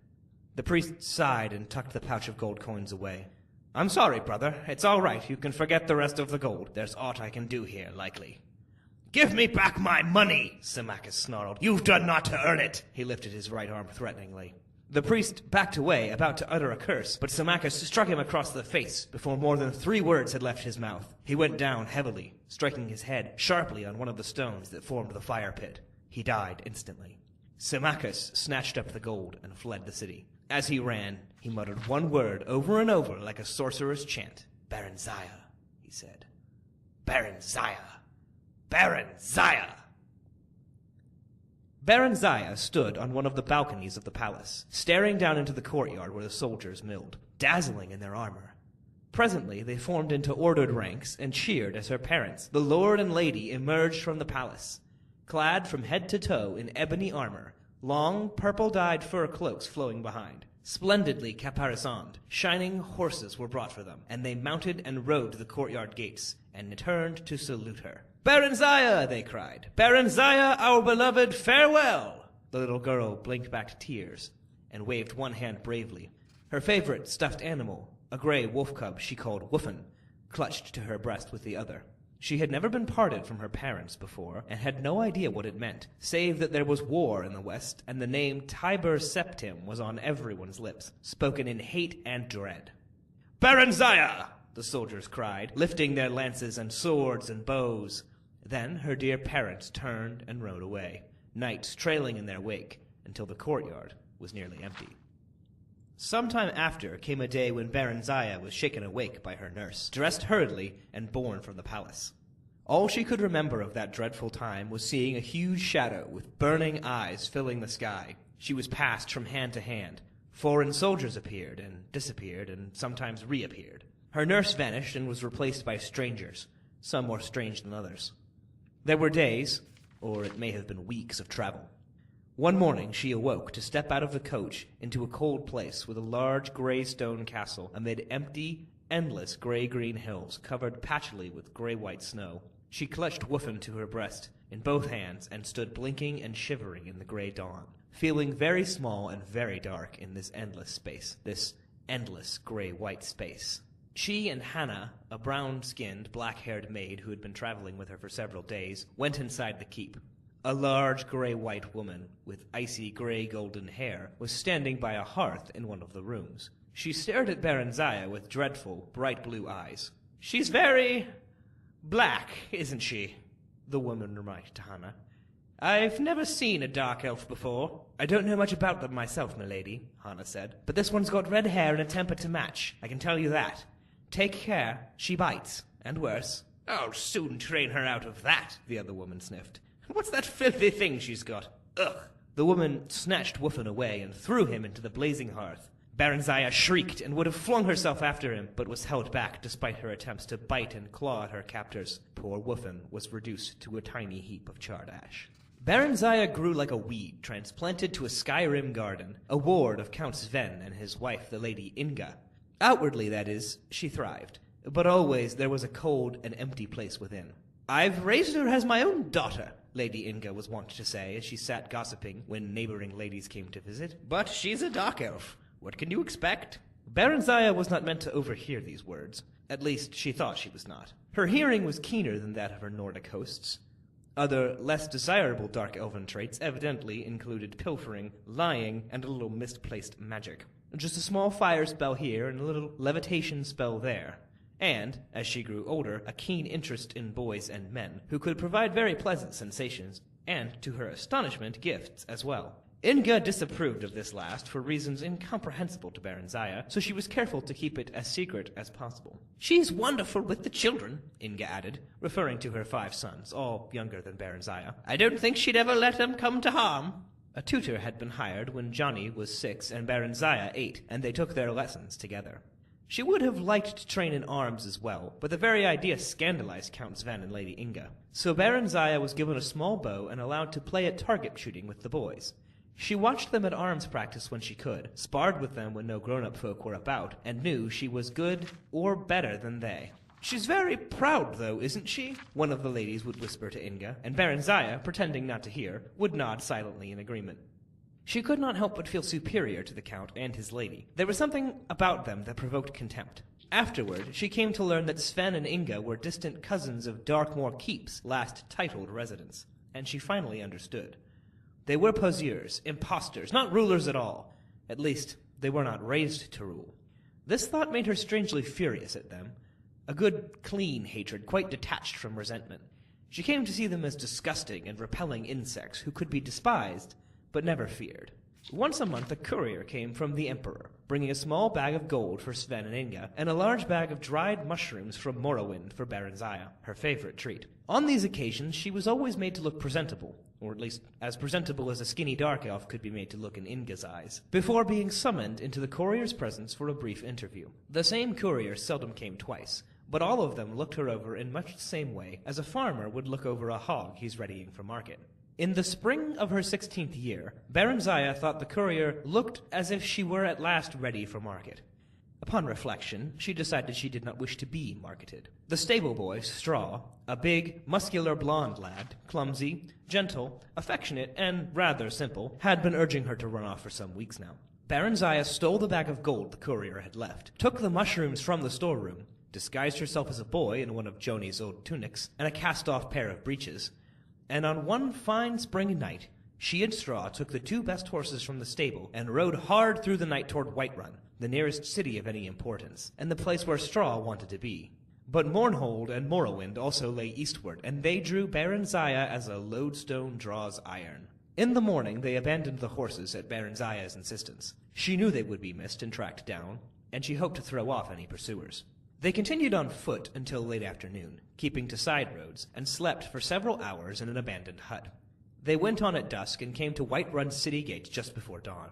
Speaker 9: The priest sighed and tucked the pouch of gold coins away. "I'm sorry, brother. It's all right. You can forget the rest of the gold. There's aught I can do here, likely." "Give me back my money!" Symmachus snarled. "You've done naught to earn it!" He lifted his right arm threateningly. The priest backed away, about to utter a curse, but Symmachus struck him across the face before more than 3 words had left his mouth. He went down heavily, striking his head sharply on one of the stones that formed the fire pit. He died instantly. Symmachus snatched up the gold and fled the city. As he ran, he muttered one word over and over like a sorcerer's chant. "Baron Zaya," he said. "Baron Zaya! Baron Zaya!" Baron Zaya stood on one of the balconies of the palace, staring down into the courtyard where the soldiers milled, dazzling in their armor. Presently they formed into ordered ranks and cheered as her parents, the lord and lady, emerged from the palace, clad from head to toe in ebony armor, long purple-dyed fur cloaks flowing behind. Splendidly caparisoned, shining horses were brought for them, and they mounted and rode to the courtyard gates, and turned to salute her. "Baronzaya!" they cried. "Baronzaya, our beloved, farewell!" The little girl blinked back tears, and waved one hand bravely. Her favorite stuffed animal, a gray wolf cub she called Wuffen, clutched to her breast with the other. She had never been parted from her parents before, and had no idea what it meant, save that there was war in the West, and the name Tiber Septim was on everyone's lips, spoken in hate and dread. "Baronzaya!" the soldiers cried, lifting their lances and swords and bows. Then her dear parents turned and rode away, knights trailing in their wake, until the courtyard was nearly empty. Sometime after came a day when Baronzaya was shaken awake by her nurse, dressed hurriedly, and borne from the palace. All she could remember of that dreadful time was seeing a huge shadow with burning eyes filling the sky. She was passed from hand to hand. Foreign soldiers appeared and disappeared and sometimes reappeared. Her nurse vanished and was replaced by strangers, some more strange than others. There were days, or it may have been weeks, of travel. One morning she awoke to step out of the coach into a cold place with a large gray stone castle amid empty, endless gray-green hills covered patchily with gray-white snow. She clutched Wuffen to her breast in both hands and stood blinking and shivering in the gray dawn, feeling very small and very dark in this endless space, this endless gray-white space. She and Hannah, a brown-skinned, black-haired maid who had been traveling with her for several days, went inside the keep. A large gray-white woman with icy gray-golden hair was standing by a hearth in one of the rooms. She stared at Baronzaya with dreadful, bright blue eyes. "She's very black, isn't she?" the woman remarked to Hannah. "I've never seen a dark elf before." "I don't know much about them myself, milady," Hannah said, "but this one's got red hair and a temper to match, I can tell you that. Take care, she bites, and worse." "I'll soon train her out of that," the other woman sniffed. "What's that filthy thing she's got? Ugh!" The woman snatched Wuffen away and threw him into the blazing hearth. Baronzaya shrieked and would have flung herself after him, but was held back despite her attempts to bite and claw at her captors. Poor Wuffen was reduced to a tiny heap of charred ash. Baronzaya grew like a weed transplanted to a Skyrim garden, a ward of Count Sven and his wife, the Lady Inga. Outwardly, that is, she thrived, but always there was a cold and empty place within. "I've raised her as my own daughter," Lady Inga was wont to say as she sat gossiping when neighboring ladies came to visit. "But she's a dark elf. What can you expect?" Baronzaya was not meant to overhear these words. At least, she thought she was not. Her hearing was keener than that of her Nordic hosts. Other, less desirable dark elven traits evidently included pilfering, lying, and a little misplaced magic. Just a small fire spell here and a little levitation spell there. And, as she grew older, a keen interest in boys and men, who could provide very pleasant sensations, and, to her astonishment, gifts as well. Inga disapproved of this last for reasons incomprehensible to Baronzaya, so she was careful to keep it as secret as possible. "She's wonderful with the children," Inga added, referring to her 5 sons, all younger than Baronzaya. "I don't think she'd ever let them come to harm." A tutor had been hired when Johnny was 6 and Baronzaya 8, and they took their lessons together. She would have liked to train in arms as well, but the very idea scandalized Count Sven and Lady Inga. So Baronzaya was given a small bow and allowed to play at target shooting with the boys. She watched them at arms practice when she could, sparred with them when no grown-up folk were about, and knew she was good or better than they. "She's very proud, though, isn't she?" one of the ladies would whisper to Inga, and Baronzaya, pretending not to hear, would nod silently in agreement. She could not help but feel superior to the Count and his lady. There was something about them that provoked contempt. Afterward, she came to learn that Sven and Inga were distant cousins of Darkmoor Keep's last titled residents, and she finally understood. They were poseurs, impostors, not rulers at all. At least, they were not raised to rule. This thought made her strangely furious at them. A good, clean hatred, quite detached from resentment. She came to see them as disgusting and repelling insects who could be despised, but never feared. Once a month, a courier came from the Emperor, bringing a small bag of gold for Sven and Inga, and a large bag of dried mushrooms from Morrowind for Baron Zaya, her favorite treat. On these occasions, she was always made to look presentable, or at least as presentable as a skinny dark elf could be made to look in Inga's eyes, before being summoned into the courier's presence for a brief interview. The same courier seldom came twice, but all of them looked her over in much the same way as a farmer would look over a hog he's readying for market. In the spring of her 16th year, Baron Zaya thought the courier looked as if she were at last ready for market. Upon reflection, she decided she did not wish to be marketed. The stable boy, Straw, a big, muscular blonde lad, clumsy, gentle, affectionate, and rather simple, had been urging her to run off for some weeks now. Baron Zaya stole the bag of gold the courier had left, took the mushrooms from the storeroom, disguised herself as a boy in one of Joni's old tunics and a cast-off pair of breeches, and on one fine spring night, she and Straw took the 2 best horses from the stable and rode hard through the night toward Whiterun, the nearest city of any importance, and the place where Straw wanted to be. But Mournhold and Morrowind also lay eastward, and they drew Baron Zaya as a lodestone draws iron. In the morning, they abandoned the horses at Baron Zaya's insistence. She knew they would be missed and tracked down, and she hoped to throw off any pursuers. They continued on foot until late afternoon, keeping to side roads, and slept for several hours in an abandoned hut. They went on at dusk and came to Whiterun city gates just before dawn.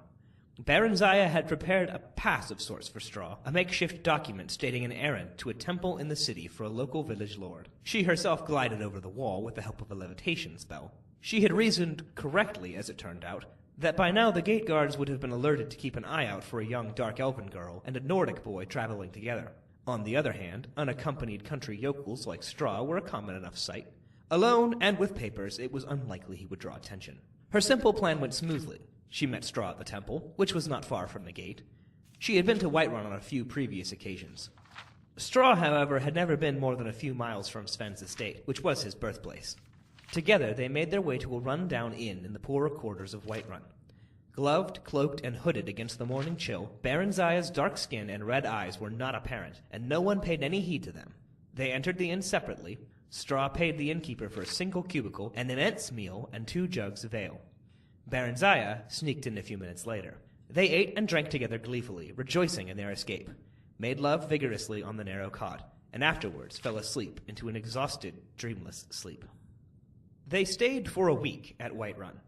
Speaker 9: Baron Zaya had prepared a pass of sorts for Straw, a makeshift document stating an errand to a temple in the city for a local village lord. She herself glided over the wall with the help of a levitation spell. She had reasoned correctly, as it turned out, that by now the gate guards would have been alerted to keep an eye out for a young dark elven girl and a Nordic boy traveling together. On the other hand, unaccompanied country yokels like Straw were a common enough sight. Alone and with papers, it was unlikely he would draw attention. Her simple plan went smoothly. She met Straw at the temple, which was not far from the gate. She had been to Whiterun on a few previous occasions. Straw, however, had never been more than a few miles from Sven's estate, which was his birthplace. Together they made their way to a run-down inn in the poorer quarters of Whiterun. Gloved, cloaked, and hooded against the morning chill, Baron Zaya's dark skin and red eyes were not apparent, and no one paid any heed to them. They entered the inn separately. Straw paid the innkeeper for a single cubicle, an immense meal, and 2 jugs of ale. Baron Zaya sneaked in a few minutes later. They ate and drank together gleefully, rejoicing in their escape, made love vigorously on the narrow cot, and afterwards fell asleep into an exhausted, dreamless sleep. They stayed for a week at Whiterun.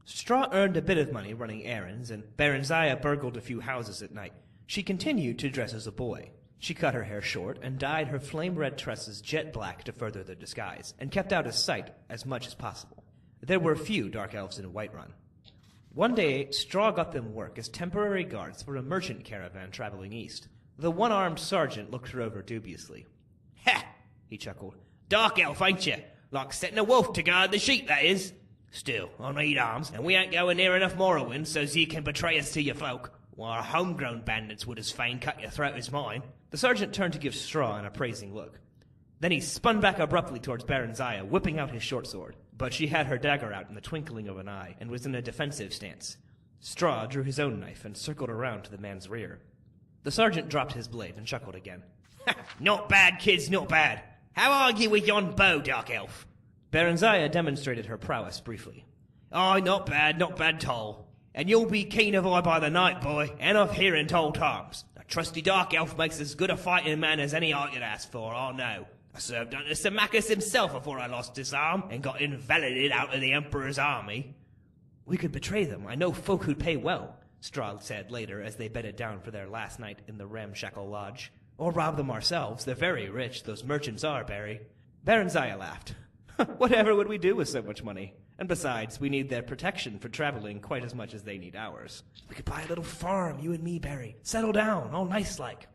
Speaker 9: Straw earned a bit of money running errands, and Baron Zaya burgled a few houses at night. She continued to dress as a boy. She cut her hair short and dyed her flame-red tresses jet black to further their disguise, and kept out of sight as much as possible. There were few dark elves in Whiterun. One day, Straw got them work as temporary guards for a merchant caravan traveling east. The one-armed sergeant looked her over dubiously. "Ha!" he chuckled. "Dark elf, ain't you? Like setting a wolf to guard the sheep, that is. Still, I need arms, and we ain't going near enough Morrowind so's you can betray us to your folk, while our homegrown bandits would as fain cut your throat as mine." The sergeant turned to give Straw an appraising look. Then he spun back abruptly towards Baron Zaya, whipping out his short sword. But she had her dagger out in the twinkling of an eye, and was in a defensive stance. Straw drew his own knife and circled around to the man's rear. The sergeant dropped his blade and chuckled again. "Not bad, kids, not bad. How argue with yon bow, dark elf?" Baron Zaya demonstrated her prowess briefly. "Aye, not bad tall. And you'll be keen of eye by the night, boy, and of hearing told times. A trusty dark elf makes as good a fighting man as any I could ask for, I know. I served under Symmachus himself before I lost his arm, and got invalided out of the Emperor's army." "We could betray them. I know folk who'd pay well," Straw said later as they bedded down for their last night in the ramshackle lodge. "Or rob them ourselves. They're very rich, those merchants are, Barry." Baron Zaya laughed. "Whatever would we do with so much money? And besides, we need their protection for traveling quite as much as they need ours. We could buy a little farm, you and me, Barry. Settle down, all nice-like."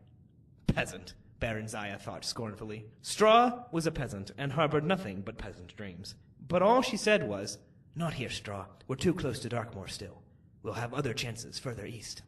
Speaker 9: "Peasant," Baron Zaya thought scornfully. Straw was a peasant, and harbored nothing but peasant dreams. But all she said was, "Not here, Straw. We're too close to Darkmoor still. We'll have other chances further east."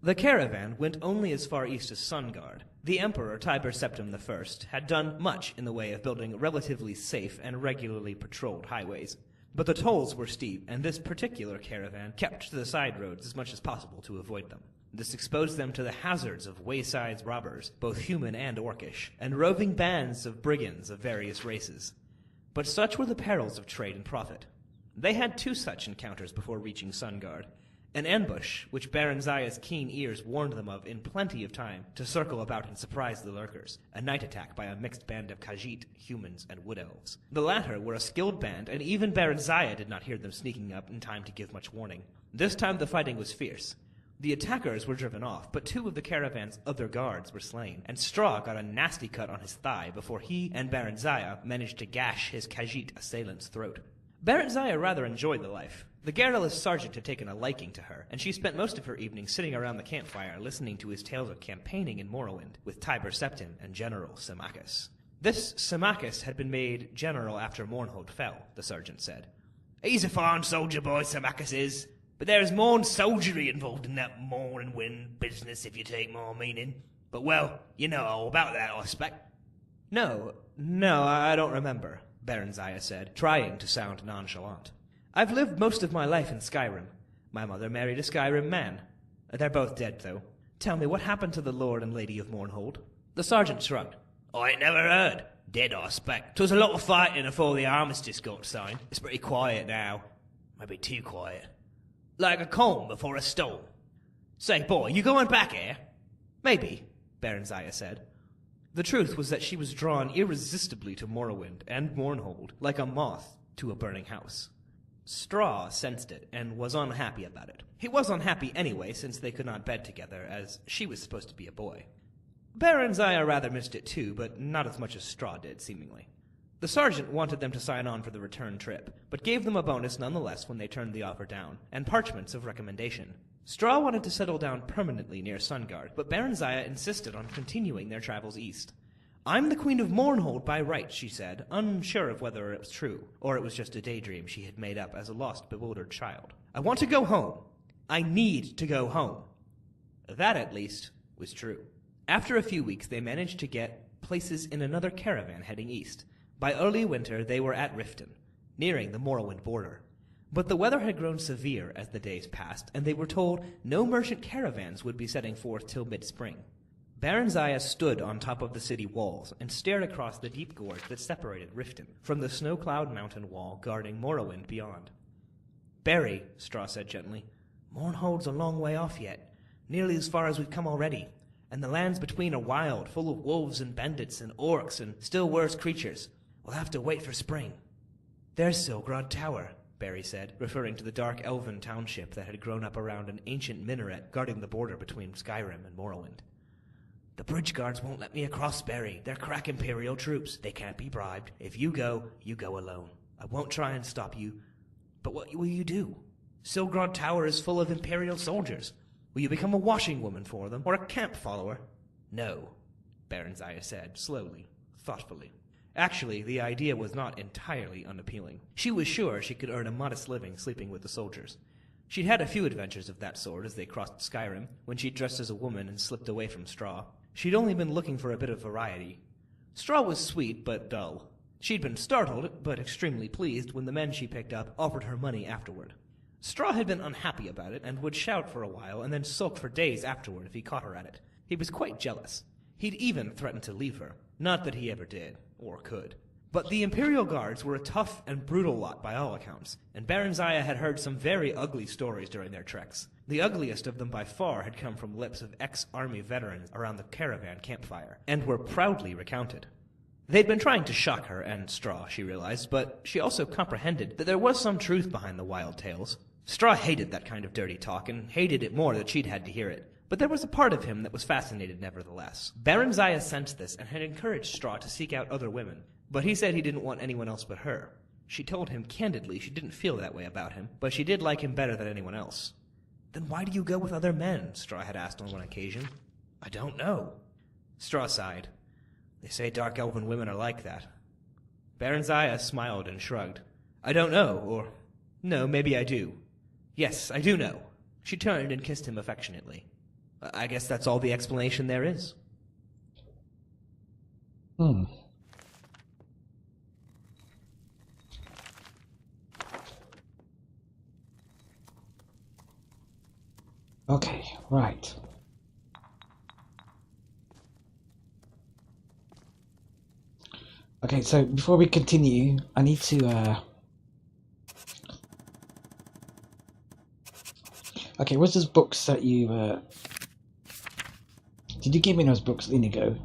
Speaker 9: The caravan went only as far east as Sungard. The Emperor, Tiber Septim I, had done much in the way of building relatively safe and regularly patrolled highways. But the tolls were steep, and this particular caravan kept to the side roads as much as possible to avoid them. This exposed them to the hazards of wayside robbers, both human and orcish, and roving bands of brigands of various races. But such were the perils of trade and profit. They had 2 such encounters before reaching Sungard, An ambush, which Baron Zaya's keen ears warned them of in plenty of time to circle about and surprise the lurkers. A night attack by a mixed band of Khajiit, humans, and wood elves. The latter were a skilled band, and even Baron Zaya did not hear them sneaking up in time to give much warning. This time the fighting was fierce. The attackers were driven off, but 2 of the caravan's other guards were slain, and Straw got a nasty cut on his thigh before he and Baron Zaya managed to gash his Khajiit assailant's throat. Baron Zaya rather enjoyed the life. The garrulous sergeant had taken a liking to her, and she spent most of her evening sitting around the campfire listening to his tales of campaigning in Morrowind with Tiber Septim and General Symmachus. This Symmachus had been made general after Mournhold fell, the sergeant said. He's a fine soldier boy, Symmachus is, but there is more soldiery involved in that Morrowind business, if you take my meaning. But, well, you know all about that, I expect. No, I don't remember, Baron Zaya said, trying to sound nonchalant. I've lived most of my life in Skyrim. My mother married a Skyrim man. They're both dead, though. Tell me, what happened to the Lord and Lady of Mournhold? The sergeant shrugged. I ain't never heard. Dead, I expect. 'Twas a lot of fighting afore the armistice got signed. It's pretty quiet now. Maybe too quiet. Like a calm before a storm. Say, boy, you going back here? Maybe, Baron Zaya said. The truth was that she was drawn irresistibly to Morrowind and Mournhold, like a moth to a burning house. Straw sensed it, and was unhappy about it. He was unhappy anyway, since they could not bed together, as she was supposed to be a boy. Baron Zaya rather missed it too, but not as much as Straw did, seemingly. The sergeant wanted them to sign on for the return trip, but gave them a bonus nonetheless when they turned the offer down, and parchments of recommendation. Straw wanted to settle down permanently near Sungard, but Baron Zaya insisted on continuing their travels east. I'm the Queen of Mournhold by right, she said, unsure of whether it was true, or it was just a daydream she had made up as a lost, bewildered child. I want to go home. I need to go home. That, at least, was true. After a few weeks, they managed to get places in another caravan heading east. By early winter, they were at Riften, nearing the Morrowind border. But the weather had grown severe as the days passed, and they were told no merchant caravans would be setting forth till mid-spring. Baron Zaya stood on top of the city walls and stared across the deep gorge that separated Riften from the snow-cloud mountain wall guarding Morrowind beyond. Barry, Straw said gently, Mournhold's a long way off yet, nearly as far as we've come already, and the lands between are wild, full of wolves and bandits and orcs and still worse creatures. We'll have to wait for spring. There's Silgrod Tower, Barry said, referring to the dark elven township that had grown up around an ancient minaret guarding the border between Skyrim and Morrowind. The bridge guards won't let me across, Barry. They're crack Imperial troops. They can't be bribed. If you go alone. I won't try and stop you. But what will you do? Silgrod Tower is full of Imperial soldiers. Will you become a washing woman for them, or a camp follower? No, Baron Zaya said, slowly, thoughtfully. Actually, the idea was not entirely unappealing. She was sure she could earn a modest living sleeping with the soldiers. She'd had a few adventures of that sort as they crossed Skyrim, when she'd dressed as a woman and slipped away from Straw. She'd only been looking for a bit of variety. Straw was sweet, but dull. She'd been startled, but extremely pleased when the men she picked up offered her money afterward. Straw had been unhappy about it, and would shout for a while, and then sulk for days afterward if he caught her at it. He was quite jealous. He'd even threatened to leave her. Not that he ever did, or could. But the Imperial Guards were a tough and brutal lot by all accounts, and Baron Zaya had heard some very ugly stories during their treks. The ugliest of them by far had come from lips of ex-army veterans around the caravan campfire, and were proudly recounted. They'd been trying to shock her and Straw, she realized, but she also comprehended that there was some truth behind the wild tales. Straw hated that kind of dirty talk, and hated it more that she'd had to hear it. But there was a part of him that was fascinated nevertheless. Baron Zaya sensed this and had encouraged Straw to seek out other women, but he said he didn't want anyone else but her. She told him candidly she didn't feel that way about him, but she did like him better than anyone else. Then why do you go with other men? Straw had asked on one occasion. I don't know. Straw sighed. They say dark elven women are like that. Baron Zaya smiled and shrugged. I don't know, or no, maybe I do. Yes, I do know. She turned and kissed him affectionately. I guess that's all the explanation there is.
Speaker 2: Okay, right. Okay, so before we continue, I need to Okay, what's those books that you... Did you give me those books, Inigo?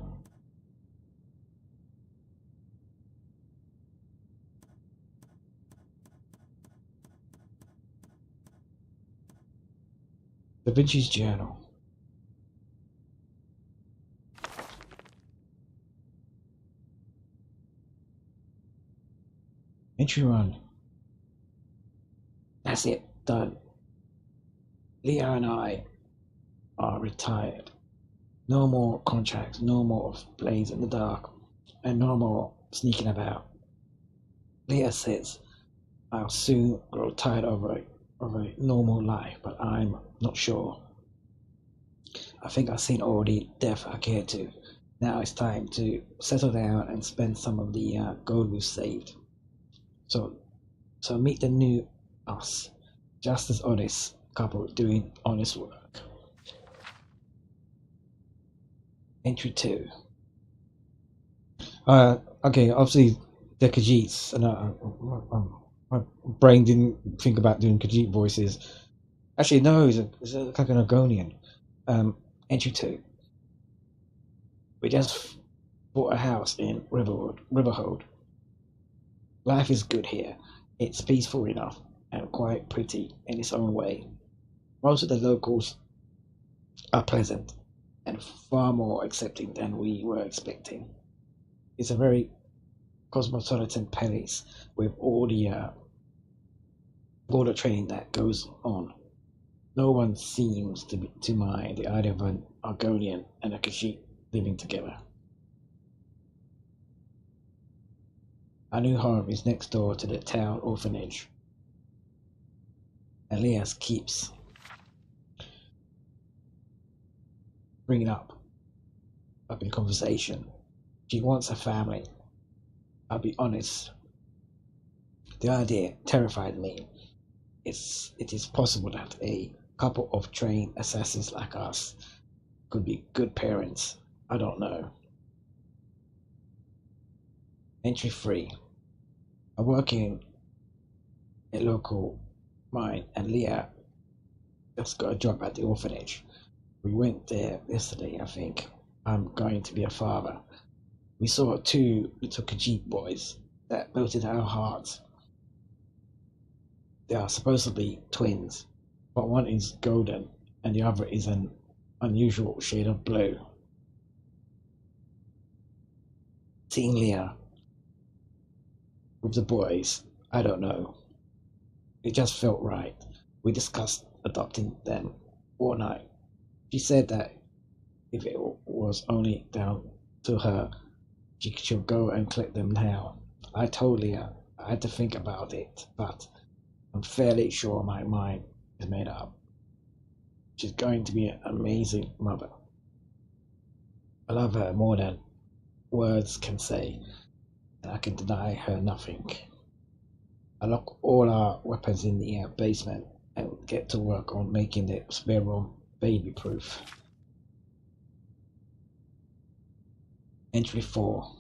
Speaker 2: Da Vinci's Journal. Entry 1. That's it, done. Leah and I are retired. No more contracts, no more blades in the dark, and no more sneaking about. Leah says I'll soon grow tired of a normal life, but I'm not sure. I think I've seen all the death I care to. Now it's time to settle down and spend some of the gold we've saved. So meet the new us, just as honest couple doing honest work. Entry 2. Okay, obviously they're Khajiits, and my brain didn't think about doing Khajiit voices. Actually, no, it's like an Argonian. Entry 2. We just bought a house in Riverhold. Life is good here. It's peaceful enough and quite pretty in its own way. Most of the locals are pleasant and far more accepting than we were expecting. It's a very cosmopolitan place with all the border training that goes on. No one seems to mind the idea of an Argonian and a Khajiit living together. Our new home is next door to the town orphanage. Elias keeps bringing up in conversation. She wants a family. I'll be honest. The idea terrified me. It is possible that a couple of trained assassins like us could be good parents. I don't know. Entry 3. I work in a local mine, and Leah just got a job at the orphanage. We went there yesterday, I think. I'm going to be a father. We saw 2 little Khajiit boys that melted our hearts. They are supposedly twins, but one is golden and the other is an unusual shade of blue. Seeing Leah with the boys, I don't know. It just felt right. We discussed adopting them all night. She said that if it was only down to her, she'll go and collect them now. I told Leah I had to think about it, but I'm fairly sure my mind is made up. She's going to be an amazing mother. I love her more than words can say, and I can deny her nothing. I lock all our weapons in the basement and get to work on making the spare room baby-proof. Entry 4.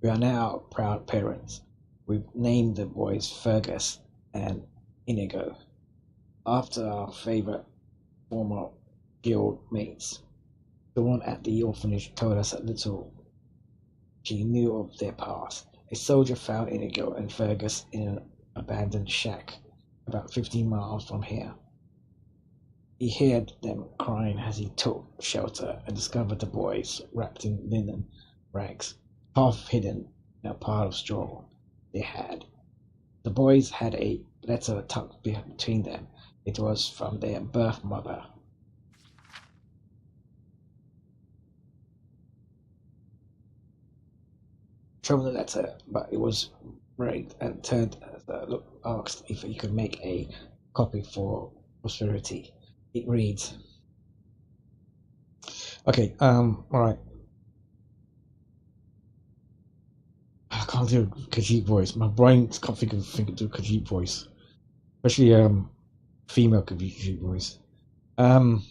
Speaker 2: We are now proud parents. We've named the boys Fergus and Inigo, after our favourite former guild mates. The one at the orphanage told us a little she knew of their past. A soldier found Inigo and Fergus in an abandoned shack about 15 miles from here. He heard them crying as he took shelter and discovered the boys wrapped in linen rags, half hidden in a pile of straw they had. The boys had a letter tucked between them. It was from their birth mother. Showed the letter, but it was rigged and turned asked if he could make a copy for posterity. It reads, okay, alright. I can't do a Khajiit voice. My brain can't think of a Khajiit voice. Especially female Khajiit voice. Damn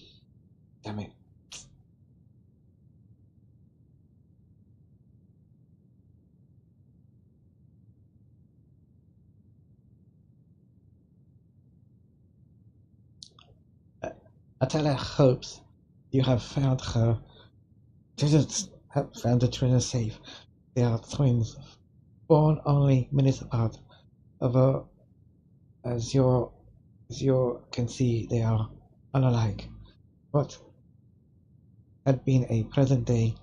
Speaker 2: it. Atala hopes you have found her. Have found the children safe. They are twins, born only minutes apart. Although, as you can see, they are unalike. What had been a present day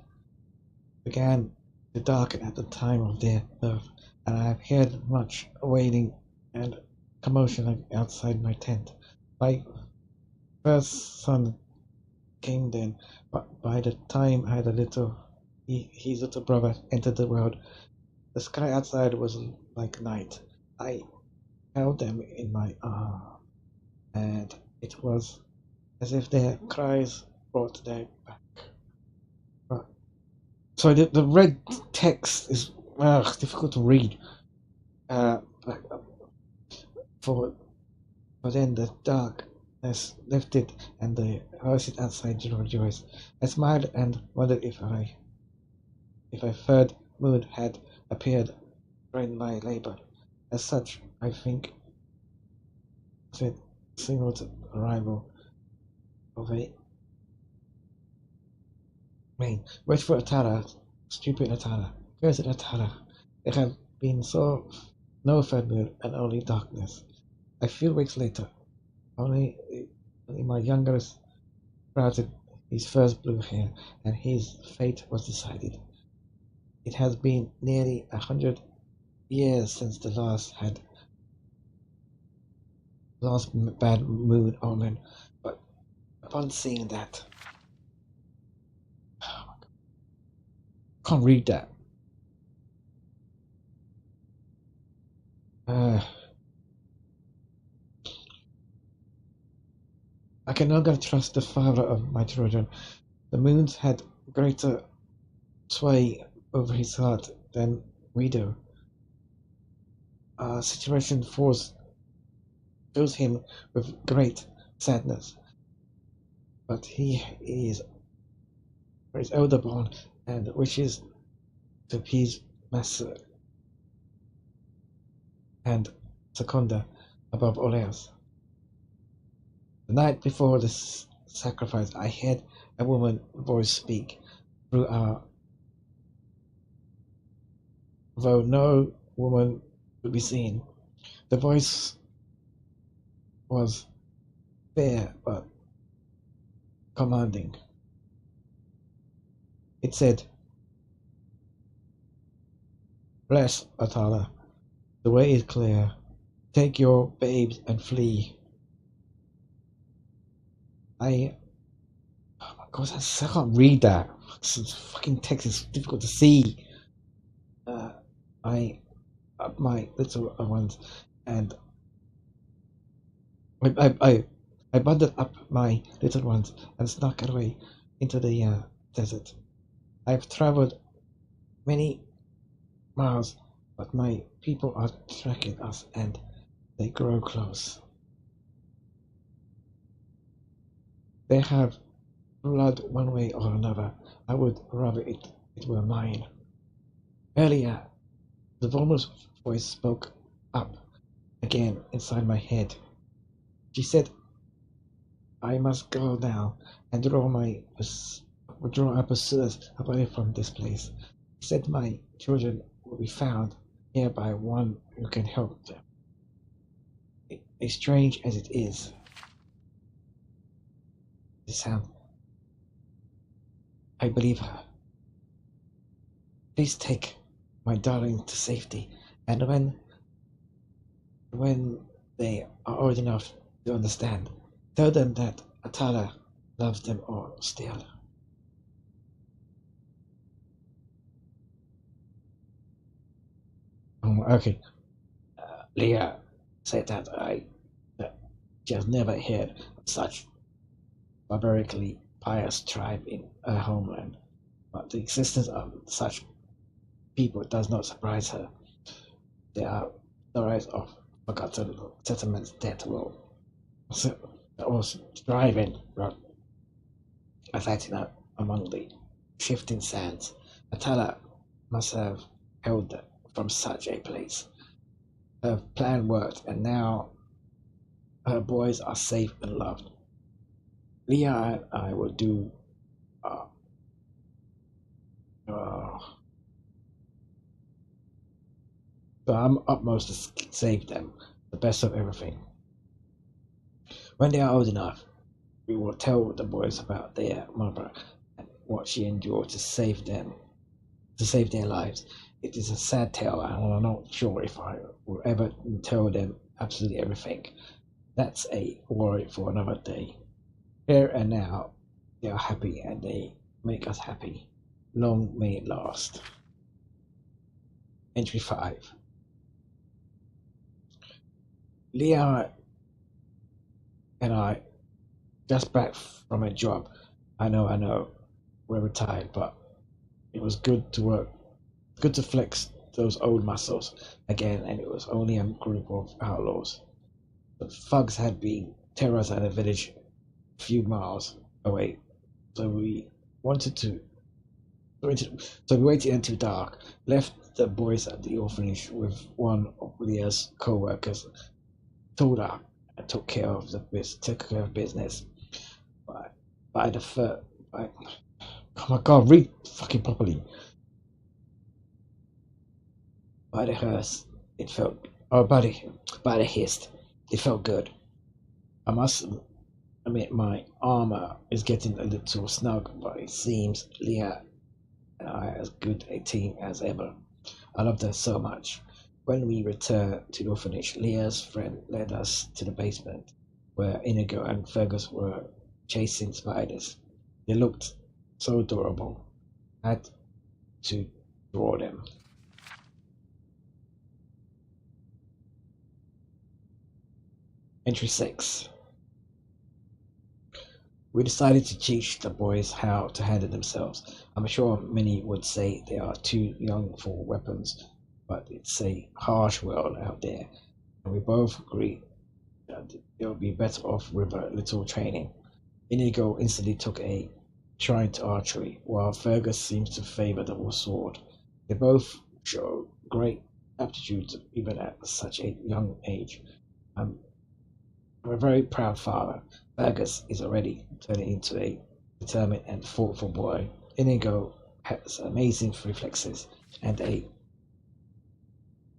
Speaker 2: began to darken at the time of their birth, and I have heard much wailing and commotion outside my tent. My first son came then, but by the time I had his little brother entered the world, the sky outside was like night. I held them in my arms, and it was as if their cries brought them back. So the red text is difficult to read. For then the darkness lifted and the voices outside rejoiced. I smiled and wondered if a third moon had appeared during my labor. As such, I think it signaled the arrival of a rain. Wait for Atala, stupid Atala, cursed Atala. There had been no third moon and only darkness. A few weeks later, only my youngest sprouted his first blue hair, and his fate was decided. It has been nearly 100 years since the last bad moon omen, but upon seeing that, can't read that. I can no longer trust the father of my children. The moons had greater sway over his heart than we do. Our situation fills him with great sadness. But he is elder born and wishes to appease Master and Secunda above all else. The night before the sacrifice, I heard a woman's voice speak through though no woman could be seen. The voice was fair but commanding. It said, "Bless Atala. The way is clear. Take your babes and flee." Oh my god, I can't read that. This fucking text is difficult to see. I up my little ones and I bundled up my little ones and snuck away into the desert. I've traveled many miles, but my people are tracking us and they grow close. They have blood one way or another. I would rather it were mine. Earlier, the vulnerable voice spoke up again inside my head. She said, "I must go now and draw our pursuers away from this place." She said my children will be found here by one who can help them. As strange as it is, I believe her. Please take my darling to safety, and when they are old enough to understand, tell them that Atala loves them all still. Okay. Leah said that she has never heard of such barbarically pious tribe in her homeland, but the existence of such people does not surprise her. There are stories of forgotten settlements that was striving, fighting out among the shifting sands. Atala must have held from such a place. Her plan worked, and now her boys are safe and loved. Leah and I will do so I'm utmost to save them, the best of everything. When they are old enough, we will tell the boys about their mother and what she endured to save their lives. It is a sad tale, and I'm not sure if I will ever tell them absolutely everything. That's a worry for another day. Here and now, they are happy and they make us happy. Long may it last. Entry 5. Leah and I just back from a job. I know, we're retired, but it was good to work, good to flex those old muscles again, and it was only a group of outlaws. The thugs had been terrorizing a village a few miles away, so we waited until dark, left the boys at the orphanage with one of Leah's co-workers, told her and took care of business. By the third, oh my god, read fucking properly. By the hearse, it felt, by the hist, it felt good. I must admit my armor is getting a little snug, but it seems Leah and I are as good a team as ever. I loved her so much. When we returned to the orphanage, Leah's friend led us to the basement, where Inigo and Fergus were chasing spiders. They looked so adorable. I had to draw them. Entry 6. We decided to teach the boys how to handle themselves. I'm sure many would say they are too young for weapons, but it's a harsh world out there, and we both agree that they'll be better off with a little training. Inigo instantly took a shrine to archery, while Fergus seems to favor the sword. They both show great aptitude even at such a young age. I'm a very proud father. Fergus is already turning into a determined and thoughtful boy. Inigo has amazing reflexes and a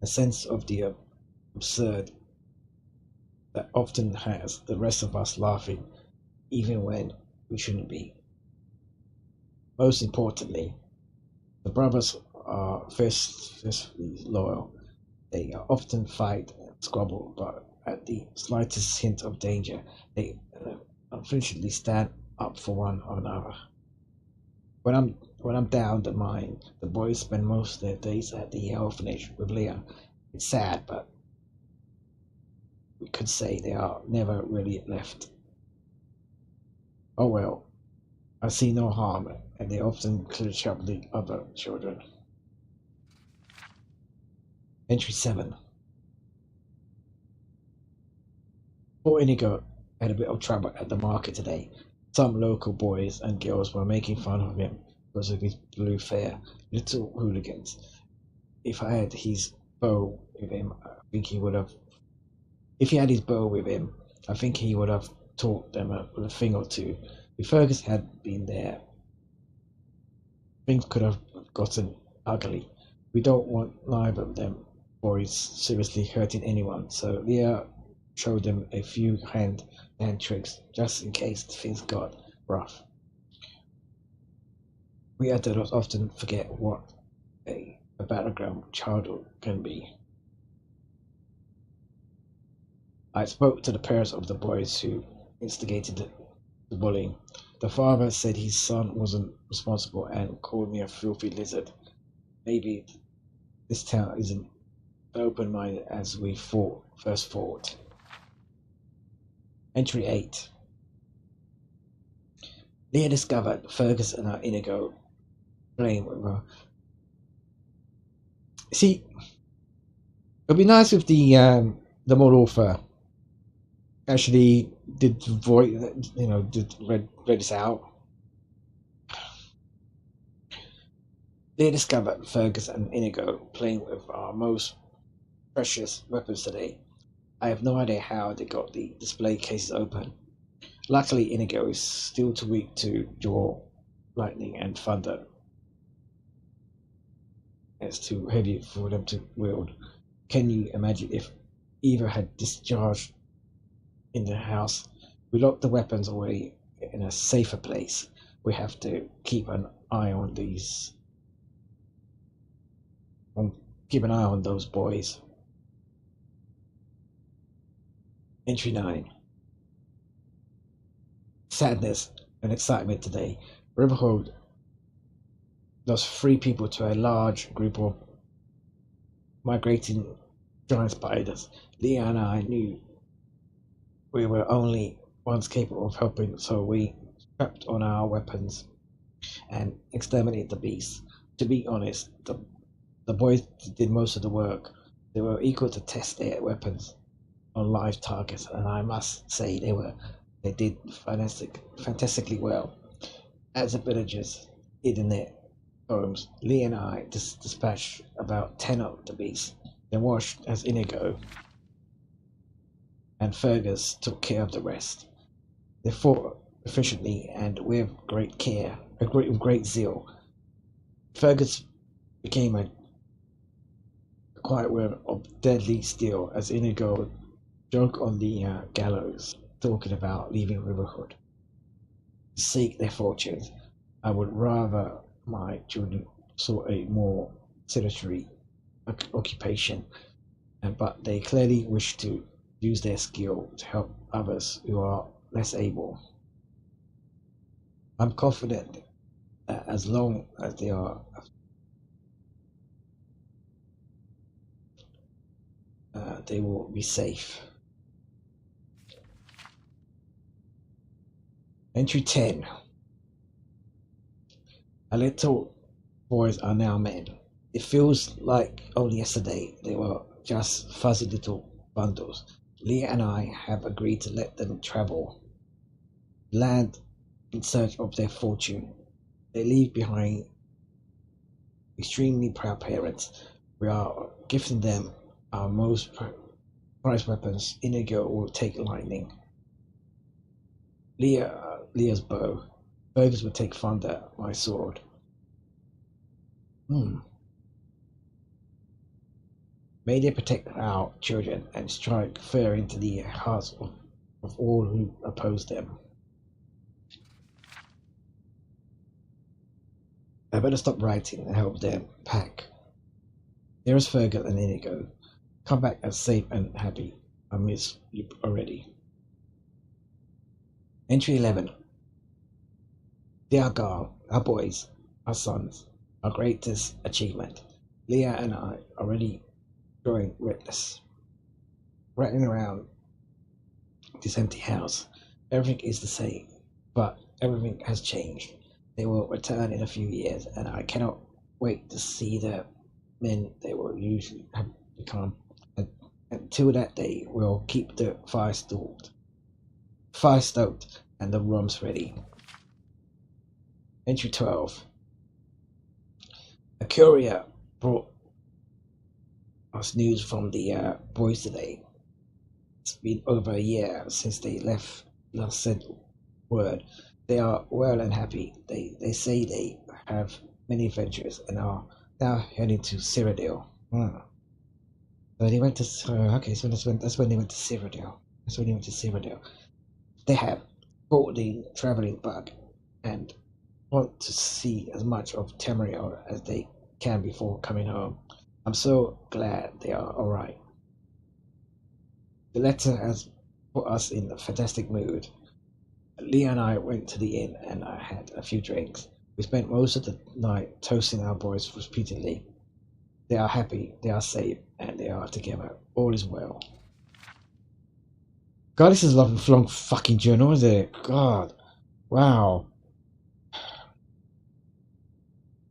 Speaker 2: sense of the absurd that often has the rest of us laughing even when we shouldn't be. Most importantly, the brothers are fiercely loyal. They often fight and squabble, but at the slightest hint of danger, they unflinchingly stand up for one another. When I'm down the mine, the boys spend most of their days at the orphanage with Leah. It's sad, but we could say they are never really left. Oh well, I see no harm, and they often clutch up the other children. Entry 7. Poor Inigo had a bit of trouble at the market today. Some local boys and girls were making fun of him because of his blue hair. Little hooligans. If I had his bow with him, I think he would have. If he had his bow with him, I think he would have taught them a thing or two. If Fergus had been there, things could have gotten ugly. We don't want neither of them boys seriously hurting anyone, so Leah showed them a few hand tricks just in case things got rough. We adults often forget what a battleground childhood can be. I spoke to the parents of the boys who instigated the bullying. The father said his son wasn't responsible and called me a filthy lizard. Maybe this town isn't open-minded as we first thought. Entry 8. Leah discovered Fergus and Inigo playing with her. See, it'd be nice if the model author actually did read this out. They discovered Fergus and Inigo playing with our most precious weapons today. I have no idea how they got the display cases open. Luckily, Inigo is still too weak to draw lightning and thunder. It's too heavy for them to wield. Can you imagine if either had discharged in the house? We locked the weapons away in a safer place. We have to keep an eye on these. Keep an eye on those boys. Entry 9. Sadness and excitement today. Riverhold lost 3 people to a large group of migrating giant spiders. Leah and I knew we were only ones capable of helping, so we strapped on our weapons and exterminated the beasts. To be honest, the boys did most of the work. They were eager to test their weapons on live targets, and I must say they did fantastically well. As the villagers hid in their homes, Lee and I dispatched about 10 of the beasts. They watched as Inigo and Fergus took care of the rest. They fought efficiently and with great care, with great zeal. Fergus became a quiet word of deadly steel as Inigo joke on the gallows, talking about leaving Riverhood to seek their fortunes. I would rather my children saw a more sedentary occupation, but they clearly wish to use their skill to help others who are less able. I'm confident that as long as they are they will be safe. Entry 10. Our little boys are now men. It feels like only yesterday they were just fuzzy little bundles. Leah and I have agreed to let them travel land in search of their fortune. They leave behind extremely proud parents. We are gifting them our most prized weapons. Inigo will take lightning, Leah's bow. Fergus will take thunder, my sword. May they protect our children and strike fear into the hearts of all who oppose them. I better stop writing and help them pack. There is Fergus and Inigo. Come back as safe and happy. I miss you already. Entry 11. They are gone, our boys, our sons, our greatest achievement. Leah and I already growing reckless, rattling around this empty house. Everything is the same, but everything has changed. They will return in a few years, and I cannot wait to see the men they will usually have become. Until that day, we'll keep the fire stoked, and the rooms ready. Entry 12. A courier brought us news from the boys today. It's been over a year since they last sent word. They are well and happy. They say they have many adventures and are now heading to Cyrodil. So they went to okay. So that's when they went to Cyrodil. They have caught the traveling bug and want to see as much of Tamriel as they can before coming home. I'm so glad they are all right. The letter has put us in a fantastic mood. Leah and I went to the inn and I had a few drinks. We spent most of the night toasting our boys repeatedly. They are happy, they are safe, and they are together. All is well. God, this is a long fucking journal, isn't it? God. Wow.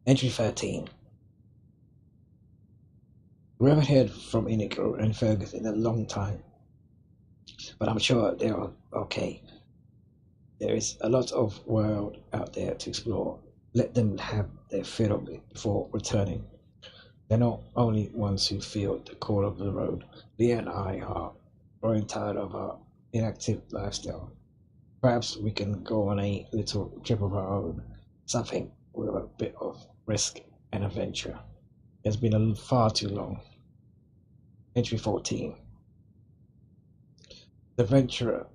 Speaker 2: Entry 13. We haven't heard from Inigo and Fergus in a long time, but I'm sure they are okay. There is a lot of world out there to explore. Let them have their fill of it before returning. They're not only ones who feel the call of the road. Leah and I are growing tired of our inactive lifestyle. Perhaps we can go on a little trip of our own. Something with a bit of risk and adventure. It's been far too long. Entry 14. The adventurer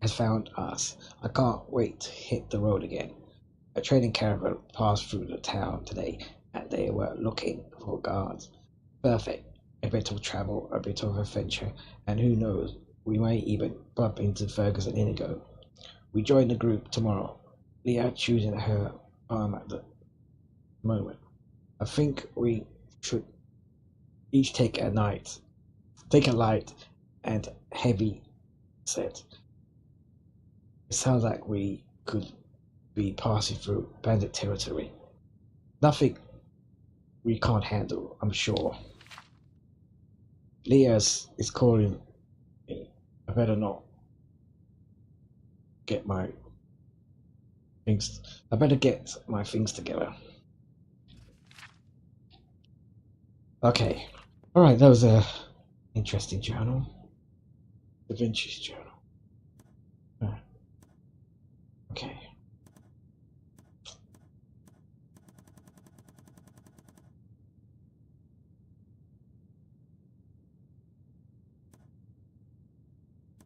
Speaker 2: has found us. I can't wait to hit the road again. A trading caravan passed through the town today, and they were looking for guards. Perfect. A bit of travel, a bit of adventure, and who knows, we may even bump into Fergus and Inigo. We join the group tomorrow. Leah choosing her arm at the moment. I think we should each take a light and heavy set. It sounds like we could be passing through bandit territory. Nothing we can't handle, I'm sure. Leah's is calling me. I better not get my things. I better get my things together. Okay. Alright, that was a interesting journal. Da Vinci's journal. Okay.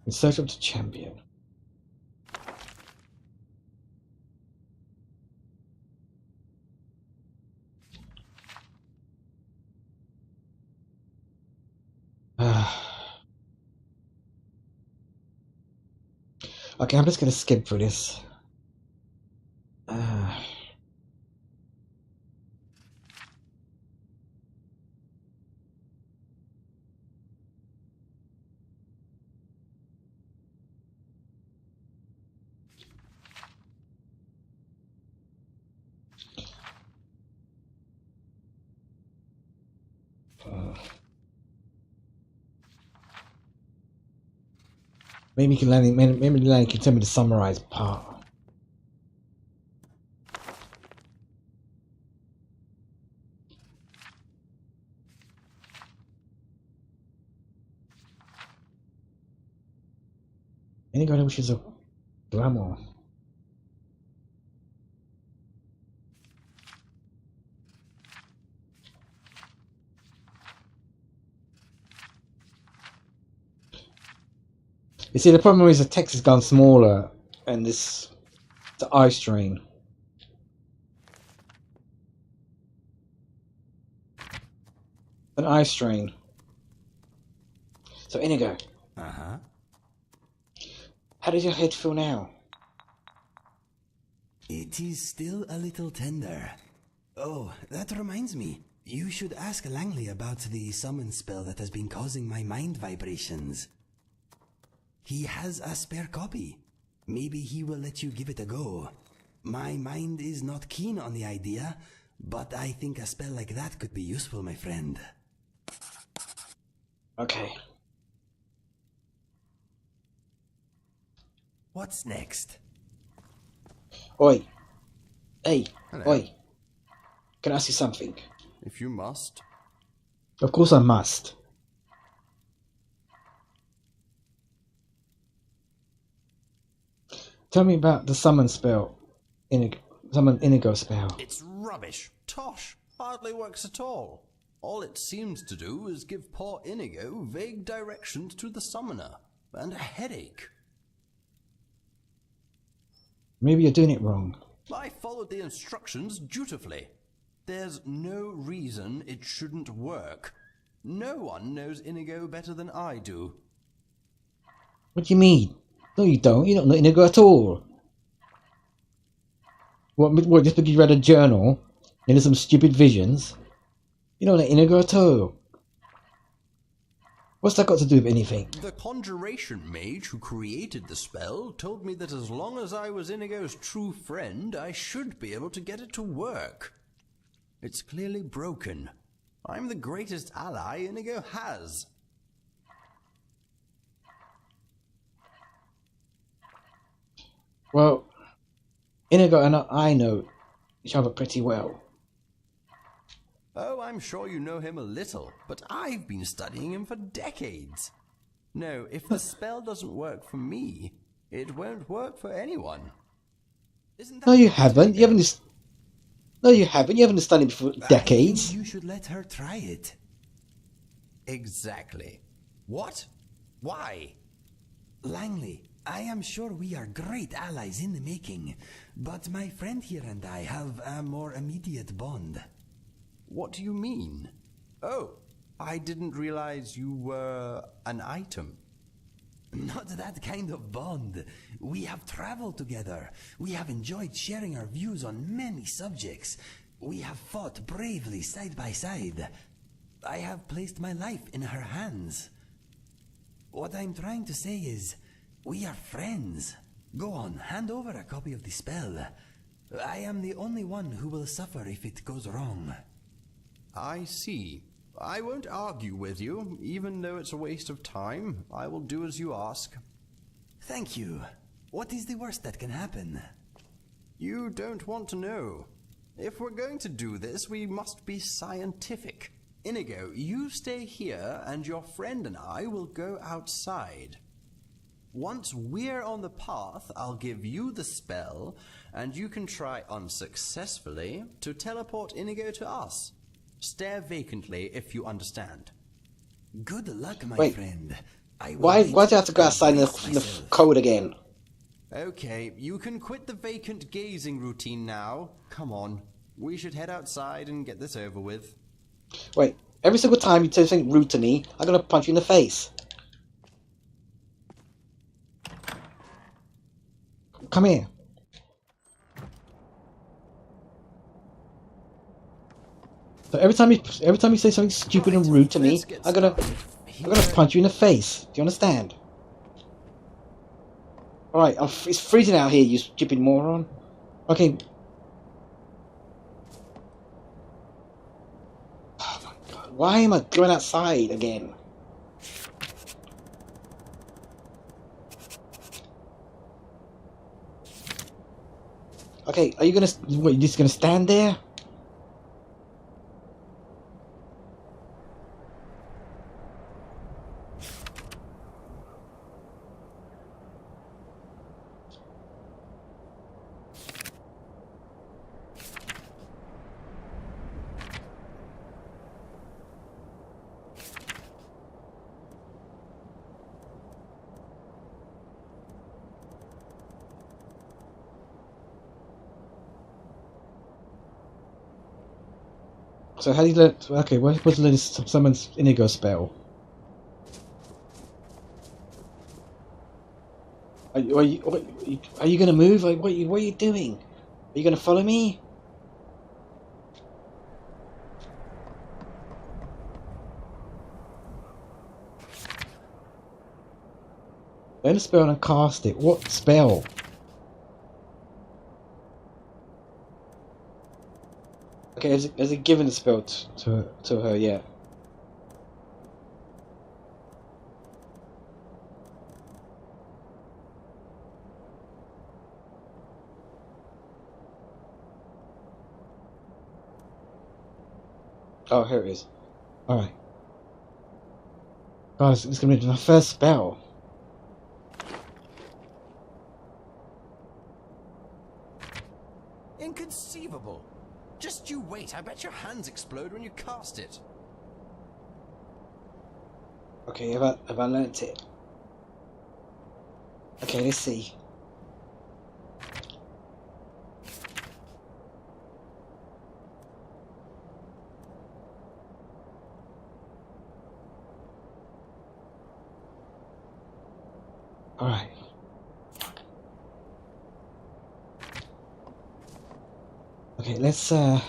Speaker 2: In search of the champion. Okay, I'm just gonna skip through this. Maybe Lanny can tell me the summarized part. Anybody wishes a glamour. You see, the problem is the text has gone smaller, and the eye strain. An eye strain. So Inigo. How does your head feel now?
Speaker 3: It is still a little tender. Oh, that reminds me. You should ask Langley about the summon spell that has been causing my mind vibrations. He has a spare copy. Maybe he will let you give it a go. My mind is not keen on the idea, but I think a spell like that could be useful, my friend.
Speaker 2: Okay.
Speaker 3: What's next?
Speaker 2: Oi. Hey.
Speaker 5: Hello.
Speaker 2: Oi. Can I ask you something?
Speaker 5: If you must.
Speaker 2: Of course I must. Tell me about the summon spell. Summon Inigo spell.
Speaker 5: It's rubbish. Tosh. Hardly works at all. All it seems to do is give poor Inigo vague directions to the summoner. And a headache.
Speaker 2: Maybe you're doing it wrong.
Speaker 5: I followed the instructions dutifully. There's no reason it shouldn't work. No one knows Inigo better than I do.
Speaker 2: What do you mean? No, you don't. You don't know Inigo at all. What, just because you read a journal and there's some stupid visions? You don't know Inigo at all. What's that got to do with anything?
Speaker 5: The conjuration mage who created the spell told me that as long as I was Inigo's true friend, I should be able to get it to work. It's clearly broken. I'm the greatest ally Inigo has.
Speaker 2: Well, Inigo and I know each other pretty well.
Speaker 5: Oh, I'm sure you know him a little, but I've been studying him for decades. No, if the spell doesn't work for me, It won't work for anyone.
Speaker 2: No, you haven't. You haven't. No, you haven't. You haven't done it for decades.
Speaker 3: I think you should let her try it.
Speaker 5: Exactly. What? Why?
Speaker 3: Langley, I am sure we are great allies in the making, but my friend here and I have a more immediate bond.
Speaker 5: What do you mean? Oh, I didn't realize you were an item.
Speaker 3: Not that kind of bond. We have traveled together. We have enjoyed sharing our views on many subjects. We have fought bravely side by side. I have placed my life in her hands. What I'm trying to say is, we are friends. Go on, hand over a copy of the spell. I am the only one who will suffer if it goes wrong.
Speaker 5: I see. I won't argue with you, even though it's a waste of time. I will do as you ask.
Speaker 3: Thank you. What is the worst that can happen?
Speaker 5: You don't want to know. If we're going to do this, we must be scientific. Inigo, you stay here, and your friend and I will go outside. Once we're on the path, I'll give you the spell, and you can try unsuccessfully to teleport Inigo to us. Stare vacantly if you understand.
Speaker 3: Good luck, my friend.
Speaker 2: Why do you have to go outside in the cold again?
Speaker 5: Okay, you can quit the vacant gazing routine now. Come on. We should head outside and get this over with.
Speaker 2: Wait, every single time you say something rude to me, I'm gonna punch you in the face. Come here. So every time you say something stupid and rude to me, I'm gonna punch you in the face. Do you understand? All right, it's freezing out here, you stupid moron. Okay. Oh my god, why am I going outside again? Okay, are you gonna? What? You just gonna stand there? So how do you learn? Okay, what's the latest summons Inigo spell? Are you going to move? What are you doing? Are you going to follow me? Learn a spell and cast it. What spell? Okay, has it given the spell to her yet? Oh, here it is. Alright. Guys, it's gonna be my first spell.
Speaker 5: Inconceivable! Just you wait, I bet your hands explode when you cast it.
Speaker 2: Okay, have I learnt it? Okay, let's see. Alright. Okay, let's Alright,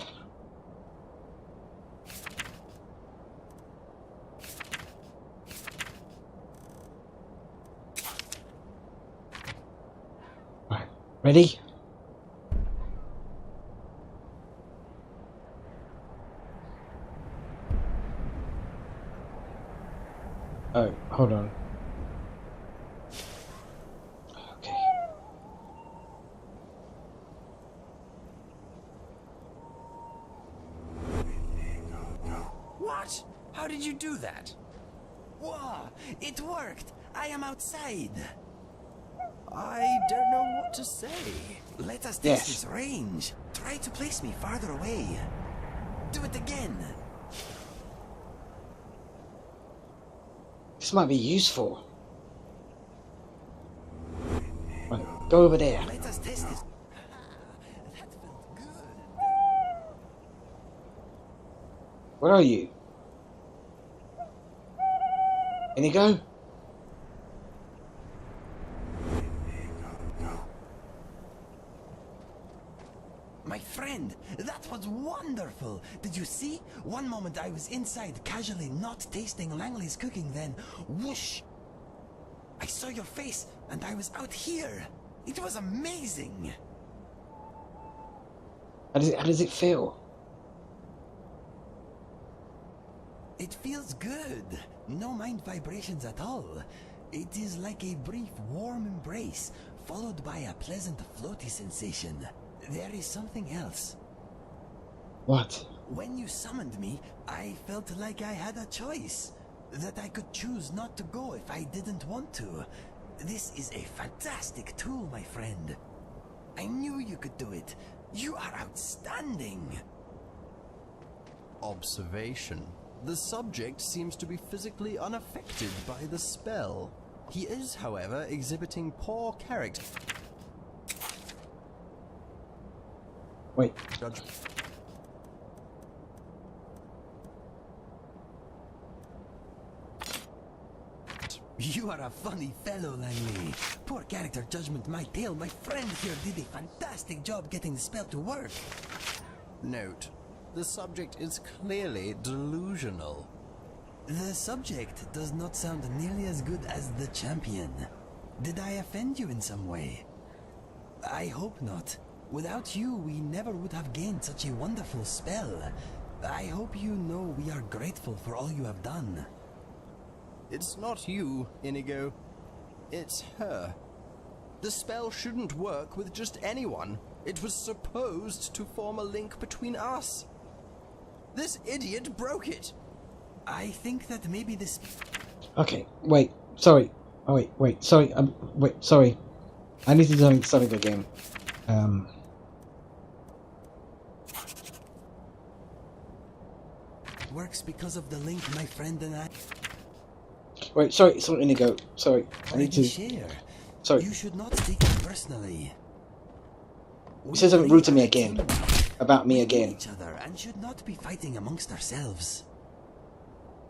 Speaker 2: ready? Oh, hold on. Okay.
Speaker 3: What? How did you do that? Wow, it worked! I am outside! I don't know what to say. Let us test its range. Try to place me farther away. Do it again.
Speaker 2: This might be useful. Right, go over there.
Speaker 3: Let us test this. That felt good.
Speaker 2: Where are you? Inigo?
Speaker 3: My friend, that was wonderful. Did you see? One moment I was inside, casually not tasting Langley's cooking, then whoosh! I saw your face, and I was out here. It was amazing.
Speaker 2: How does it feel?
Speaker 3: It feels good. No mind vibrations at all. It is like a brief, warm embrace, followed by a pleasant, floaty sensation. There is something else.
Speaker 2: What?
Speaker 3: When you summoned me, I felt like I had a choice. That I could choose not to go if I didn't want to. This is a fantastic tool, my friend. I knew you could do it. You are outstanding.
Speaker 5: Observation. The subject seems to be physically unaffected by the spell. He is, however, exhibiting poor character.
Speaker 2: Wait.
Speaker 5: Judge.
Speaker 3: You are a funny fellow, Langley. Poor character judgment might tail. My friend here did a fantastic job getting the spell to work.
Speaker 5: Note. The subject is clearly delusional.
Speaker 3: The subject does not sound nearly as good as the champion. Did I offend you in some way? I hope not. Without you, we never would have gained such a wonderful spell. I hope you know we are grateful for all you have done.
Speaker 5: It's not you, Inigo. It's her. The spell shouldn't work with just anyone. It was supposed to form a link between us. This idiot broke it.
Speaker 3: I think that maybe this...
Speaker 2: Okay, wait, sorry. Oh, wait, sorry, sorry. I need to do something again.
Speaker 3: Works because of the link my friend and I...
Speaker 2: Wait, sorry, Inigo. Sorry, I need to...
Speaker 3: share.
Speaker 2: Sorry.
Speaker 3: You should not take it personally.
Speaker 2: He says something rude to me again. About me again.
Speaker 3: Each other and should not be fighting amongst ourselves.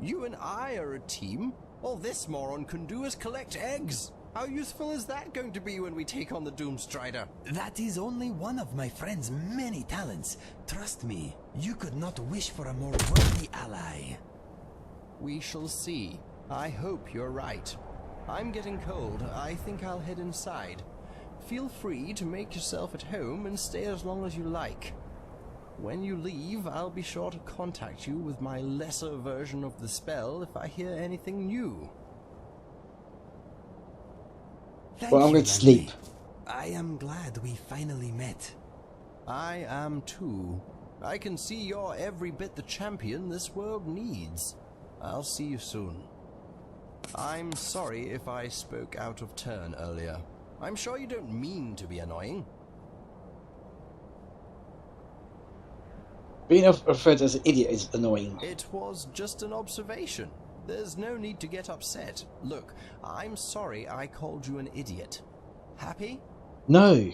Speaker 5: You and I are a team. All this moron can do is collect eggs. How useful is that going to be when we take on the Doomstrider?
Speaker 3: That is only one of my friend's many talents. Trust me, you could not wish for a more worthy ally.
Speaker 5: We shall see. I hope you're right. I'm getting cold. I think I'll head inside. Feel free to make yourself at home and stay as long as you like. When you leave, I'll be sure to contact you with my lesser version of the spell if I hear anything new.
Speaker 2: Well, I'm going to sleep.
Speaker 3: I am glad we finally met.
Speaker 5: I am too. I can see you're every bit the champion this world needs. I'll see you soon. I'm sorry if I spoke out of turn earlier. I'm sure you don't mean to be annoying.
Speaker 2: Being referred as an idiot is annoying.
Speaker 5: It was just an observation. There's no need to get upset. Look, I'm sorry I called you an idiot. Happy?
Speaker 2: No.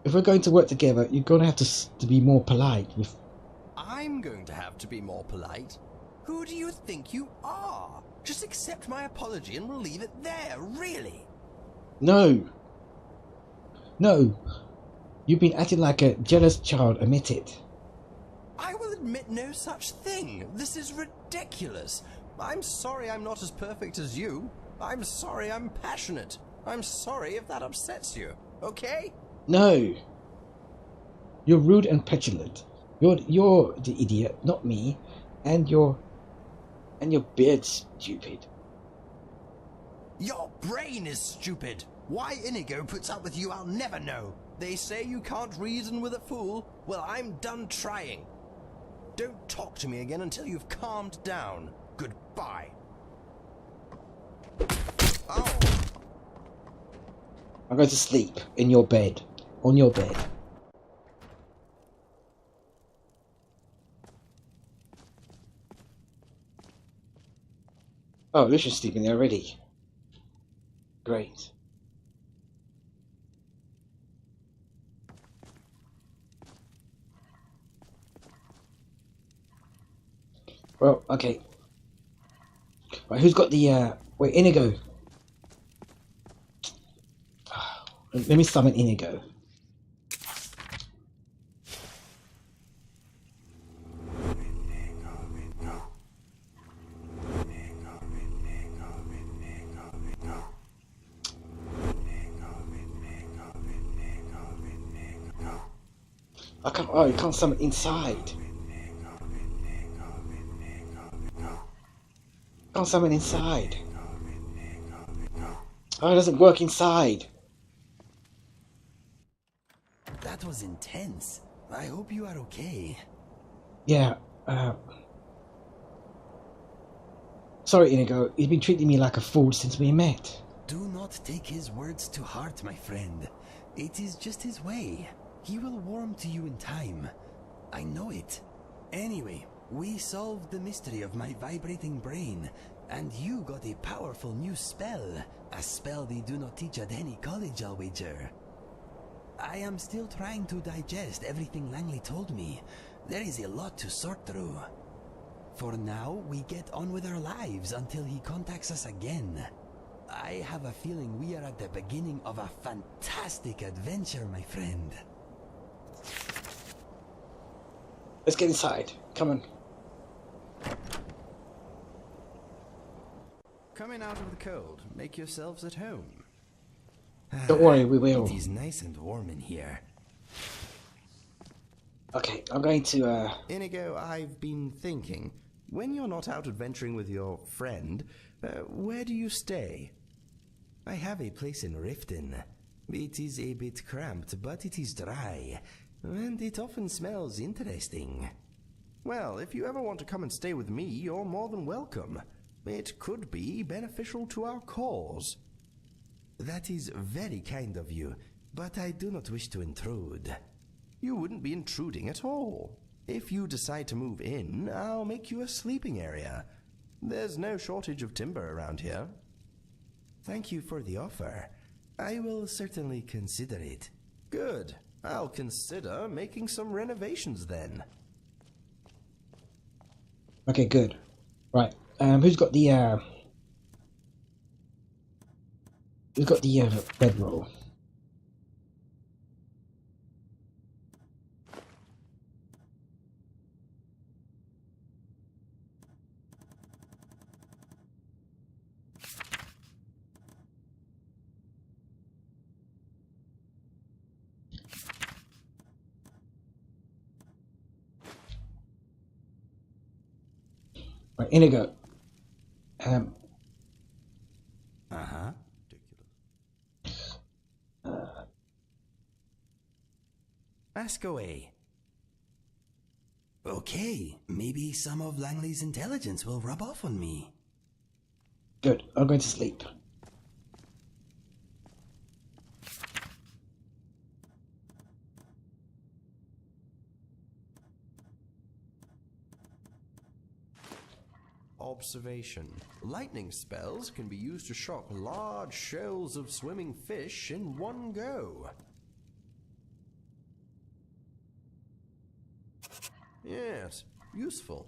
Speaker 2: If we're going to work together, you're going to have to be more polite.
Speaker 5: I'm going to have to be more polite. Who do you think you are? Just accept my apology and we'll leave it there, really.
Speaker 2: No. No. You've been acting like a jealous child, admit it.
Speaker 5: I will admit no such thing. This is ridiculous. I'm sorry I'm not as perfect as you. I'm sorry I'm passionate. I'm sorry if that upsets you, okay?
Speaker 2: No. You're rude and petulant. You're the idiot, not me. And your beard's stupid.
Speaker 5: Your brain is stupid. Why Inigo puts up with you, I'll never know. They say you can't reason with a fool. Well, I'm done trying. Don't talk to me again until you've calmed down. Goodbye.
Speaker 2: I'm going to sleep in your bed. On your bed. Oh, Lucian's sleeping there already. Great. Well, okay. Right, who's got the, wait, Inigo. Let me summon Inigo. I can't, oh, you can't summon inside. Can't summon inside. Oh, it doesn't work inside.
Speaker 3: That was intense. I hope you are okay.
Speaker 2: Yeah, sorry, Inigo. He's been treating me like a fool since we met.
Speaker 3: Do not take his words to heart, my friend. It is just his way. He will warm to you in time. I know it. Anyway, we solved the mystery of my vibrating brain, and you got a powerful new spell. A spell they do not teach at any college, I'll wager. I am still trying to digest everything Langley told me. There is a lot to sort through. For now, we get on with our lives until he contacts us again. I have a feeling we are at the beginning of a fantastic adventure, my friend.
Speaker 2: Let's get inside. Come on.
Speaker 5: Coming out of the cold, make yourselves at home.
Speaker 2: Don't worry, we will.
Speaker 3: It is nice and warm in here.
Speaker 2: Okay, I'm going to,
Speaker 5: Inigo, I've been thinking. When you're not out adventuring with your friend, where do you stay? I have a place in Riften. It is a bit cramped, but it is dry, and it often smells interesting. Well, if you ever want to come and stay with me, you're more than welcome. It could be beneficial to our cause. That is very kind of you, but I do not wish to intrude. You wouldn't be intruding at all. If you decide to move in, I'll make you a sleeping area. There's no shortage of timber around here. Thank you for the offer. I will certainly consider it. Good. I'll consider making some renovations then.
Speaker 2: okay, good. Right, who's got the bedroll? Right, Inigo.
Speaker 5: Uh-huh.
Speaker 3: Ask away. Okay, maybe some of Langley's intelligence will rub off on me.
Speaker 2: Good, I'm going to sleep.
Speaker 5: Observation. Lightning spells can be used to shock large shoals of swimming fish in one go. Yes, useful.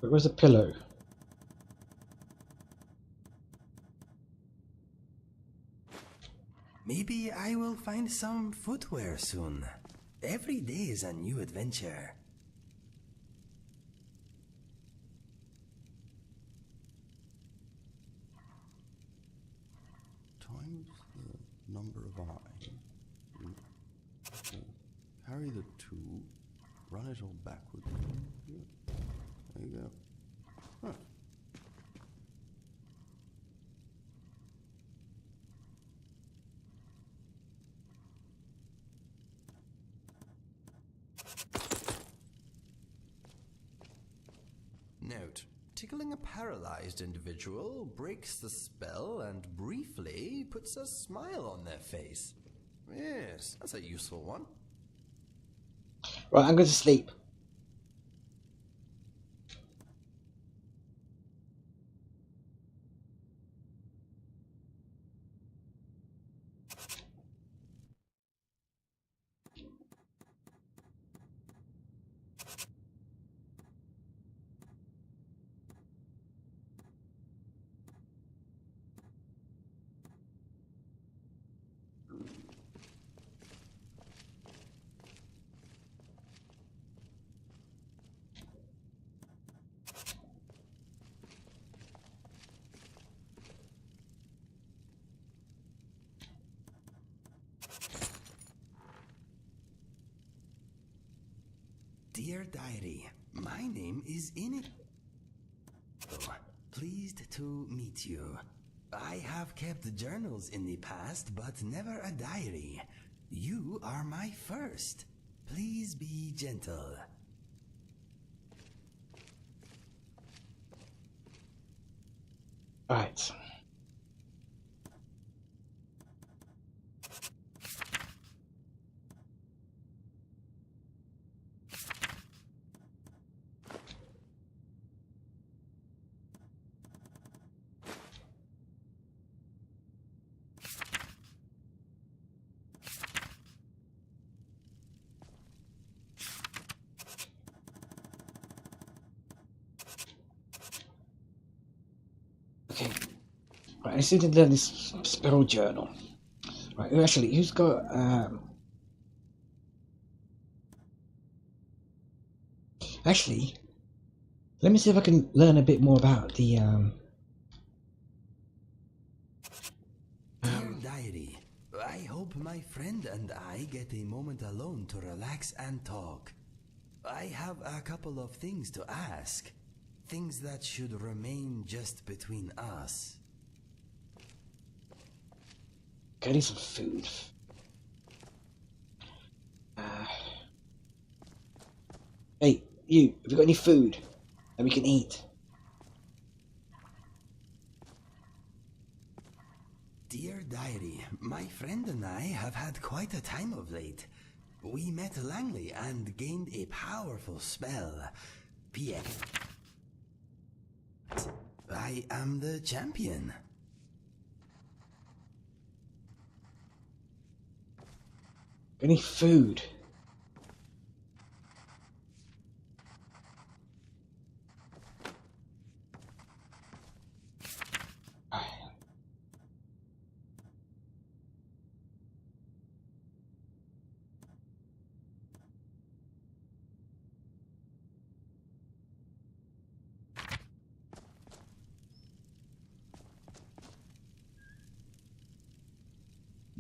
Speaker 2: Where was a pillow?
Speaker 3: Maybe I will find some footwear soon. Every day is a new adventure.
Speaker 5: Times the number of eyes. Carry the 2, run it all backwards. There you go. Huh. tickling a paralyzed individual breaks the spell and briefly puts a smile on their face. Yes, that's a useful one.
Speaker 2: Right, I'm going to sleep.
Speaker 3: Dear Diary, my name is Etiquette. Pleased to meet you. I have kept journals in the past, but never a diary. You are my first. Please be gentle.
Speaker 2: Right. Okay. Right, I just need to learn this spell journal. Right, actually, who's got Actually, let me see if I can learn a bit more about the
Speaker 3: Dear Diary, I hope my friend and I get a moment alone to relax and talk. I have a couple of things to ask. Things that should remain just between us.
Speaker 2: I need some food. Hey, you, have you got any food that we can eat?
Speaker 3: Dear Diary, my friend and I have had quite a time of late. We met Langley and gained a powerful spell. P.S. I am the champion.
Speaker 2: Any food?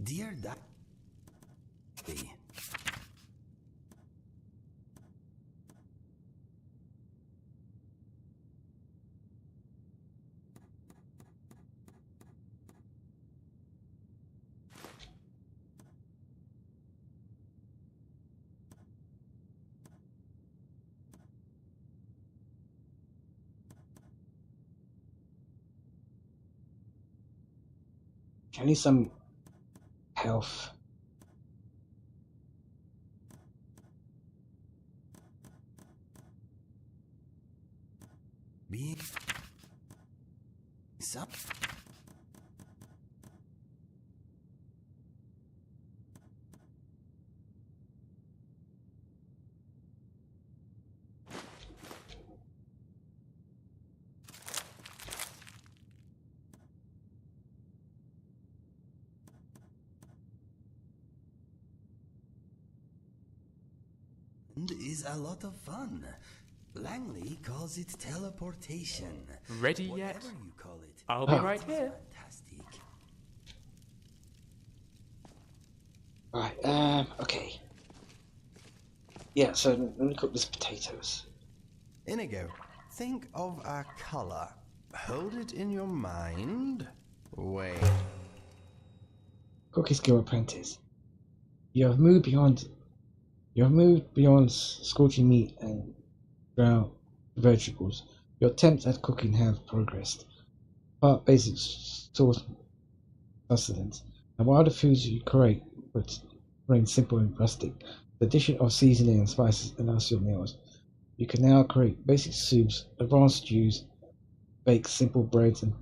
Speaker 3: Dear Diary,
Speaker 2: I need some health.
Speaker 3: being some is a lot of fun. Langley calls it teleportation.
Speaker 1: Ready
Speaker 3: Whatever
Speaker 1: yet?
Speaker 3: you call it.
Speaker 1: I'll be right here.
Speaker 3: Fantastic.
Speaker 2: Right, okay. Yeah, so let me cook these potatoes.
Speaker 5: Inigo, think of a color. Hold it in your mind. Wait.
Speaker 2: Cookie skill apprentice. You have moved beyond scorching meat and brown vegetables. Your attempts at cooking have progressed. Part basic source sustenance, and while the foods you create would remain simple and rustic, the addition of seasoning and spices enhance your meals. You can now create basic soups, advanced stews, bake simple breads, and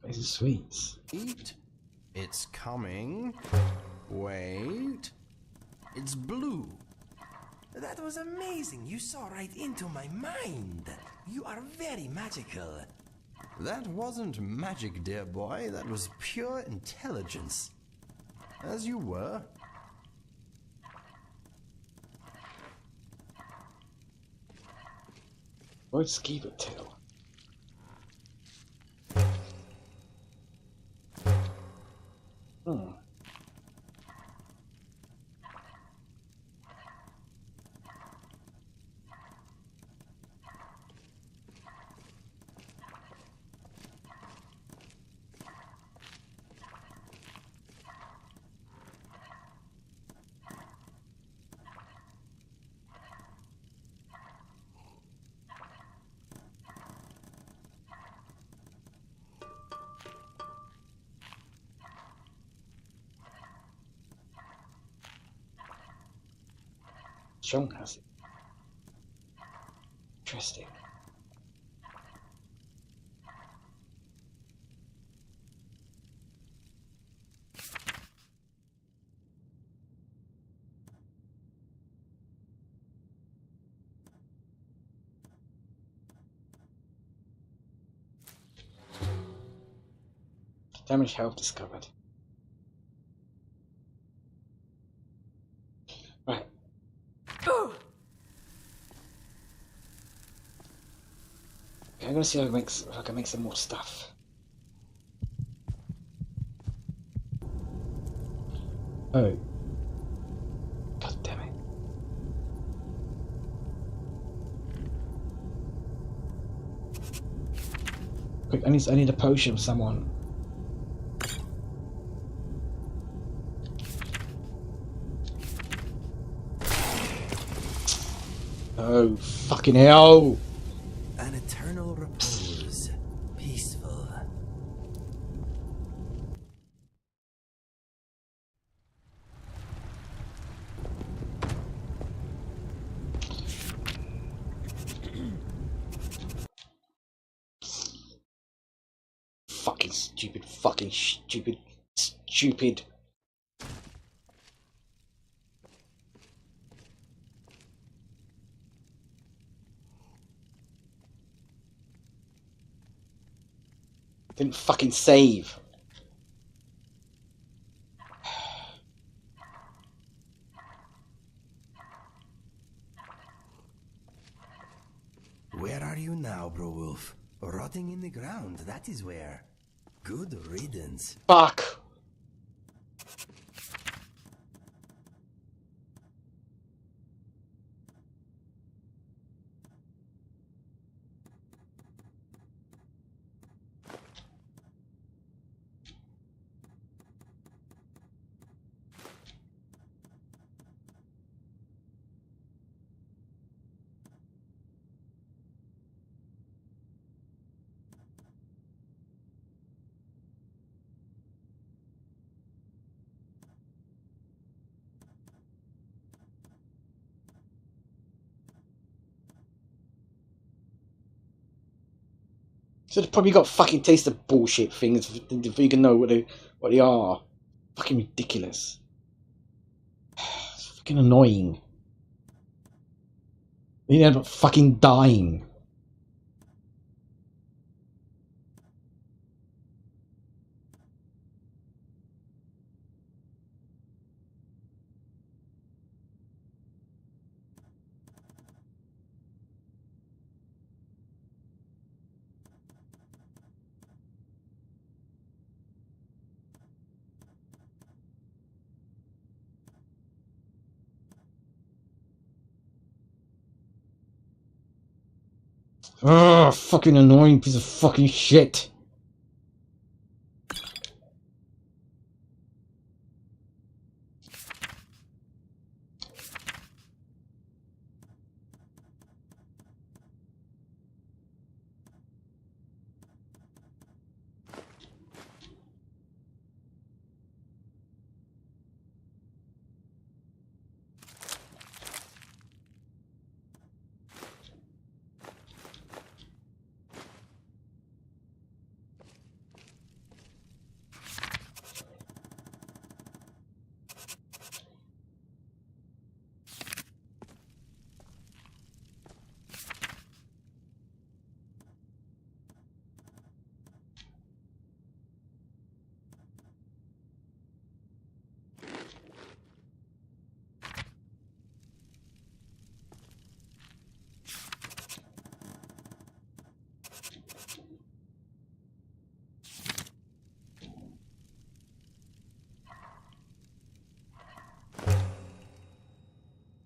Speaker 2: basic sweets.
Speaker 5: It's coming. Wait. It's blue.
Speaker 3: That was amazing. You saw right into my mind. You are very magical.
Speaker 5: That wasn't magic, dear boy. That was pure intelligence. As you were.
Speaker 2: What's keep it tail? Strong has it. Interesting. Damage health discovered. Right. Okay, I'm gonna see if I can make some more stuff. Oh. God damn it. Quick, I need a potion of someone. Oh, fucking hell!
Speaker 3: An eternal repose. Peaceful.
Speaker 2: Fucking stupid. Didn't fucking save.
Speaker 3: Where are you now, Browolf? Rotting in the ground, that is where. Good riddance.
Speaker 2: Fuck. So they've probably got fucking taste of bullshit things if you can know what they are. Fucking ridiculous. It's fucking annoying. You end up fucking dying. Oh, fucking annoying piece of fucking shit.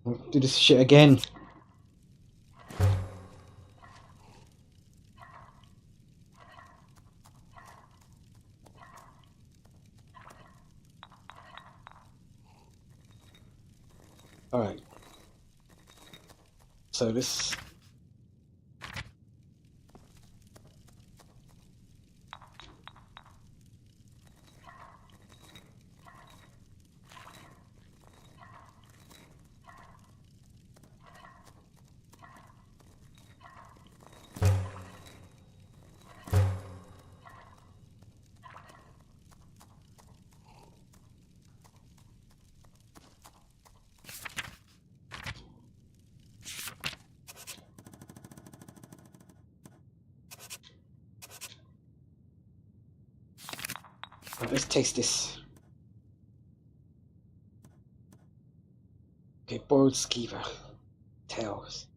Speaker 2: I'll do this shit again. Alright. So this... Right, let's taste this. Okay, boiled skeever. Tails.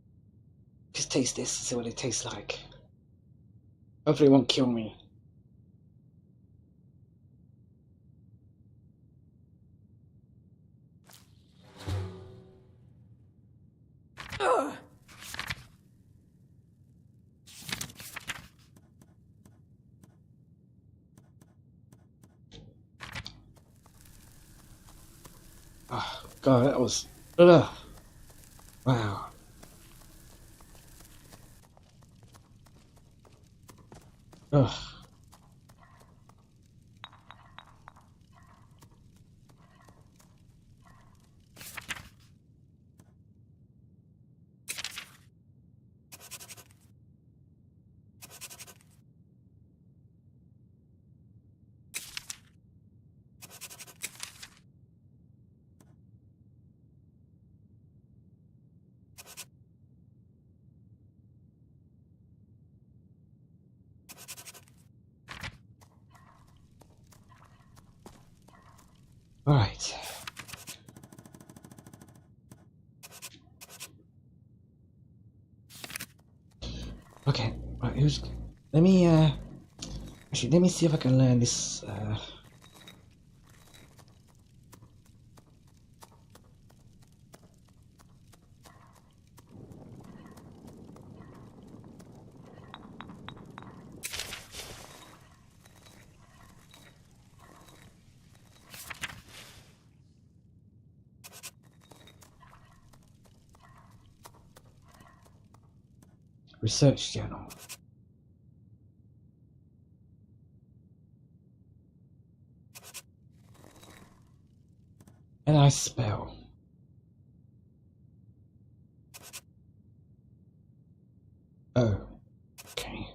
Speaker 2: Just taste this and see what it tastes like. Hopefully it won't kill me. Oh, God, that was... Ugh. Wow. Ugh. Alright. Okay, right, let me actually let me see if I can learn this research journal. And I spell. Oh, okay.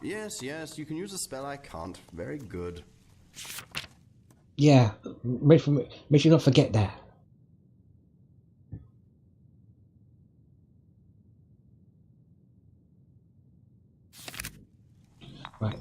Speaker 5: Yes, you can use a spell I can't. Very good.
Speaker 2: Yeah, make sure you not forget that. Right,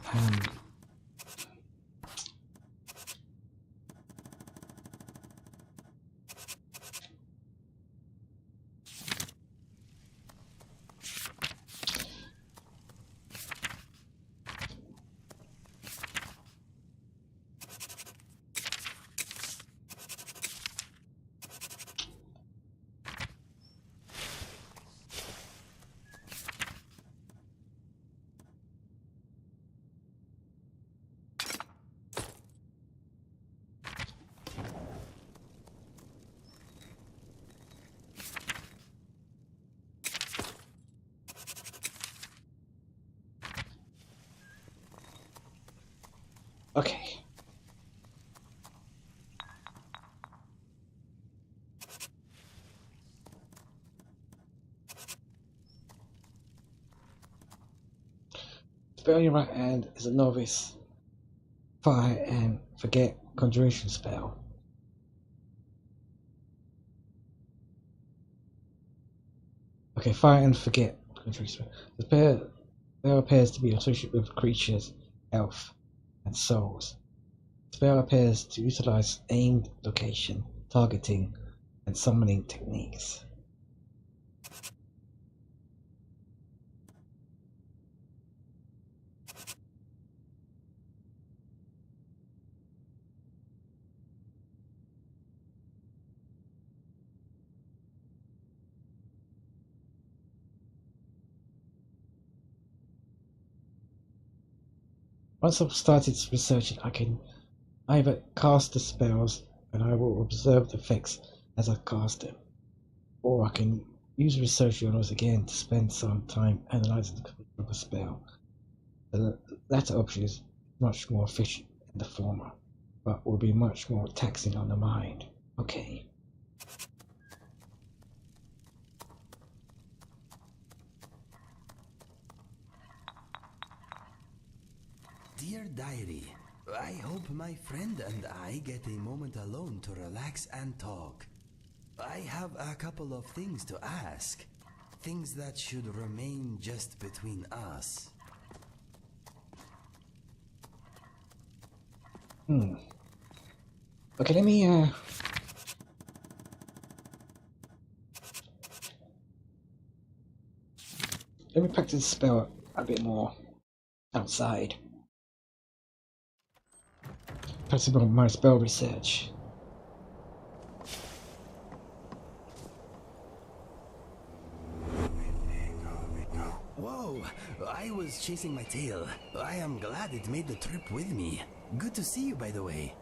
Speaker 2: okay. Spell in your right hand is a novice. Fire and forget conjuration spell. Okay, fire and forget. The spell appears to be associated with creatures, health, and souls. The spell appears to utilize aimed location, targeting, and summoning techniques. Once I've started researching, I can either cast the spells and I will observe the effects as I cast them, or I can use research journals again to spend some time analysing the content of the spell. The latter option is much more efficient than the former, but will be much more taxing on the mind. Okay.
Speaker 3: Dear Diary, I hope my friend and I get a moment alone to relax and talk. I have a couple of things to ask. Things that should remain just between us.
Speaker 2: Okay, let me practice the spell a bit more outside. Practice my spell research.
Speaker 3: Whoa, I was chasing my tail. I am glad it made the trip with me. Good to see you, by the way.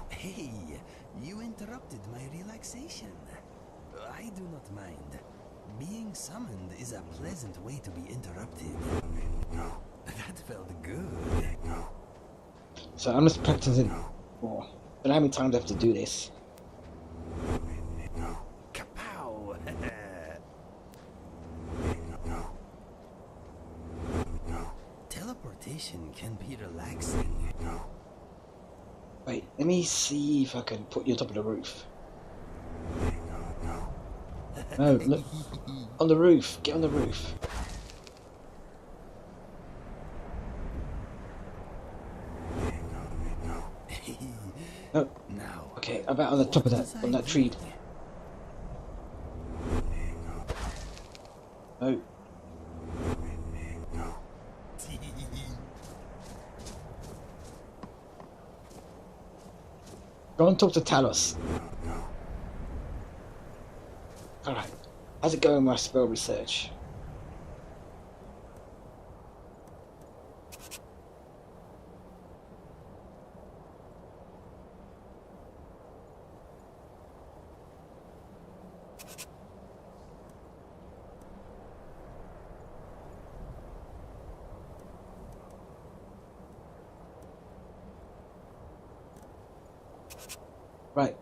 Speaker 3: Hey, you interrupted my relaxation. I do not mind. Being summoned is a pleasant way to be interrupted. That felt good.
Speaker 2: So I'm just practicing more. But how many times I have to do this?
Speaker 3: Kapow! Teleportation can be relaxing.
Speaker 2: Wait, let me see if I can put you on top of the roof. No, look. On the roof. Get on the roof. No.
Speaker 3: Now.
Speaker 2: Okay, about on the top of that, on that tree. No. Go and talk to Talos. Alright. How's it going with my spell research? Right.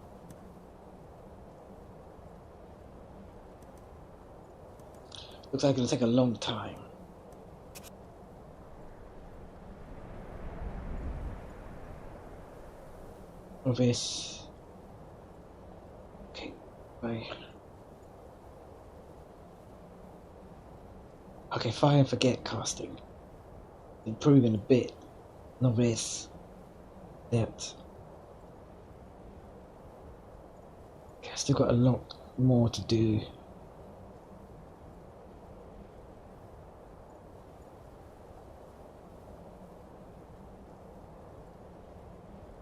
Speaker 2: Looks like it'll take a long time. Of this. Okay, bye. Okay, fire and forget casting. Improving a bit. Novice. Depth. Okay, I still got a lot more to do.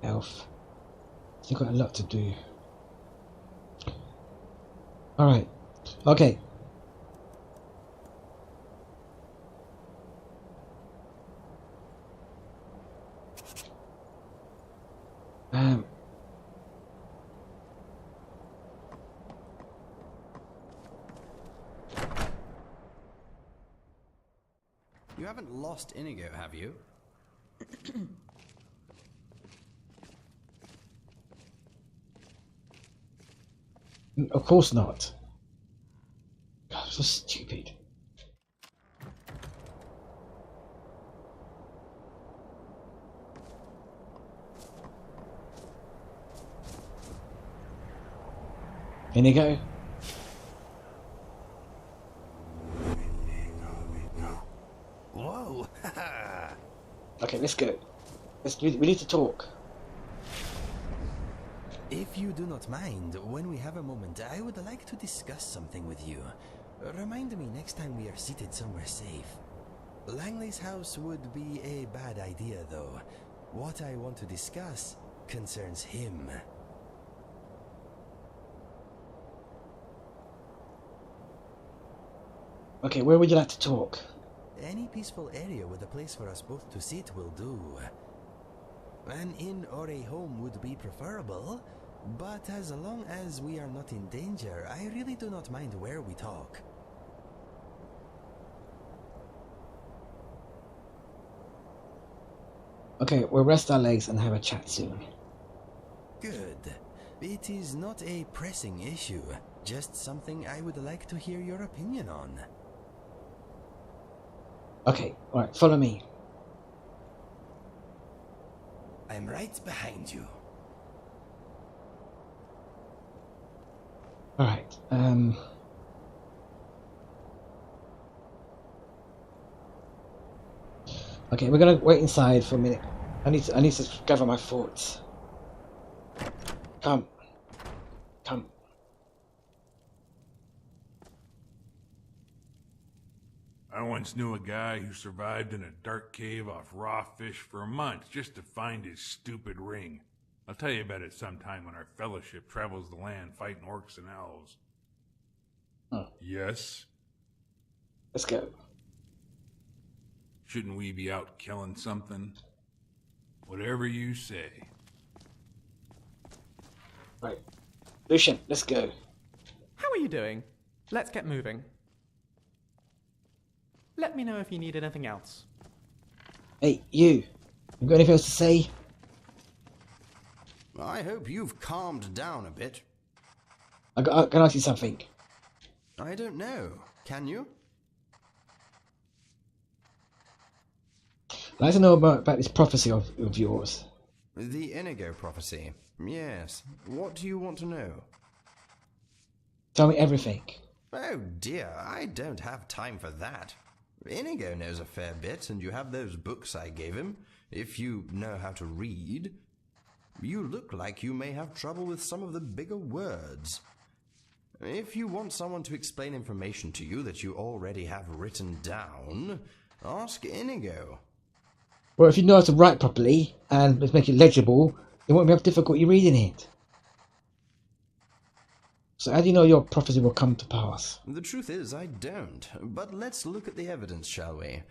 Speaker 2: Health. Still got a lot to do. Alright. Okay.
Speaker 5: You haven't lost Inigo, have you?
Speaker 2: Of course not. God, so stupid. Inigo?
Speaker 3: Whoa!
Speaker 2: Okay, let's go. We need to talk.
Speaker 3: If you do not mind, when we have a moment, I would like to discuss something with you. Remind me next time we are seated somewhere safe. Langley's house would be a bad idea, though. What I want to discuss concerns him.
Speaker 2: Okay, where would you like to talk?
Speaker 3: Any peaceful area with a place for us both to sit will do. An inn or a home would be preferable, but as long as we are not in danger, I really do not mind where we talk.
Speaker 2: Okay, we'll rest our legs and have a chat soon.
Speaker 3: Good. It is not a pressing issue, just something I would like to hear your opinion on.
Speaker 2: Okay, alright, follow me.
Speaker 3: I'm right behind you.
Speaker 2: Alright, okay, we're gonna wait inside for a minute. I need to gather my thoughts. Come.
Speaker 4: I once knew a guy who survived in a dark cave off raw fish for a month just to find his stupid ring. I'll tell you about it sometime when our fellowship travels the land fighting orcs and elves.
Speaker 2: Oh.
Speaker 4: Yes?
Speaker 2: Let's go.
Speaker 4: Shouldn't we be out killing something? Whatever you say.
Speaker 2: Right. Lucian, let's go.
Speaker 1: How are you doing? Let's get moving. Let me know if you need anything else.
Speaker 2: Hey, you got anything else to say?
Speaker 5: I hope you've calmed down a bit.
Speaker 2: Can I ask you something?
Speaker 5: I don't know. Can you?
Speaker 2: I'd like to know about this prophecy of yours.
Speaker 5: The Inigo prophecy. Yes. What do you want to know?
Speaker 2: Tell me everything.
Speaker 5: Oh dear, I don't have time for that. Inigo knows a fair bit, and you have those books I gave him, if you know how to read. You look like you may have trouble with some of the bigger words. If you want someone to explain information to you that you already have written down, ask Inigo.
Speaker 2: Well, if you know how to write properly and let's make it legible, you won't have difficulty reading it. So how do you know your prophecy will come to pass?
Speaker 5: The truth is, I don't. But let's look at the evidence, shall we?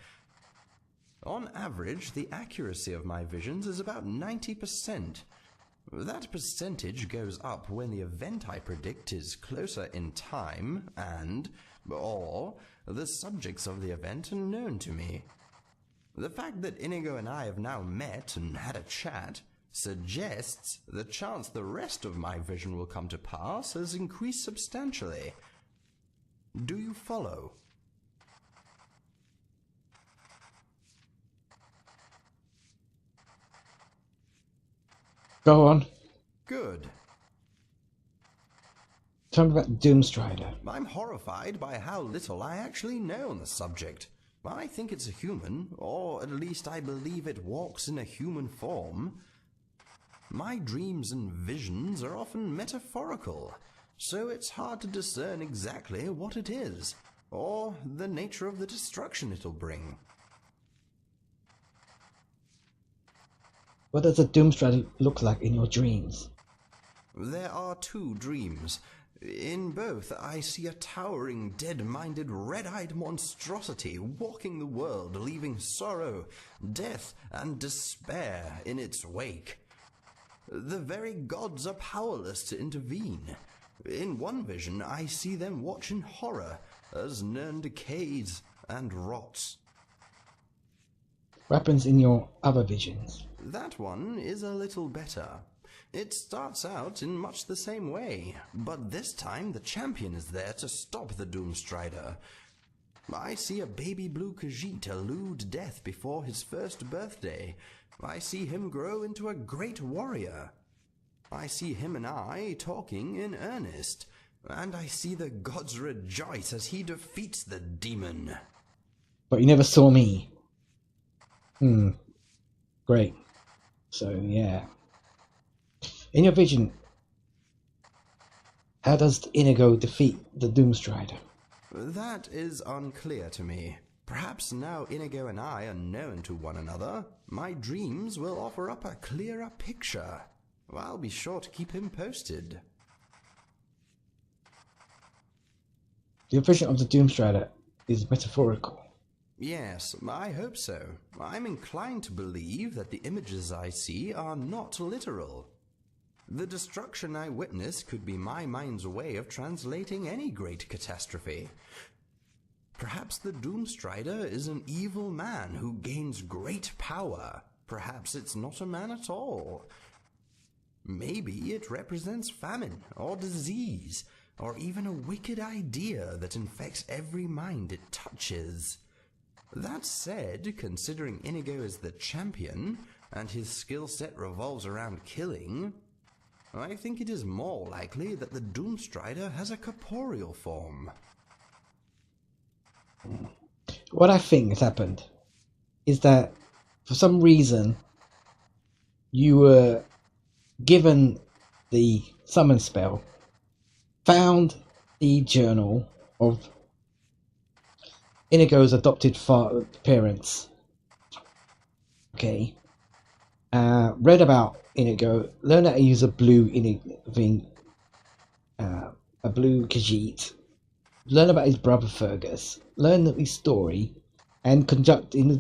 Speaker 5: On average, the accuracy of my visions is about 90%. That percentage goes up when the event I predict is closer in time and, or, the subjects of the event are known to me. The fact that Inigo and I have now met and had a chat suggests the chance the rest of my vision will come to pass has increased substantially. Do you follow?
Speaker 2: Go on.
Speaker 5: Good.
Speaker 2: Tell me about Doomstrider.
Speaker 5: I'm horrified by how little I actually know on the subject. I think it's a human, or at least I believe it walks in a human form. My dreams and visions are often metaphorical, so it's hard to discern exactly what it is, or the nature of the destruction it'll bring.
Speaker 2: What does a Doomstrider look like in your dreams?
Speaker 5: There are two dreams. In both, I see a towering, dead-minded, red-eyed monstrosity walking the world, leaving sorrow, death, and despair in its wake. The very gods are powerless to intervene. In one vision, I see them watch in horror as Nirn decays and rots.
Speaker 2: What happens in your other visions?
Speaker 5: That one is a little better. It starts out in much the same way, but this time the champion is there to stop the Doomstrider. I see a baby blue Khajiit elude death before his first birthday. I see him grow into a great warrior. I see him and I talking in earnest. and I see the gods rejoice as he defeats the demon.
Speaker 2: But you never saw me. Great. So, yeah. In your vision, how does Inigo defeat the Doomstrider?
Speaker 5: That is unclear to me. Perhaps now Inigo and I are known to one another, my dreams will offer up a clearer picture. I'll be sure to keep him posted.
Speaker 2: Your vision of the Doomstrider is metaphorical.
Speaker 5: Yes, I hope so. I'm inclined to believe that the images I see are not literal. The destruction I witness could be my mind's way of translating any great catastrophe. Perhaps the Doomstrider is an evil man who gains great power. Perhaps it's not a man at all. Maybe it represents famine or disease, or even a wicked idea that infects every mind it touches. That said, considering Inigo is the champion, and his skill set revolves around killing, I think it is more likely that the Doomstrider has a corporeal form.
Speaker 2: What I think has happened is that, for some reason, you were given the summon spell, found the journal of Inigo's adopted parents, okay, read about Inigo, learned how to use a blue a blue Khajiit, learn about his brother Fergus, learn his story, and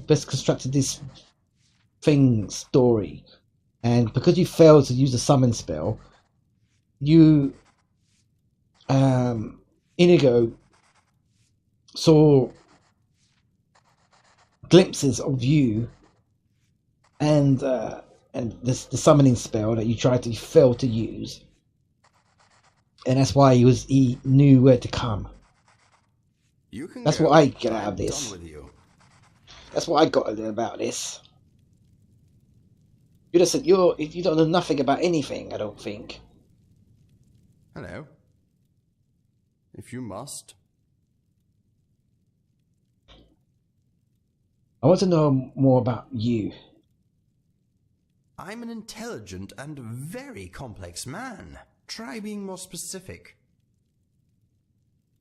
Speaker 2: best constructed this story. And because you failed to use the summon spell, Inigo saw glimpses of you and the summoning spell that you failed to use, and that's why he knew where to come. That's what I get out of this. That's what I got about this. You don't know nothing about anything, I don't think.
Speaker 5: Hello. If you must.
Speaker 2: I want to know more about you.
Speaker 5: I'm an intelligent and very complex man. Try being more specific.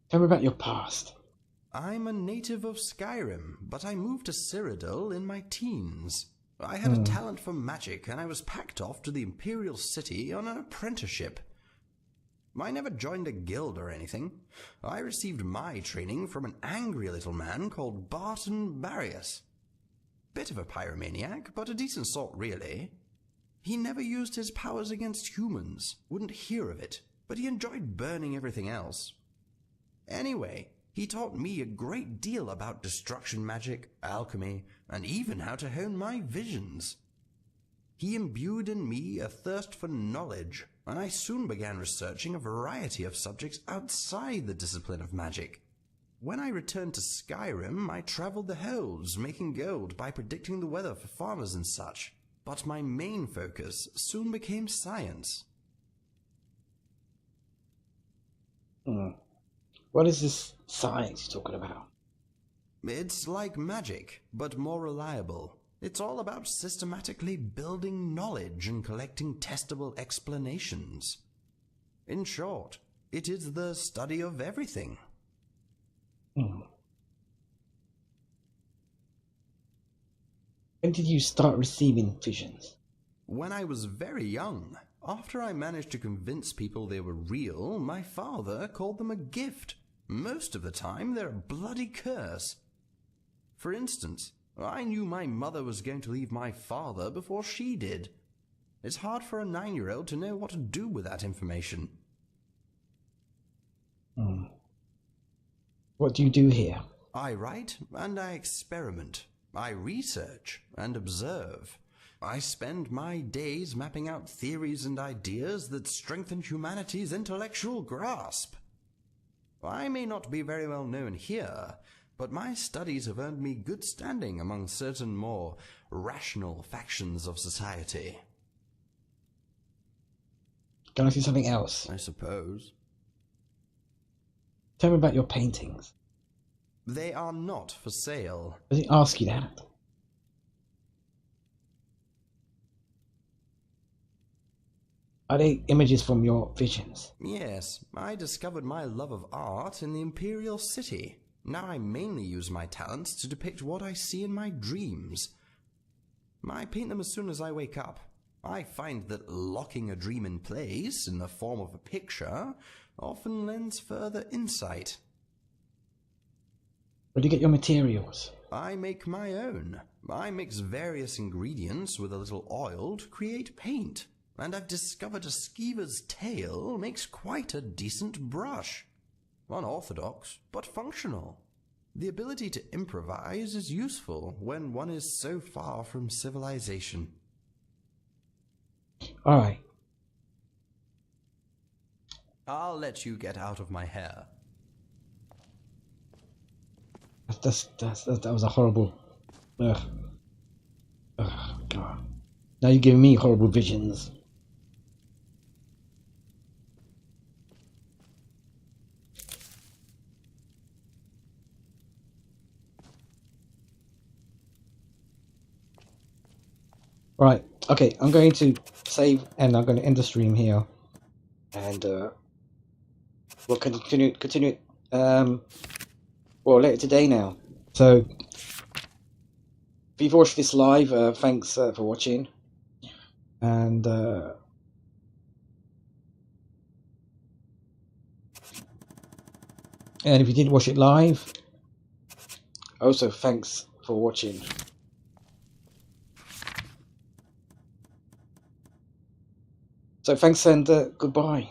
Speaker 2: Tell me about your past.
Speaker 5: I'm a native of Skyrim, but I moved to Cyrodil in my teens. I had a talent for magic, and I was packed off to the Imperial City on an apprenticeship. I never joined a guild or anything. I received my training from an angry little man called Barton Barrius. Bit of a pyromaniac, but a decent sort really. He never used his powers against humans, wouldn't hear of it, but he enjoyed burning everything else. Anyway, he taught me a great deal about destruction magic, alchemy, and even how to hone my visions. He imbued in me a thirst for knowledge, and I soon began researching a variety of subjects outside the discipline of magic. When I returned to Skyrim, I traveled the hills, making gold by predicting the weather for farmers and such. But my main focus soon became science.
Speaker 2: What is this science you're talking about?
Speaker 5: It's like magic, but more reliable. It's all about systematically building knowledge and collecting testable explanations. In short, it is the study of everything.
Speaker 2: When did you start receiving visions?
Speaker 5: When I was very young. After I managed to convince people they were real, my father called them a gift. Most of the time, they're a bloody curse. For instance, I knew my mother was going to leave my father before she did. It's hard for a 9-year-old to know what to do with that information.
Speaker 2: What do you do here?
Speaker 5: I write and I experiment. I research and observe. I spend my days mapping out theories and ideas that strengthen humanity's intellectual grasp. I may not be very well known here, but my studies have earned me good standing among certain more rational factions of society.
Speaker 2: Can I see something else?
Speaker 5: I suppose.
Speaker 2: Tell me about your paintings.
Speaker 5: They are not for sale.
Speaker 2: I didn't ask you that. Are they images from your visions?
Speaker 5: Yes, I discovered my love of art in the Imperial City. Now I mainly use my talents to depict what I see in my dreams. I paint them as soon as I wake up. I find that locking a dream in place in the form of a picture often lends further insight.
Speaker 2: Where do you get your materials?
Speaker 5: I make my own. I mix various ingredients with a little oil to create paint. And I've discovered a skeever's tail makes quite a decent brush. Unorthodox, but functional. The ability to improvise is useful when one is so far from civilization.
Speaker 2: Alright.
Speaker 5: I'll let you get out of my hair.
Speaker 2: That was a horrible... Ugh. Ugh, God. Now you're giving me horrible visions. Right, okay, I'm going to save and I'm going to end the stream here. And we'll continue well, later today now. So, if you've watched this live, thanks for watching. And if you didn't watch it live, also thanks for watching. So thanks and goodbye.